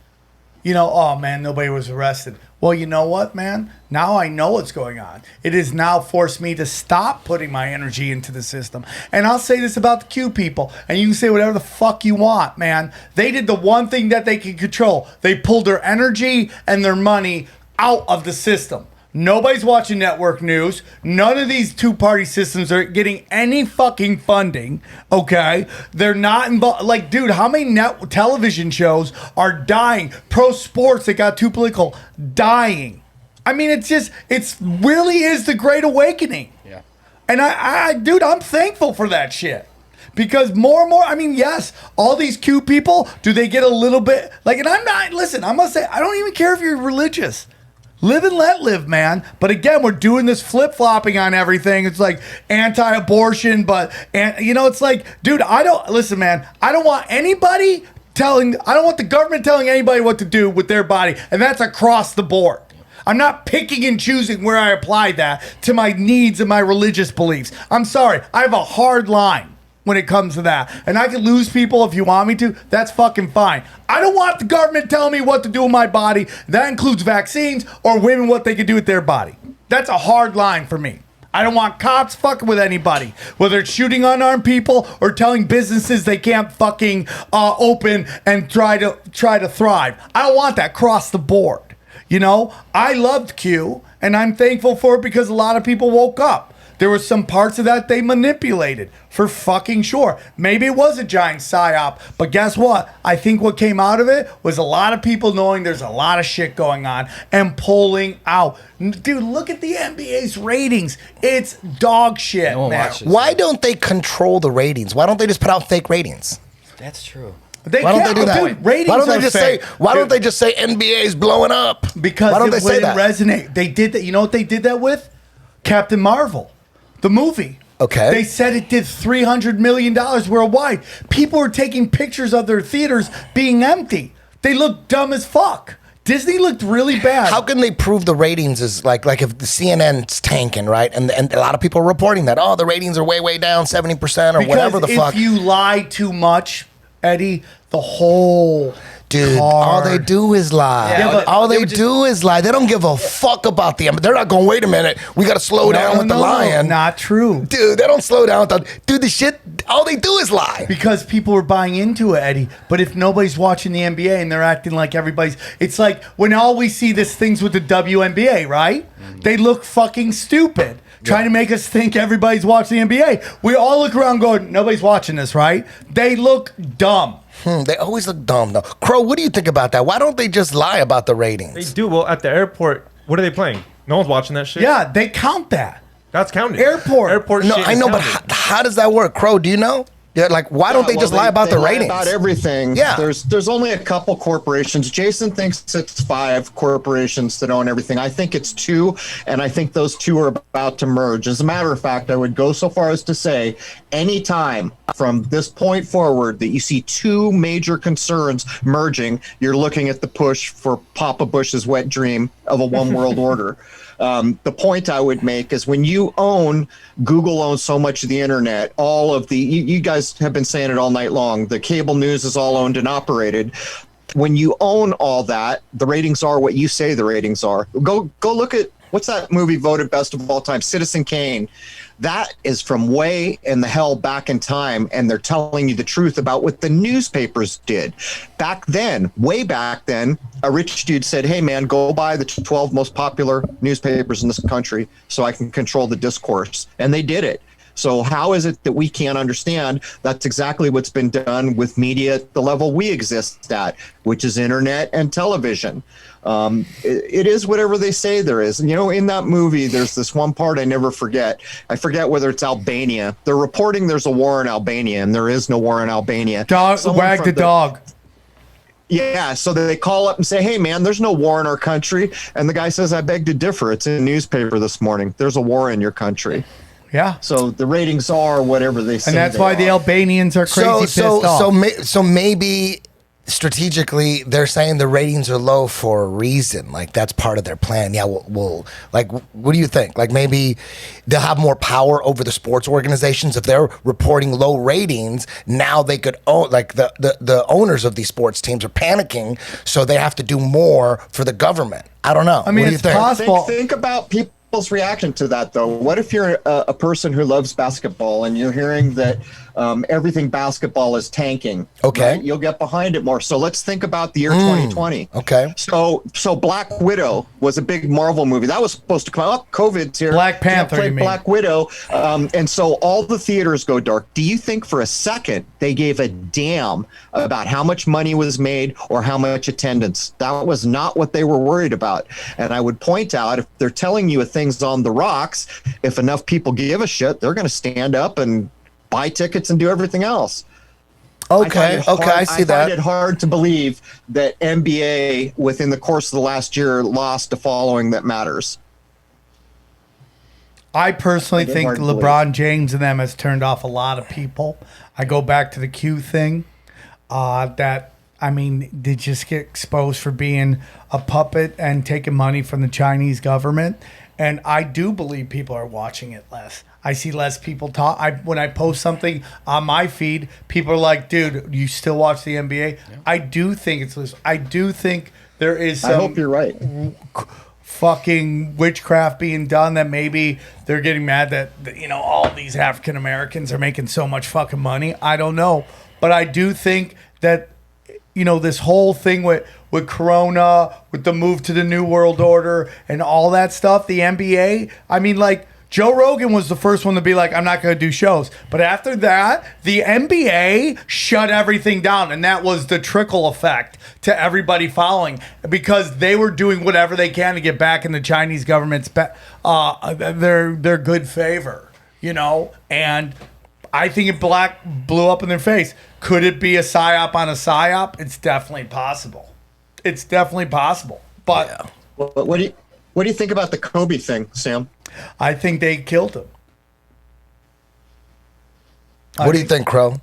E: Oh man, nobody was arrested. Well, you know what, man? Now I know what's going on. It has now forced me to stop putting my energy into the system. And I'll say this about the Q people, and you can say whatever the fuck you want, man. They did the one thing that they could control. They pulled their energy and their money out of the system. Nobody's watching network news. None of these two-party systems are getting any fucking funding, okay? They're not involved. Like, dude, how many television shows are dying? Pro sports that got too political, dying. I mean, it's really is the Great Awakening. Yeah. And dude, I'm thankful for that shit. Because more and more, yes, all these Q people, do they get a little bit, and I'm gonna say, I don't even care if you're religious. Live and let live, man. But again, we're doing this flip-flopping on everything. It's like anti-abortion, it's like, dude, I don't want the government telling anybody what to do with their body, and that's across the board. I'm not picking and choosing where I apply that to my needs and my religious beliefs. I'm sorry, I have a hard line when it comes to that. And I can lose people if you want me to. That's fucking fine. I don't want the government telling me what to do with my body. That includes vaccines or women what they can do with their body. That's a hard line for me. I don't want cops fucking with anybody, whether it's shooting unarmed people or telling businesses they can't fucking open and try to thrive. I don't want that across the board. I loved Q, and I'm thankful for it because a lot of people woke up. There were some parts of that they manipulated, for fucking sure. Maybe it was a giant psyop, but guess what? I think what came out of it was a lot of people knowing there's a lot of shit going on and pulling out. Dude, look at the NBA's ratings. It's dog shit,
I: No one
E: man.
I: watches.
H: Why don't they control the ratings? Why don't they just put out fake ratings?
I: That's true.
H: Why don't they do that?
E: Dude, ratings
H: Why don't they
E: are
H: just
E: fake.
H: say? Why don't they just say NBA's blowing up?
E: Because
H: why don't
E: it
H: they say
E: wouldn't
H: that?
E: resonate. They did that. You know what they did that with? Captain Marvel, the movie.
H: Okay.
E: They said it did $300 million worldwide. People were taking pictures of their theaters being empty. They looked dumb as fuck. Disney looked really bad.
H: How can they prove the ratings is like if the CNN's tanking, right? And a lot of people are reporting that, the ratings are way down, 70% or whatever the fuck.
E: If you lie too much, Eddie, the whole
H: Dude, all they do is lie.
I: Yeah, but
H: all
I: they
H: they
I: would just-
H: do is lie. They don't give a fuck about the. They're not going. Wait a minute. We got to slow down with the lying.
E: Not true,
H: dude. They don't slow down with the. Dude, the shit. All they do is lie.
E: Because people were buying into it, Eddie. But if nobody's watching the NBA and they're acting like everybody's, it's like when all we see this things with the WNBA, right? They look fucking stupid. Trying to make us think everybody's watching the NBA. We all look around going, nobody's watching this, right? They look dumb.
H: They always look dumb, though. Crow, what do you think about that? Why don't they just lie about the ratings?
F: They do. Well, at the airport, what are they playing? No one's watching that shit.
E: Yeah, they count that.
F: That's counted.
E: Airport
H: No,
E: shit
H: I know, but
F: counted.
H: how does that work? Crow, do you know? Yeah, like, why don't they just lie about the ratings?
J: About everything.
H: Yeah.
J: There's only a couple corporations. Jason thinks it's 5 corporations that own everything. I think it's 2, and I think those 2 are about to merge. As a matter of fact, I would go so far as to say, anytime from this point forward that you see 2 major concerns merging, you're looking at the push for Papa Bush's wet dream of a one world order. The point I would make is when you own, Google owns so much of the internet, all of the, you guys have been saying it all night long, the cable news is all owned and operated. When you own all that, the ratings are what you say the ratings are. Go look at, what's that movie voted best of all time? Citizen Kane. That is from way in the hell back in time, and they're telling you the truth about what the newspapers did. Back then, way back then, a rich dude said, hey man, go buy the 12 most popular newspapers in this country so I can control the discourse. And they did it. So how is it that we can't understand? That's exactly what's been done with media at the level we exist at, which is internet and television. It is whatever they say there is. And, in that movie, there's this one part I never forget. I forget whether it's Albania. They're reporting there's a war in Albania, and there is no war in Albania.
E: Wag the dog.
J: Yeah, so they call up and say, hey, man, there's no war in our country. And the guy says, I beg to differ. It's in the newspaper this morning. There's a war in your country.
E: Yeah.
J: So the ratings are whatever they say.
E: And that's why the Albanians are crazy pissed off.
H: So maybe strategically they're saying the ratings are low for a reason. Like that's part of their plan. Yeah, we'll like, what do you think? Like maybe they'll have more power over the sports organizations if they're reporting low ratings. Now they could own, like the owners of these sports teams are panicking, so they have to do more for the government. I don't know.
E: I mean,
H: what do you think?
E: possible.
J: Think about people's reaction to that, though. What if you're a person who loves basketball and you're hearing that everything basketball is tanking?
H: Okay.
J: Right? You'll get behind it more. So let's think about the year 2020.
H: Okay.
J: So Black Widow was a big Marvel movie. That was supposed to come out. COVID's here.
E: Black Panther,
J: Can't play
E: you mean.
J: Black Widow. And so all the theaters go dark. Do you think for a second they gave a damn about how much money was made or how much attendance? That was not what they were worried about. And I would point out, if they're telling you a thing's on the rocks, if enough people give a shit, they're going to stand up and buy tickets and do everything else.
H: Okay, I see that.
J: I find it hard to believe that NBA, within the course of the last year, lost a following that matters.
E: I personally think
J: hard to believe.
E: LeBron James and them has turned off a lot of people. I go back to the Q thing. They just get exposed for being a puppet and taking money from the Chinese government. And I do believe people are watching it less. I see less people talk. When I post something on my feed, people are like, dude, you still watch the NBA? Yeah. I do think it's loose. I do think there is some
J: I hope you're right.
E: Fucking witchcraft being done, that maybe they're getting mad that all these African Americans are making so much fucking money. I don't know. But I do think that this whole thing with Corona, with the move to the New World Order and all that stuff, the NBA, Joe Rogan was the first one to be like, I'm not going to do shows. But after that, the NBA shut everything down. And that was the trickle effect to everybody following, because they were doing whatever they can to get back in the Chinese government's their good favor, And I think it blew up in their face. Could it be a psyop on a psyop? It's definitely possible. But
J: yeah. What do you think about the Kobe thing, Sam?
E: I think they killed him.
H: What do you think, Crow?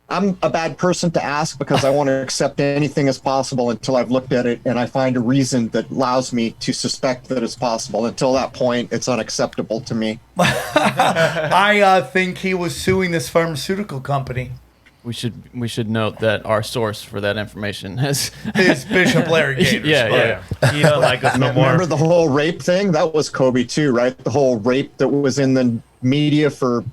J: I'm a bad person to ask because I want to accept anything as possible until I've looked at it and I find a reason that allows me to suspect that it's possible. Until that point, it's unacceptable to me.
E: I think he was suing this pharmaceutical company.
G: We should note that our source for that information is
E: Bishop Larry Gators.
G: Yeah.
F: He don't like us no more.
J: Remember the whole rape thing? That was Kobe too, right? The whole rape that was in the media for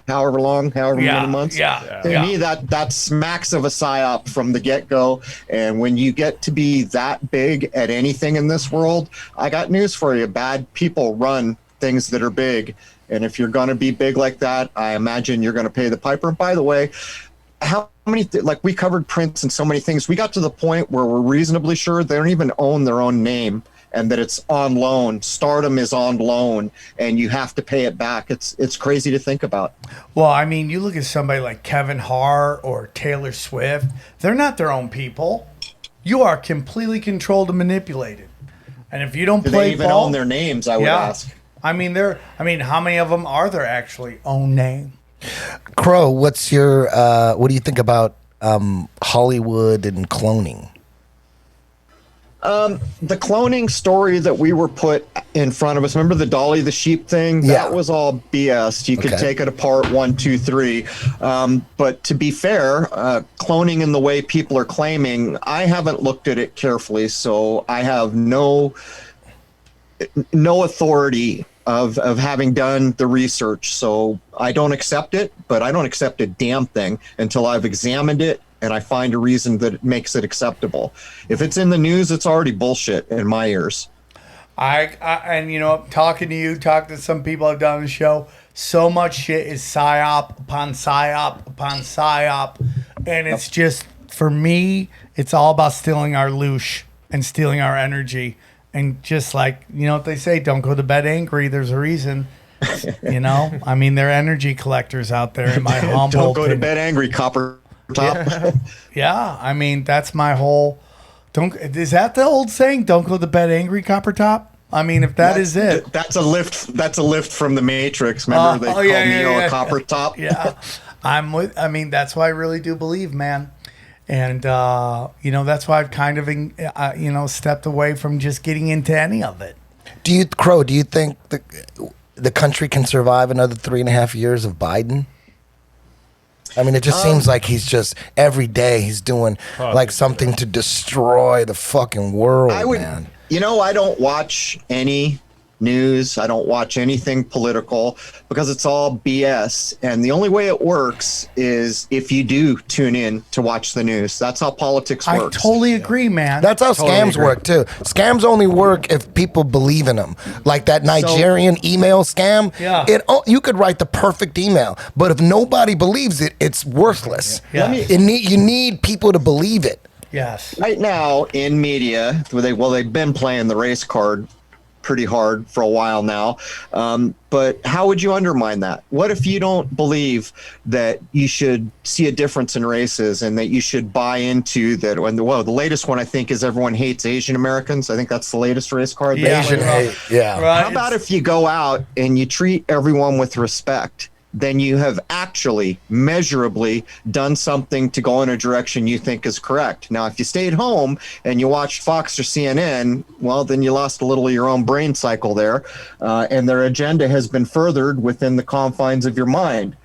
J: however many months.
E: Yeah.
J: To me, that smacks of a psyop from the get-go. And when you get to be that big at anything in this world, I got news for you. Bad people run things that are big. And if you're going to be big like that, I imagine you're going to pay the piper. And by the way, how many, like we covered Prince and so many things, we got to the point where we're reasonably sure they don't even own their own name and that it's on loan. Stardom is on loan and you have to pay it back. It's crazy to think about.
E: Well, I mean, you look at somebody like Kevin Hart or Taylor Swift, they're not their own people. You are completely controlled and manipulated. And if you don't
J: Do
E: play
J: they even
E: ball,
J: own their names, I would ask.
E: I mean, how many of them are there actually own name?
H: Crow, what's your what do you think about Hollywood and cloning?
J: The cloning story that we were put in front of us, remember the Dolly the sheep thing?
H: Yeah.
J: That was all BS. You could take it apart 1, 2, 3. But to be fair, cloning in the way people are claiming, I haven't looked at it carefully, so I have no authority of having done the research. So I don't accept it, but I don't accept a damn thing until I've examined it and I find a reason that makes it acceptable. If it's in the news, it's already bullshit in my ears.
E: And you know, talking to some people I've done on the show, so much shit is psyop upon psyop upon psyop. And it's just, for me, it's all about stealing our loosh and stealing our energy. And just like, you know what they say, don't go to bed angry. There's a reason. You know, I mean, they're energy collectors out there in my humble
J: Don't go to
E: opinion.
J: bed angry, copper top.
E: Yeah, I mean, that's my whole. Is that the old saying? Don't go to bed angry, copper top. I mean, if that's it,
J: that's a lift. That's a lift from the Matrix. Remember they called Neo a copper top.
E: Yeah, I'm with. I mean, that's why I really do believe, man. And you know, that's why I've kind of stepped away from just getting into any of it.
H: Do you think the country can survive another 3.5 years of Biden? I mean, it just seems like he's just every day he's doing like something to destroy the fucking world. Man.
J: You know, I don't watch any news. I don't watch anything political because it's all BS. And the only way it works is if you do tune in to watch the news. That's how politics works.
E: I totally agree, man.
H: That's how scams work too. Scams only work if people believe in them. Like that Nigerian email scam.
E: Yeah.
H: You could write the perfect email, but if nobody believes it, it's worthless.
E: Yeah.
H: You need people to believe it.
E: Yes.
J: Right now in media, they've been playing the race card pretty hard for a while now. But how would you undermine that? What if you don't believe that you should see a difference in races and that you should buy into that? And the latest one I think is everyone hates Asian Americans. I think that's the latest race card.
H: Asian hate, yeah.
E: Right.
J: How about if you go out and you treat everyone with respect? Then you have actually measurably done something to go in a direction you think is correct. Now, if you stayed home and you watched Fox or CNN, well, then you lost a little of your own brain cycle there, and their agenda has been furthered within the confines of your mind.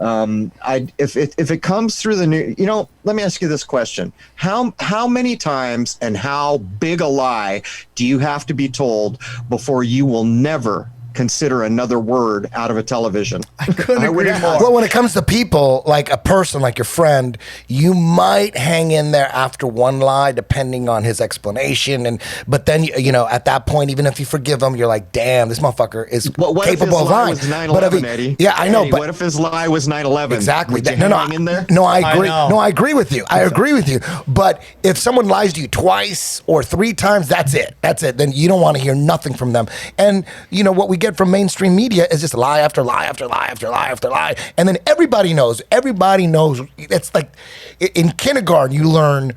J: If it comes through the news, you know, let me ask you this question: How many times and how big a lie do you have to be told before you will never consider another word out of a television?
E: I couldn't agree more.
H: Well, when it comes to people, like a person, like your friend, you might hang in there after one lie, depending on his explanation. But then, you know, at that point, even if you forgive him, you're like, damn, this motherfucker is capable of lying.
J: Was 9/11, Eddie?
H: Yeah, I know.
J: Eddie,
H: but
J: what if his lie was 9/11?
H: Exactly.
J: Would you hang in there?
H: No, I agree.
E: I know.
H: No, I agree with you. I agree with you. But if someone lies to you twice or 3 times, that's it. That's it. Then you don't want to hear nothing from them. And you know what we get from mainstream media is just lie after lie after lie after lie after lie, and then everybody knows. Everybody knows. It's like in kindergarten you learn,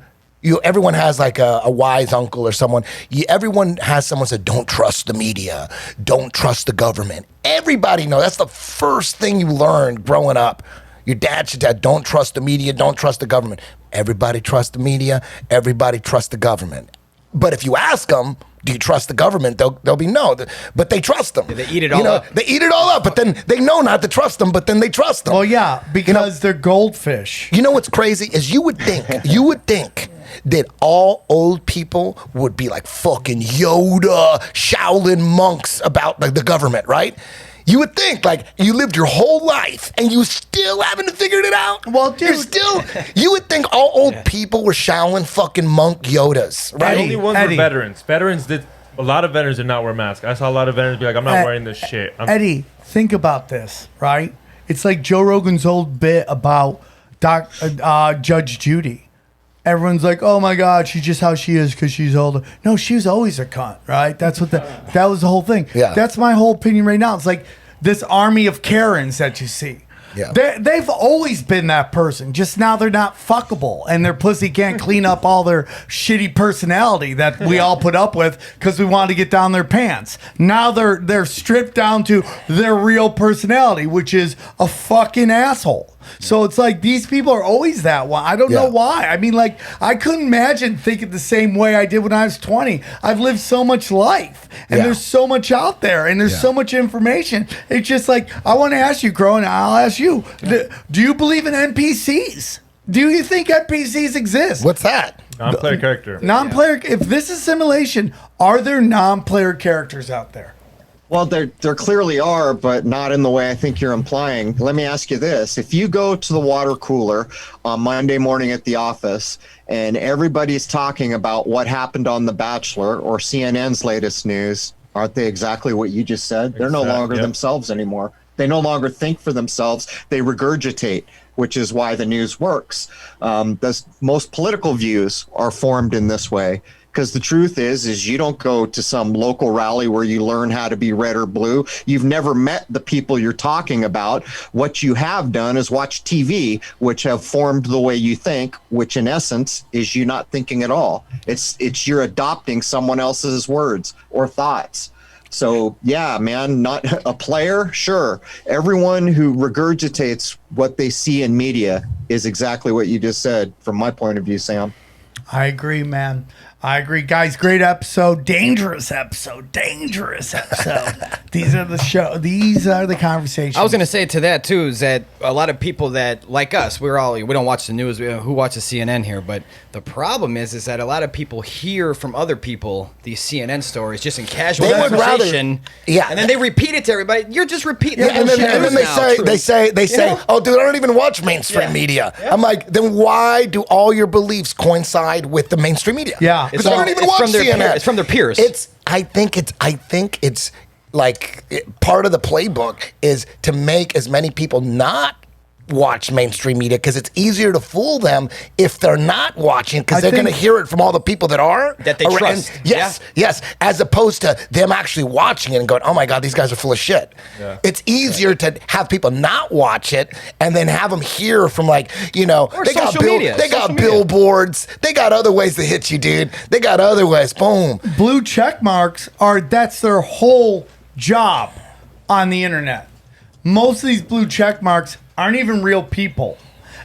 H: everyone has like a wise uncle or someone. Everyone has someone said, don't trust the media. Don't trust the government. Everybody knows. That's the first thing you learn growing up. Your dad should tell, don't trust the media. Don't trust the government. Everybody trusts the media. Everybody trusts the government. But if you ask them, do you trust the government? They'll be no, but they trust them.
I: They eat it all up.
H: They eat it all up, but then they know not to trust them, but then they trust them.
E: Well, yeah, because they're goldfish.
H: You know what's crazy is you would think that all old people would be like fucking Yoda, Shaolin monks about like the government, right? You would think, like, you lived your whole life and you still haven't figured it out.
E: Well, dude.
H: You would think all old people were Shaolin fucking monk Yodas, right?
F: The only ones were veterans. A lot of veterans did not wear masks. I saw a lot of veterans be like, I'm not wearing this shit.
E: Eddie, think about this, right? It's like Joe Rogan's old bit about Judge Judy. Everyone's like, oh my God, she's just how she is because she's older. No, she was always a cunt, right? That was the whole thing.
H: Yeah.
E: That's my whole opinion right now. It's like this army of Karens that you see.
H: Yeah.
E: They've always been that person. Just now they're not fuckable, and their pussy can't clean up all their shitty personality that we all put up with because we want to get down their pants. Now they're stripped down to their real personality, which is a fucking asshole. So it's like these people are always that one. I don't know why. I mean, like, I couldn't imagine thinking the same way I did when I was 20. I've lived so much life, and there's so much out there, and there's so much information. It's just like, I want to ask you, Crrow, and I'll ask you, do you believe in NPCs? Do you think NPCs exist?
H: What's that?
F: Non-player character.
E: Non-player. If this is simulation, are there non-player characters out there?
J: Well, there clearly are, but not in the way I think you're implying. Let me ask you this. If you go to the water cooler on Monday morning at the office and everybody's talking about what happened on The Bachelor or CNN's latest news, aren't they exactly what you just said? They're no longer themselves anymore. They no longer think for themselves. They regurgitate, which is why the news works. Most political views are formed in this way. Because the truth is you don't go to some local rally where you learn how to be red or blue. You've never met the people you're talking about. What you have done is watch TV, which have formed the way you think, which in essence is you not thinking at all. It's you're adopting someone else's words or thoughts. So yeah, man, not a player, sure. Everyone who regurgitates what they see in media is exactly what you just said, from my point of view, Sam.
E: I agree, man. I agree, guys. Great episode, dangerous episode. These are the conversations.
I: I was going to say to that too is that a lot of people that like us, we don't watch the news. Who watches CNN here? But the problem is that a lot of people hear from other people these CNN stories just in casual conversation. And then they repeat it to everybody. You're just repeating.
H: And then they say, oh, dude, I don't even watch mainstream media. I'm like, then why do all your beliefs coincide with the mainstream media?
E: Yeah.
H: Because I don't even watch CNN.
I: It's from their peers.
H: I think it's like part of the playbook is to make as many people not watch mainstream media because it's easier to fool them if they're not watching because they're going to hear it from all the people that
I: they trust.
H: Yes, as opposed to them actually watching it and going, oh my God, these guys are full of shit. Yeah. It's easier to have people not watch it and then have them hear from
I: or
H: they got
I: media.
H: They got billboards. They got other ways to hit you, dude. They got other ways. Boom.
E: Blue check marks that's their whole job on the internet. Most of these blue check marks aren't even real people.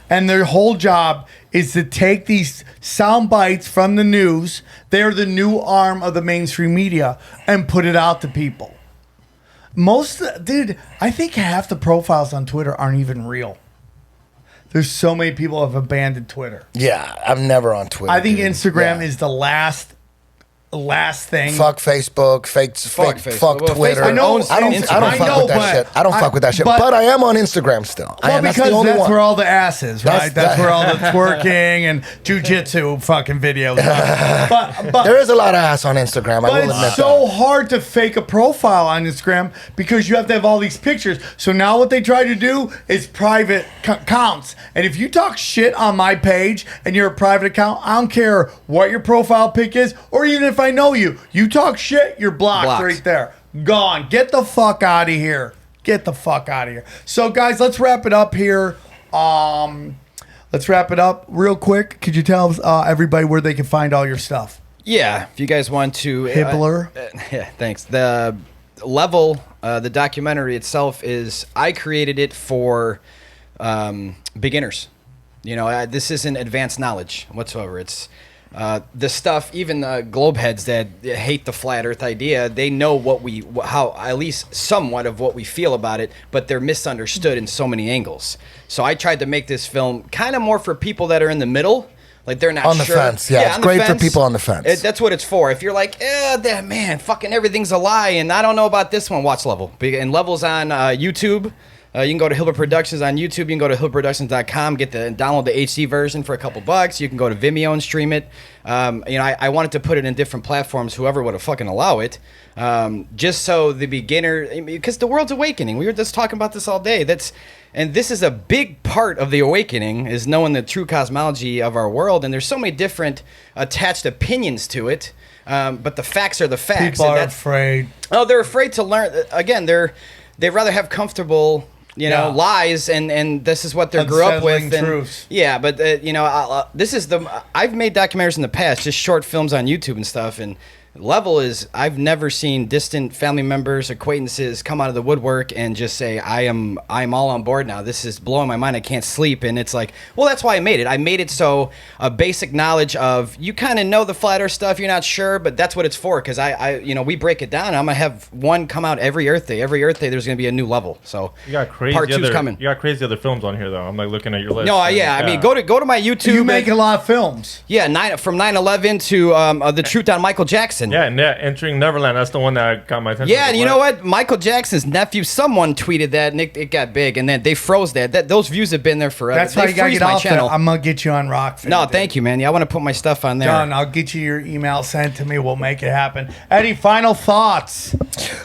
E: And their whole job is to take these sound bites from the news, they're the new arm of the mainstream media, and put it out to people. I think half the profiles on Twitter aren't even real. There's so many people have abandoned Twitter.
H: Yeah, I'm never on Twitter.
E: I think Instagram is the last thing.
H: Fuck Facebook, fuck Twitter.
E: I don't
H: fuck with that shit. I don't fuck with that shit. But I am on Instagram still.
E: Well, because that's where all the ass is, right? That's where all the twerking and jujitsu fucking videos are. But
H: there is a lot of ass on Instagram. I will admit that.
E: It's so hard to fake a profile on Instagram because you have to have all these pictures. So now what they try to do is private accounts. And if you talk shit on my page and you're a private account, I don't care what your profile pic is, or even if I know you talk shit, you're blocked right there. Gone. Get the fuck out of here. So guys, let's wrap it up here. let's wrap it up real quick. Could you tell everybody where they can find all your stuff?
I: Yeah, if you guys want to.
E: Hibbeler.
I: Yeah, thanks. The Level, the documentary itself I created it for beginners. This isn't advanced knowledge whatsoever. It's the stuff, even the globe heads that hate the flat earth idea, they know how at least somewhat of what we feel about it, but they're misunderstood in so many angles. So I tried to make this film kind of more for people that are in the middle. Like they're not
H: on the
I: sure.
H: fence. Yeah, it's great for people on the fence.
I: That's what it's for. If you're like, man, fucking everything's a lie, and I don't know about this one, watch Level. And Level's on YouTube. You can go to Hibbeler Productions on YouTube. You can go to hibbelerproductions.com, download the HD version for a couple bucks. You can go to Vimeo and stream it. I wanted to put it in different platforms, whoever would have fucking allow it. Just so the beginner, because the world's awakening. We were just talking about this all day. And this is a big part of the awakening, is knowing the true cosmology of our world. And there's so many different attached opinions to it. But the facts are the facts.
E: People are afraid.
I: Oh, they're afraid to learn. Again, they'd rather have comfortable, lies, and this is what they grew up with.
E: Truths.
I: Yeah, but this is I've made documentaries in the past, just short films on YouTube and stuff, and Level is, I've never seen distant family members, acquaintances come out of the woodwork and just say, I'm all on board now. This is blowing my mind. I can't sleep. And it's like, well, that's why I made it. I made it so a basic knowledge of, you kind of know the flat earth stuff, you're not sure, but that's what it's for. Because we break it down. I'm going to have one come out every Earth Day. Every Earth Day, there's going to be a new level. So
F: you got crazy
I: part two's coming.
F: You got crazy other films on here, though. I'm like looking at your list.
I: No, yeah. I mean, go to my YouTube.
E: You make a lot of films.
I: Yeah, from 9/11 to The Truth on Michael Jackson.
F: Yeah, Entering Neverland. That's the one that got my attention.
I: Yeah, and you know what? Michael Jackson's nephew, someone tweeted that, and it got big, and then they froze that. Those views have been there forever.
E: That's why you got to get off
I: channel.
E: there. I'm going to get you on Rock.
I: No, thank you, man. Yeah, I want to put my stuff on there.
E: Done. I'll get you your email sent to me. We'll make it happen. Eddie, final thoughts?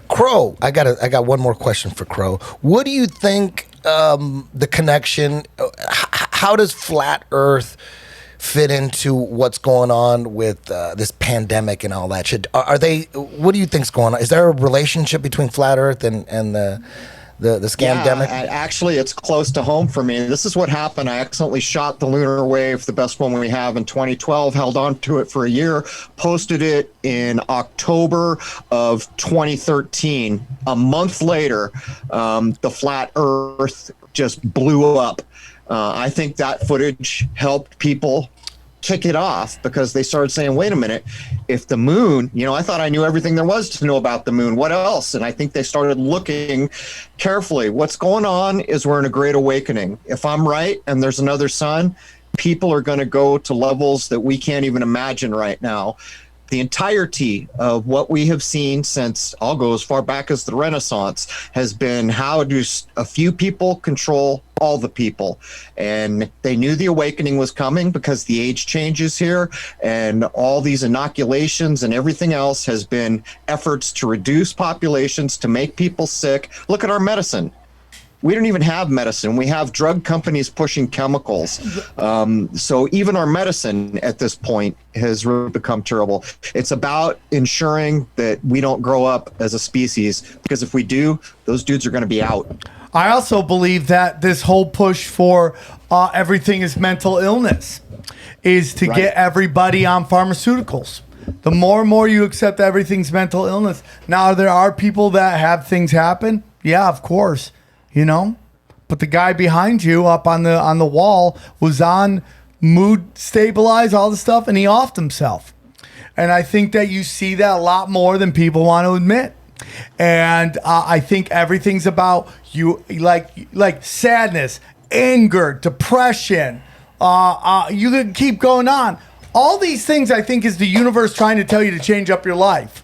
H: Crrow, I got one more question for Crrow. What do you think the connection, how does Flat Earth fit into what's going on with this pandemic and all that shit? What do you think's going on? Is there a relationship between Flat Earth and the scamdemic?
J: Yeah, actually, it's close to home for me. This is what happened. I accidentally shot the lunar wave, the best one we have, in 2012, held on to it for a year, posted it in October of 2013. A month later, the Flat Earth just blew up. I think that footage helped people kick it off, because they started saying, wait a minute, if the moon, I thought I knew everything there was to know about the moon. What else? And I think they started looking carefully. What's going on is we're in a great awakening. If I'm right and there's another sun, people are going to go to levels that we can't even imagine right now. The entirety of what we have seen since, I'll go as far back as the Renaissance, has been how do a few people control all the people. And they knew the awakening was coming because the age changes here, and all these inoculations and everything else has been efforts to reduce populations, to make people sick. Look at our medicine. We don't even have medicine. We have drug companies pushing chemicals. So even our medicine at this point has really become terrible. It's about ensuring that we don't grow up as a species, because if we do, those dudes are going to be out.
E: I also believe that this whole push for everything is mental illness is to get everybody on pharmaceuticals. The more and more you accept everything's mental illness. Now, there are people that have things happen. Yeah, of course. But the guy behind you up on the wall was on mood stabilize, all the stuff, and he offed himself. And I think that you see that a lot more than people want to admit. And I think everything's about you, like sadness, anger, depression. You can keep going on. All these things, I think, is the universe trying to tell you to change up your life.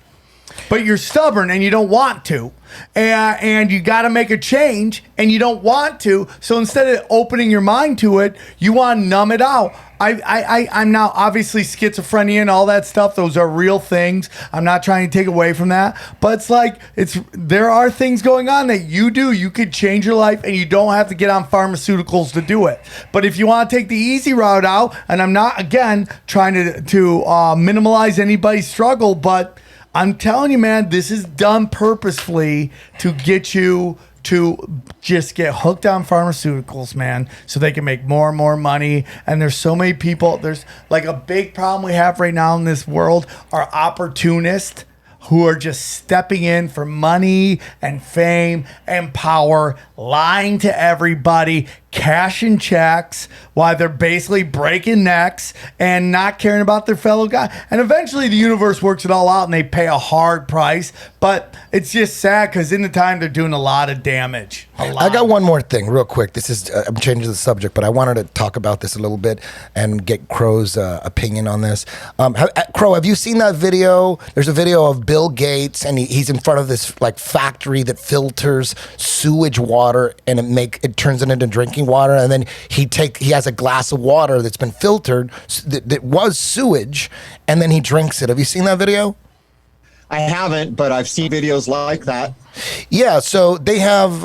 E: But you're stubborn and you don't want to. And you got to make a change and you don't want to. So instead of opening your mind to it, you want to numb it out. I'm now obviously schizophrenia and all that stuff. Those are real things. I'm not trying to take away from that. But it's like, there are things going on that you do. You could change your life and you don't have to get on pharmaceuticals to do it. But if you want to take the easy route out, and I'm not, again, trying to minimize anybody's struggle, but I'm telling you, man, this is done purposefully to get you to just get hooked on pharmaceuticals, man, so they can make more and more money. And there's so many people. There's like a big problem we have right now in this world are opportunists who are just stepping in for money and fame and power, lying to everybody, cashing checks while they're basically breaking necks and not caring about their fellow guy. And eventually the universe works it all out and they pay a hard price. But it's just sad because in the time they're doing a lot of damage.
H: I got one more thing real quick. This is, I'm changing the subject, but I wanted to talk about this a little bit and get Crrow's opinion on this. Crrow, have you seen that video? There's a video of Bill Gates and he's in front of this like factory that filters sewage water and it turns it into drinking water. And then he has a glass of water that's been filtered that was sewage and then he drinks it. Have you seen that video?
J: I haven't, but I've seen videos like that.
H: Yeah, so they have,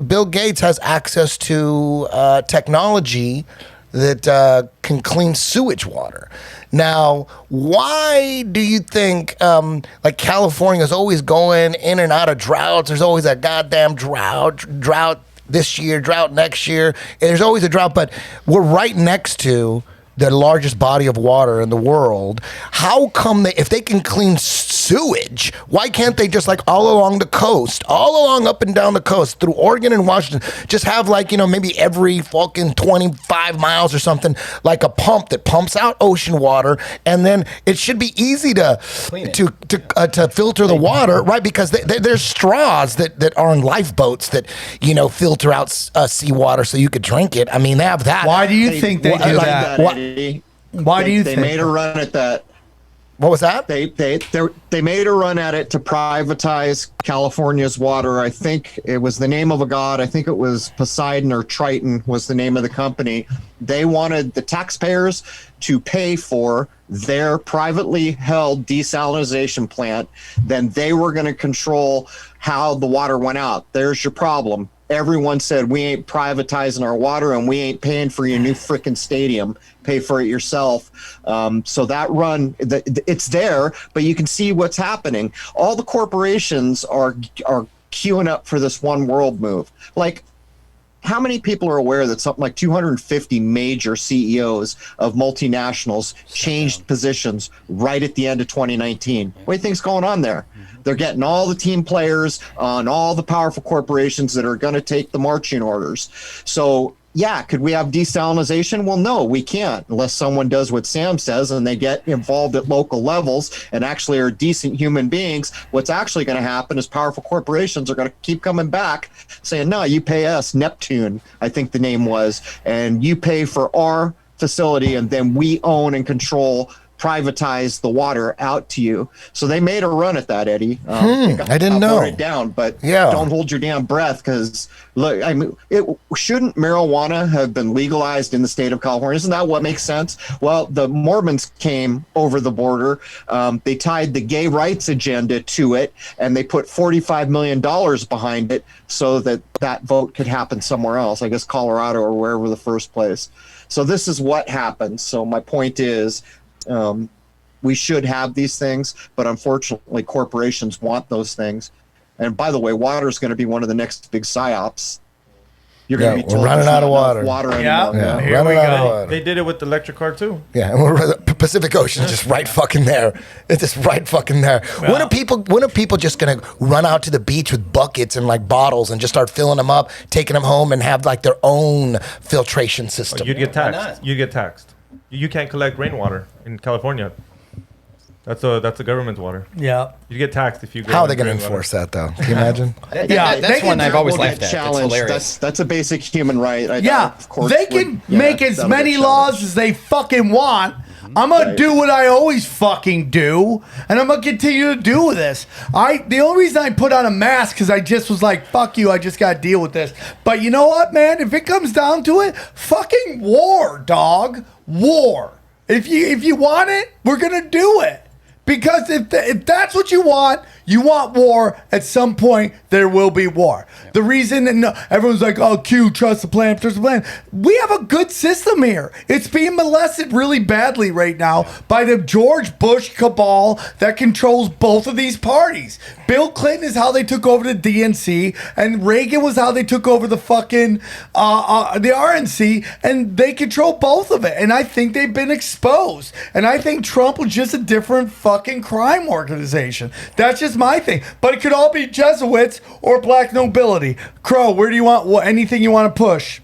H: Bill Gates has access to technology that can clean sewage water. Now, why do you think, like California is always going in and out of droughts? There's always a goddamn drought this year, drought next year. There's always a drought, but we're right next to the largest body of water in the world. How come if they can clean sewage, why can't they just like all along the coast, all along up and down the coast through Oregon and Washington, just have like, maybe every fucking 25 miles or something, like a pump that pumps out ocean water, and then it should be easy to filter the water, right? Because there's straws that are in lifeboats that, filter out seawater so you could drink it. I mean, they have that.
E: Why do you think they do that? Why do you think?
J: They made a run at that.
H: What was that?
J: They made a run at it to privatize California's water. I think it was the name of a god. I think it was Poseidon or Triton was the name of the company. They wanted the taxpayers to pay for their privately held desalination plant. Then they were going to control how the water went out. There's your problem. Everyone said, we ain't privatizing our water and we ain't paying for your new freaking stadium. Pay for it yourself. So that run, it's there, but you can see what's happening. All the corporations are queuing up for this one world move. Like, how many people are aware that something like 250 major CEOs of multinationals changed positions right at the end of 2019? What do you think's going on there? They're getting all the team players on all the powerful corporations that are going to take the marching orders. So, yeah, could we have desalinization? Well, no, we can't unless someone does what Sam says and they get involved at local levels and actually are decent human beings. What's actually going to happen is powerful corporations are going to keep coming back saying, no, you pay us, Neptune, I think the name was, and you pay for our facility and then we own and control, privatize the water out to you. So they made a run at that, Eddie.
H: I didn't know.
J: It down, but don't hold your damn breath because look, I mean, shouldn't marijuana have been legalized in the state of California? Isn't that what makes sense? Well, the Mormons came over the border. They tied the gay rights agenda to it, and they put $45 million behind it so that that vote could happen somewhere else. I guess Colorado or wherever the first place. So this is what happens. So my point is, we should have these things, but unfortunately corporations want those things. And by the way, water is going to be one of the next big psyops. You're going to be told
H: running out of water.
E: Here we go.
F: They did it with the electric car too.
H: Yeah, the Pacific Ocean just right fucking there. It's just right fucking there.
E: Well,
H: when are people just gonna run out to the beach with buckets and like bottles and just start filling them up, taking them home, and have like their own filtration system?
F: You'd get taxed. You get taxed. You can't collect rainwater in California. That's the government's water.
E: Yeah.
F: You get taxed if you go.
H: How are they going to enforce that, though? Can you imagine?
I: That's one I've always laughed at. That's hilarious.
J: That's a basic human right.
E: Of course they can make as many laws as they fucking want. I'm going to do what I always fucking do, and I'm going to continue to do this. The only reason I put on a mask because I just was like, fuck you, I just got to deal with this. But you know what, man? If it comes down to it, fucking war, dog. War. If you want it, we're going to do it. Because if that's what you want You want war, at some point there will be war. The reason that everyone's like, oh, Q, trust the plan, trust the plan. We have a good system here. It's being molested really badly right now by the George Bush cabal that controls both of these parties. Bill Clinton is how they took over the DNC, and Reagan was how they took over the fucking the RNC, and they control both of it. And I think they've been exposed. And I think Trump was just a different fucking crime organization. That's just my thing. But it could all be Jesuits or black nobility. Crow, where do you want anything you want to push?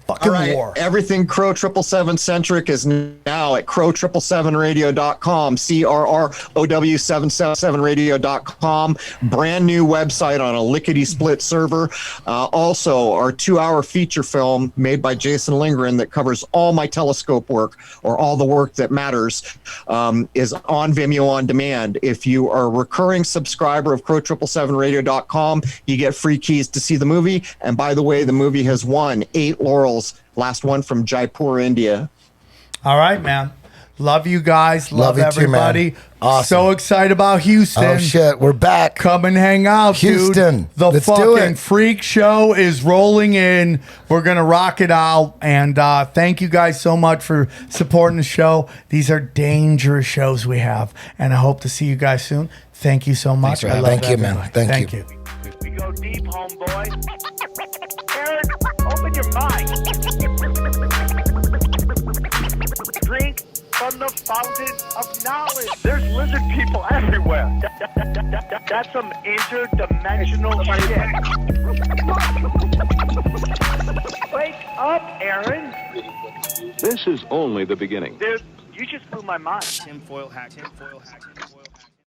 E: Fucking
J: All right,
E: war.
J: Everything Crrow777 centric is now at Crrow777radio.com, CRROW777radio.com. Brand new website on a lickety split server. Also, our 2-hour feature film made by Jason Lindgren that covers all my telescope work, or all the work that matters, is on Vimeo on demand. If you are a recurring subscriber of Crrow777radio.com, you get free keys to see the movie. And by the way, the movie has won 8 laurels. Last one from Jaipur, India.
E: All right, man. Love you guys. Love
H: you too,
E: everybody.
H: man. Awesome.
E: So excited about Houston.
H: Oh shit, we're back.
E: Come and hang out,
H: Houston.
E: dude. The
H: Let's do
E: fucking
H: it.
E: freak show is rolling in. We're gonna rock it out. And thank you guys so much for supporting the show. These are dangerous shows we have, and I hope to see you guys soon. Thank you so much. I love
H: Thank you, man.
E: everybody.
H: Thank you.
C: We go deep, homeboy. Aaron, open your mind. Drink from the fountain of knowledge. There's lizard people everywhere. That's some interdimensional shit. Wake up, Aaron.
O: This is only the beginning.
C: Dude, you just blew my mind. Tinfoil hat.